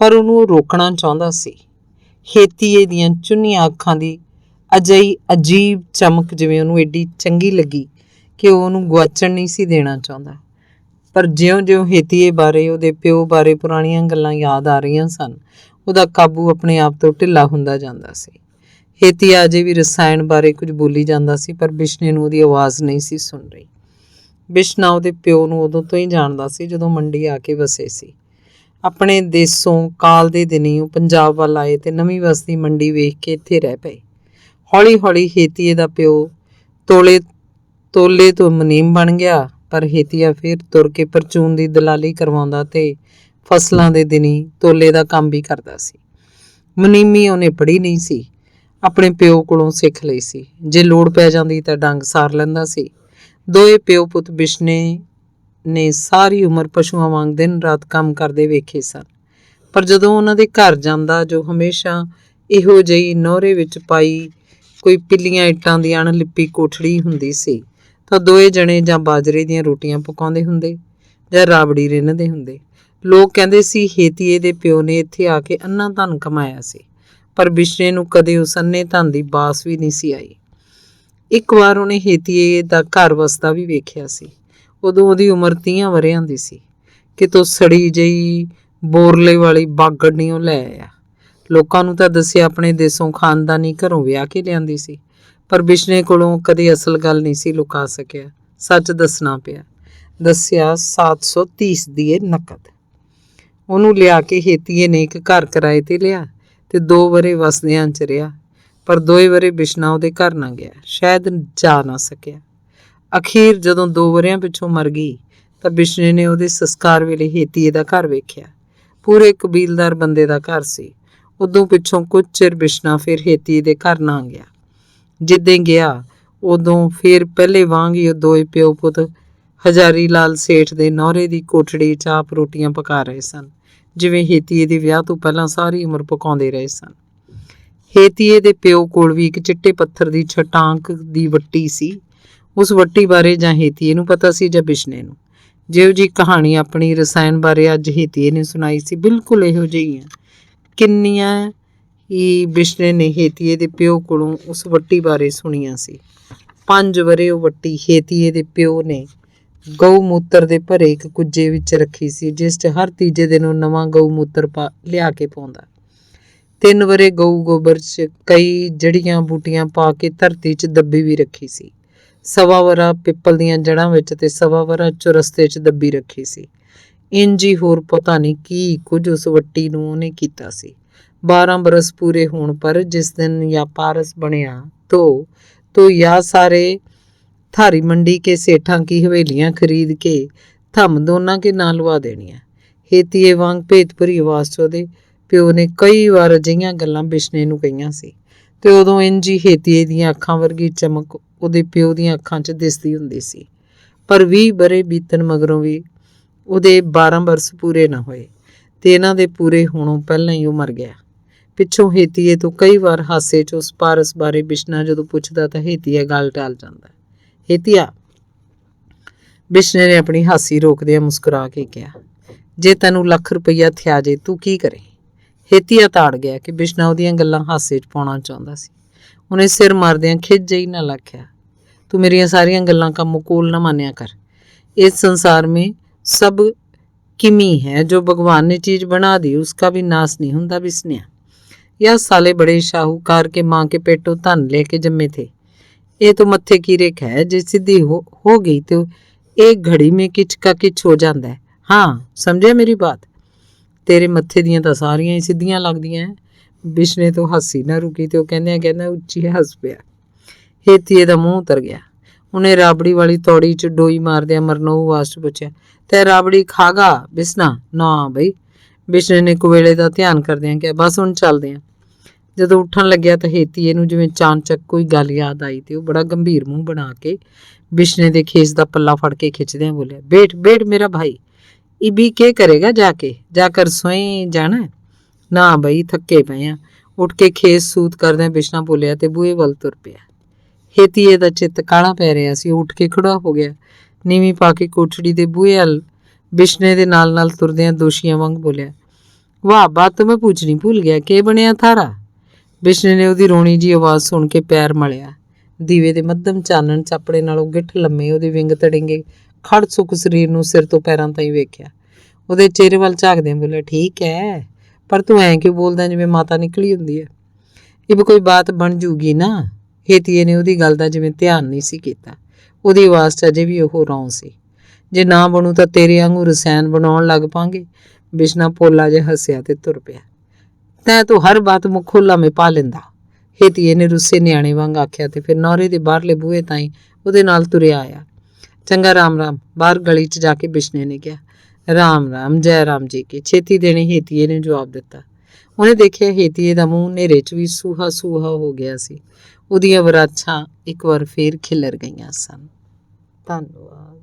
ਪਰ ਉਹਨੂੰ ਰੋਕਣਾ ਚਾਹੁੰਦਾ ਸੀ। ਹੇਤੀਏ ਦੀਆਂ ਚੁੰਨੀਆਂ ਅੱਖਾਂ ਦੀ ਅਜਿਹੀ ਅਜੀਬ ਚਮਕ ਜਿਵੇਂ ਉਹਨੂੰ ਏਡੀ ਚੰਗੀ ਲੱਗੀ ਕਿ ਉਹ ਉਹਨੂੰ ਗੁਆਚਣ ਨਹੀਂ ਸੀ ਦੇਣਾ ਚਾਹੁੰਦਾ। ਪਰ ਜਿਉਂ-ਜਿਉਂ ਹੇਤੀਏ ਬਾਰੇ, ਉਹਦੇ ਪਿਓ ਬਾਰੇ ਪੁਰਾਣੀਆਂ ਗੱਲਾਂ ਯਾਦ ਆ ਰਹੀਆਂ ਸਨ, ਉਹਦਾ ਕਾਬੂ ਆਪਣੇ ਆਪ ਤੋਂ ਢਿੱਲਾ ਹੁੰਦਾ ਜਾਂਦਾ ਸੀ। ਹੇਤੀਆ ਅਜੇ ਵੀ ਰਸਾਇਣ ਬਾਰੇ ਕੁਝ ਬੋਲੀ ਜਾਂਦਾ ਸੀ, ਪਰ ਬਿਸ਼ਨੇ ਨੂੰ ਉਹਦੀ ਆਵਾਜ਼ ਨਹੀਂ ਸੀ ਸੁਣ ਰਹੀ। ਬਿਸ਼ਨਾ ਉਹਦੇ ਪਿਓ ਨੂੰ ਉਦੋਂ ਤੋਂ ਹੀ ਜਾਣਦਾ ਸੀ ਜਦੋਂ ਮੰਡੀ ਆ ਕੇ ਵਸੇ ਸੀ। ਆਪਣੇ ਦੇਸੋਂ ਕਾਲ ਦੇ ਦਿਨੀ ਉਹ ਪੰਜਾਬ ਵੱਲ ਆਏ ਤੇ ਨਵੀਂ ਵਸਦੀ ਮੰਡੀ ਵੇਖ ਕੇ ਇੱਥੇ ਰਹਿ ਪਏ। ਹੌਲੀ-ਹੌਲੀ ਹੇਤੀਏ ਦਾ ਪਿਓ ਤੋਲੇ ਤੋਂ ਮੁਨੀਮ ਬਣ ਗਿਆ, ਪਰ ਹੇਤੀਆ ਫਿਰ ਤੁਰ ਕੇ ਪਰਚੂਨ ਦੀ ਦਲਾਲੀ ਕਰਵਾਉਂਦਾ ਤੇ ਫਸਲਾਂ ਦੇ ਦਿਨੀ ਤੋਲੇ ਦਾ ਕੰਮ ਵੀ ਕਰਦਾ ਸੀ। ਮੁਨੀਮੀ ਉਹਨੇ ਪੜ੍ਹੀ ਨਹੀਂ ਸੀ, ਆਪਣੇ ਪਿਓ ਕੋਲੋਂ ਸਿੱਖ ਲਈ ਸੀ। ਜੇ ਲੋੜ ਪੈ ਜਾਂਦੀ ਤਾਂ ਡੰਗ ਸਾਰ ਲੈਂਦਾ ਸੀ। ਦੋਏ ਪਿਓ ਪੁੱਤ ਬਿਸ਼ਨੇ ਨੇ ਸਾਰੀ ਉਮਰ ਪਸ਼ੂਆਂ ਵਾਂਗ ਦਿਨ ਰਾਤ ਕੰਮ ਕਰਦੇ ਵੇਖੇ ਸਨ, ਪਰ ਜਦੋਂ ਉਹਨਾਂ ਦੇ ਘਰ ਜਾਂਦਾ, ਜੋ ਹਮੇਸ਼ਾ ਇਹੋ ਜਿਹੀ ਨੋਹਰੇ ਵਿੱਚ ਪਾਈ ਕੋਈ ਪਿੱਲੀਆਂ ਇੱਟਾਂ ਦੀ ਅਣਲਿੱਪੀ ਕੋਠੜੀ ਹੁੰਦੀ ਸੀ, ਤਾਂ ਦੋਏ ਜਣੇ ਜਾਂ ਬਾਜਰੇ ਦੀਆਂ ਰੋਟੀਆਂ ਪਕਾਉਂਦੇ ਹੁੰਦੇ ਜਾਂ ਰਾਬੜੀ ਰਿੰਨ੍ਹਦੇ ਹੁੰਦੇ। ਲੋਕ ਕਹਿੰਦੇ ਸੀ ਹੇਤੀਏ ਦੇ ਪਿਓ ਨੇ ਇੱਥੇ ਆ ਕੇ ਅੰਨਾ ਧਨ ਕਮਾਇਆ ਸੀ, ਪਰ ਬਿਸ਼ਨੇ ਨੂੰ ਕਦੇ ਉਸ ਅੰਨੇ ਧਨ ਦੀ ਬਾਸ ਵੀ ਨਹੀਂ ਸੀ ਆਈ। ਇੱਕ ਵਾਰ ਉਹਨੇ ਹੇਤੀਏ ਦਾ ਘਰ ਵਸਦਾ ਵੀ ਵੇਖਿਆ ਸੀ। ਉਦੋਂ ਉਹਦੀ ਉਮਰ 30 ਵਰ੍ਹਿਆਂ ਦੀ ਸੀ। ਕਿਤੋਂ ਸੜੀ ਜਿਹੀ ਬੋਰਲੇ ਵਾਲੀ ਬਾਗੜਨੀ ਉਹ ਲੈ ਆਇਆ। ਲੋਕਾਂ ਨੂੰ ਤਾਂ ਦੱਸਿਆ ਆਪਣੇ ਦੇਸੋਂ ਖਾਨਦਾਨੀ ਘਰੋਂ ਵਿਆਹ ਕੇ ਲਿਆਂਦੀ ਸੀ, ਪਰ ਬਿਸ਼ਨੇ ਕੋਲੋਂ ਕਦੇ ਅਸਲ ਗੱਲ ਨਹੀਂ ਸੀ ਲੁਕਾ ਸਕਿਆ। ਸੱਚ ਦੱਸਣਾ ਪਿਆ। ਦੱਸਿਆ 730 ਦੀ ਇਹ ਨਕਦ। ਉਹਨੂੰ ਲਿਆ ਕੇ ਹੇਤੀਏ ਨੇ ਇੱਕ ਘਰ ਕਿਰਾਏ ਤੇ ਲਿਆ ਤੇ 2 ਵਰ੍ਹੇ ਵਸਦਿਆਂ ਚ ਰਿਹਾ, ਪਰ 2 ਵਰ੍ਹੇ ਬਿਸ਼ਨਾ ਉਹਦੇ ਘਰ ਨਾ ਗਿਆ, ਸ਼ਾਇਦ ਜਾ ਨਾ ਸਕਿਆ। ਅਖੀਰ ਜਦੋਂ 2 ਵਰ੍ਹਿਆਂ ਪਿੱਛੋਂ ਮਰ ਗਈ ਤਾਂ ਬਿਸ਼ਨੇ ਨੇ ਉਹਦੇ ਸੰਸਕਾਰ ਵੇਲੇ ਹੇਤੀਏ ਦਾ ਘਰ ਵੇਖਿਆ। ਪੂਰੇ ਕਬੀਲਦਾਰ ਬੰਦੇ ਦਾ ਘਰ ਸੀ। ਉਦੋਂ ਪਿੱਛੋਂ ਕੁਝ ਚਿਰ ਬਿਸ਼ਨਾ ਫਿਰ ਹੇਤੀਏ ਦੇ ਘਰ ਨਾ ਗਿਆ। ਜਿੱਦਾਂ ਗਿਆ ਉਦੋਂ ਫਿਰ ਪਹਿਲੇ ਵਾਂਗ ਹੀ ਉਹ ਦੋਏ ਪਿਓ ਪੁੱਤ ਹਜ਼ਾਰੀ ਲਾਲ ਸੇਠ ਦੇ ਨੌਰੇ ਦੀ ਕੋਠੜੀ 'ਚ ਆਪ ਰੋਟੀਆਂ ਪਕਾ ਰਹੇ ਸਨ, ਜਿਵੇਂ ਹੇਤੀਏ ਦੇ ਵਿਆਹ ਤੋਂ ਪਹਿਲਾਂ ਸਾਰੀ ਉਮਰ ਪਕਾਉਂਦੇ ਰਹੇ ਸਨ। ਹੇਤੀਏ ਦੇ ਪਿਓ ਕੋਲ ਵੀ ਇੱਕ ਚਿੱਟੇ ਪੱਥਰ ਦੀ ਛਟਾਂਕ ਦੀ ਵੱਟੀ ਸੀ। ਉਸ ਵੱਟੀ ਬਾਰੇ ਜਾਂ ਹੇਤੀਏ ਨੂੰ ਪਤਾ ਸੀ ਜਾਂ ਬਿਸ਼ਨੇ ਨੂੰ। ਜਿਹੋ ਜਿਹੀ ਕਹਾਣੀ ਆਪਣੀ ਰਸਾਇਣ ਬਾਰੇ ਅੱਜ ਹੇਤੀਏ ਨੇ ਸੁਣਾਈ ਸੀ, ਬਿਲਕੁਲ ਇਹੋ ਜਿਹੀ ਹੈ। ਕਿੰਨੀਆਂ ਹੀ ਬਿਸ਼ਨੇ ਨੇ ਹੇਤੀਏ ਦੇ ਪਿਓ ਕੋਲੋਂ ਉਸ ਵੱਟੀ ਬਾਰੇ ਸੁਣੀਆਂ ਸੀ। 5 ਵਰ੍ਹੇ ਉਹ ਵੱਟੀ ਹੇਤੀਏ ਦੇ ਪਿਓ ਨੇ ਗਊ ਮੂਤਰ ਦੇ ਭਰੇ ਇੱਕ ਕੁੱਜੇ ਵਿੱਚ ਰੱਖੀ ਸੀ, ਜਿਸ 'ਚ ਹਰ ਤੀਜੇ ਦਿਨ ਉਹ ਨਵਾਂ ਗਊ ਮੂਤਰ ਲਿਆ ਕੇ ਪਾਉਂਦਾ। 3 ਵਰ੍ਹੇ ਗਊ ਗੋਬਰ 'ਚ ਕਈ ਜੜੀਆਂ ਬੂਟੀਆਂ ਪਾ ਕੇ ਧਰਤੀ 'ਚ ਦੱਬੀ ਵੀ ਰੱਖੀ ਸੀ। 1.25 ਵਰ੍ਹਾ ਪਿੱਪਲ ਦੀਆਂ ਜੜ੍ਹਾਂ ਵਿੱਚ ਤੇ 1.25 ਵਰ੍ਹਾ ਚੁਰਸਤੇ 'ਚ ਦੱਬੀ ਰੱਖੀ ਸੀ। ਇੰਝ ਹੀ ਹੋਰ ਪਤਾ ਨਹੀਂ ਕੀ ਕੁਝ ਉਸ ਵੱਟੀ ਨੂੰ ਉਹਨੇ ਕੀਤਾ ਸੀ। 12 ਬਰਸ ਪੂਰੇ ਹੋਣ ਪਰ ਜਿਸ ਦਿਨ ਜਾਂ ਪਾਰਸ ਬਣਿਆ तो या सारे थारी मंडी के सेठां की हवेलियां खरीद के थम दोनों के नां लवा देनियां। हेतीए वांग भेत भरी आवाज़ च ਉਹਦੇ ਪਿਓ ਨੇ ਕਈ ਵਾਰ ਅਜਿਹੀਆਂ ਗੱਲਾਂ ਬਿਸ਼ਨੇ ਨੂੰ ਕਹੀਆਂ ਸੀ, ਤੇ ਉਦੋਂ ਇੰਝ ਹੀ ਹੇਤੀਏ ਦੀਆਂ ਅੱਖਾਂ ਵਰਗੀ ਚਮਕ ਉਹਦੇ ਪਿਓ ਦੀਆਂ ਅੱਖਾਂ 'ਚ ਦਿਸਦੀ ਹੁੰਦੀ ਸੀ। ਪਰ 20 ਵਰ੍ਹੇ ਬੀਤਣ ਮਗਰੋਂ ਵੀ ਉਹਦੇ 12 ਬਰਸ ਪੂਰੇ ਨਾ ਹੋਏ ਤੇ ਇਹਨਾਂ ਦੇ ਪੂਰੇ ਹੋਣੋਂ ਪਹਿਲਾਂ ਹੀ ਉਹ ਮਰ ਗਿਆ। ਪਿੱਛੋਂ ਹੇਤੀਏ ਤੋਂ ਕਈ ਵਾਰ ਹਾਸੇ 'ਚ ਉਸ ਪਾਰਸ ਬਾਰੇ ਬਿਸ਼ਨਾ ਜਦੋਂ ਪੁੱਛਦਾ ਤਾਂ ਹੇਤੀਆ ਗੱਲ ਟਾਲ ਜਾਂਦਾ। ਹੇਤੀਆ, ਬਿਸ਼ਨੇ ਨੇ ਆਪਣੀ ਹਾਸੀ ਰੋਕਦਿਆਂ ਮੁਸਕਰਾ ਕੇ ਕਿਹਾ, ਜੇ ਤੈਨੂੰ ਲੱਖ ਰੁਪਈਆ ਥਿਆ ਜੇ ਤੂੰ ਕੀ ਕਰੇ? ਹੇਤੀਆ ਤਾੜ ਗਿਆ ਕਿ ਬਿਸ਼ਨਾ ਉਹਦੀਆਂ ਗੱਲਾਂ ਹਾਸੇ 'ਚ ਪਾਉਣਾ ਚਾਹੁੰਦਾ ਸੀ। ਉਹਨੇ ਸਿਰ ਮਾਰਦਿਆਂ ਖਿੱਚ ਜਿਹੀ ਨਾਲ ਆਖਿਆ, ਤੂੰ ਮੇਰੀਆਂ ਸਾਰੀਆਂ ਗੱਲਾਂ का मुकूल न मान्या कर। इस संसार में सब किमी है, जो भगवान ने चीज बना दी उसका भी नाश नहीं होता बिस्निया। यह साले बड़े शाहूकार के माँ के पेटों धन लेके जम्मे थे। ये तो मत्थे की रेखा है, जे सीधी हो गई तो एक घड़ी में किच का किच हो जाता है। हाँ, समझे मेरी बात? तेरे मत्थे दियां तां सारियां ही सीधियां लगदियां हैं। बिश्ने तो हासी ना रुकी ते कहंदा उच्ची हस पिया। ਹੇਤੀਏ ਦਾ ਮੂੰਹ ਉਤਰ ਗਿਆ। ਉਹਨੇ ਰਾਬੜੀ ਵਾਲੀ ਤੌੜੀ 'ਚ ਡੋਈ ਮਾਰਦਿਆਂ ਮਰਨੋਂ ਆਵਾਜ਼ 'ਚ ਪੁੱਛਿਆ, ਤੈ ਰਾਬੜੀ ਖਾਗਾ ਬਿਸਨਾ? ਨਾ ਬਈ। ਬਿਸ਼ਨੇ ਨੇ ਕੁਵੇਲੇ ਦਾ ਧਿਆਨ ਕਰਦਿਆਂ ਕਿਹਾ, ਬਸ ਹੁਣ ਚੱਲਦੇ ਆਂ। ਜਦੋਂ ਉੱਠਣ ਲੱਗਿਆ ਤਾਂ ਹੇਤੀਏ ਨੂੰ ਜਿਵੇਂ ਚਾਨਚੱਕ ਕੋਈ ਗੱਲ ਯਾਦ ਆਈ ਤੇ ਉਹ ਬੜਾ ਗੰਭੀਰ ਮੂੰਹ ਬਣਾ ਕੇ ਬਿਸ਼ਨੇ ਦੇ ਖੇਸ ਦਾ ਪੱਲਾ ਫੜ ਕੇ ਖਿੱਚਦਿਆਂ ਬੋਲਿਆ, ਬੈਠ ਬੈਠ ਮੇਰਾ ਭਾਈ, ਇਬੀ ਕੀ ਕਰੇਗਾ ਜਾ ਕਰ ਸੋਈ ਜਾਣਾ? ਨਾ ਬਈ, ਥੱਕੇ ਪਏ ਆ। ਉੱਠ ਕੇ ਖੇਸ ਸੂਤ ਕਰਦਿਆਂ ਬਿਸ਼ਨਾ ਬੋਲਿਆ ਤੇ ਬੂਹੇ ਵੱਲ ਤੁਰ ਪਿਆ। ਹੇਤੀਏ ਦਾ ਚਿੱਤ ਕਾਲਾ ਪੈ ਰਿਹਾ ਸੀ। ਉਹ ਉੱਠ ਕੇ ਖੜਾ ਹੋ ਗਿਆ। ਨੀਵੀਂ ਪਾ ਕੇ ਕੋਠੜੀ ਦੇ ਬੂਹੇ ਵੱਲ ਬਿਸ਼ਨੇ ਦੇ ਨਾਲ ਨਾਲ ਤੁਰਦਿਆਂ ਦੋਸ਼ੀਆਂ ਵਾਂਗ ਬੋਲਿਆ, ਵਾਹ ਬਾਤ ਮੈਂ ਪੁੱਛਣੀ ਭੁੱਲ ਗਿਆ, ਕੀ ਬਣਿਆ ਥਾਰਾ? ਬਿਸ਼ਨੇ ਨੇ ਉਹਦੀ ਰੋਣੀ ਜੀ ਆਵਾਜ਼ ਸੁਣ ਕੇ ਪੈਰ ਮਲਿਆ। ਦੀਵੇ ਦੇ ਮੱਧਮ ਚਾਨਣ 'ਚ ਆਪਣੇ ਨਾਲੋਂ ਗਿੱਠ ਲੰਮੇ ਉਹਦੇ ਵਿੰਗ ਤੜਿੰਗੇ ਖੜ ਸੁੱਕ ਸਰੀਰ ਨੂੰ ਸਿਰ ਤੋਂ ਪੈਰਾਂ ਤਾਈਂ ਵੇਖਿਆ। ਉਹਦੇ ਚਿਹਰੇ ਵੱਲ ਝਾਕਦਿਆਂ ਬੋਲਿਆ, ਠੀਕ ਹੈ, ਪਰ ਤੂੰ ਐਂ ਕਿਉਂ ਬੋਲਦਾ ਜਿਵੇਂ ਮਾਤਾ ਨਿਕਲੀ ਹੁੰਦੀ ਹੈ? ਇਹ ਵੀ ਕੋਈ ਬਾਤ ਬਣ ਜੂਗੀ ਨਾ। ਹੇਤੀਏ ਨੇ ਉਹਦੀ ਗੱਲ ਦਾ ਜਿਵੇਂ ਧਿਆਨ ਨਹੀਂ ਸੀ ਕੀਤਾ। ਉਹਦੀ ਆਵਾਜ਼ 'ਚ ਅਜੇ ਵੀ ਉਹ ਰੌਂ ਸੀ। ਜੇ ਨਾ ਬਣੂ ਤਾਂ ਤੇਰੇ ਵਾਂਗੂ ਰਸਾਇਣ ਬਣਾਉਣ ਲੱਗ ਪਾਂਗੇ। ਬਿਸ਼ਨਾ ਪੋਲਾ ਜਿਹਾ ਹੱਸਿਆ ਤੇ ਤੁਰ ਪਿਆ। ਤੈਂ ਤੂੰ ਹਰ ਬਾਤ ਮੁਖੋਲਾ ਮੇ ਪਾ ਲੈਂਦਾ, ਹੇਤੀਏ ਨੇ ਰੁੱਸੇ ਨਿਆਣੇ ਵਾਂਗ ਆਖਿਆ ਤੇ ਫਿਰ ਨੌਰੇ ਦੇ ਬਾਹਰਲੇ ਬੂਹੇ ਤਾਈਂ ਉਹਦੇ ਨਾਲ ਤੁਰਿਆ ਆਇਆ। ਚੰਗਾ ਰਾਮ ਰਾਮ, ਬਾਹਰ ਗਲੀ 'ਚ ਜਾ ਕੇ ਬਿਸ਼ਨੇ ਨੇ ਕਿਹਾ। ਰਾਮ ਰਾਮ, ਜੈ ਰਾਮ ਜੀ ਕੀ। ਛੇਤੀ ਦੇਣੇ ਹੇਤੀਏ ਨੇ ਜਵਾਬ ਦਿੱਤਾ। ਉਹਨੇ ਦੇਖਿਆ ਹੇਤੀਏ ਦਾ ਮੂੰਹ ਹਨੇਰੇ 'ਚ ਵੀ ਸੂਹਾ ਸੂਹਾ ਹੋ ਗਿਆ ਸੀ। ਉਹਦੀਆਂ ਵਰਾਛਾਂ ਇੱਕ ਵਾਰ ਫੇਰ ਖਿਲਰ ਗਈਆਂ ਸਨ। ਧੰਨਵਾਦ।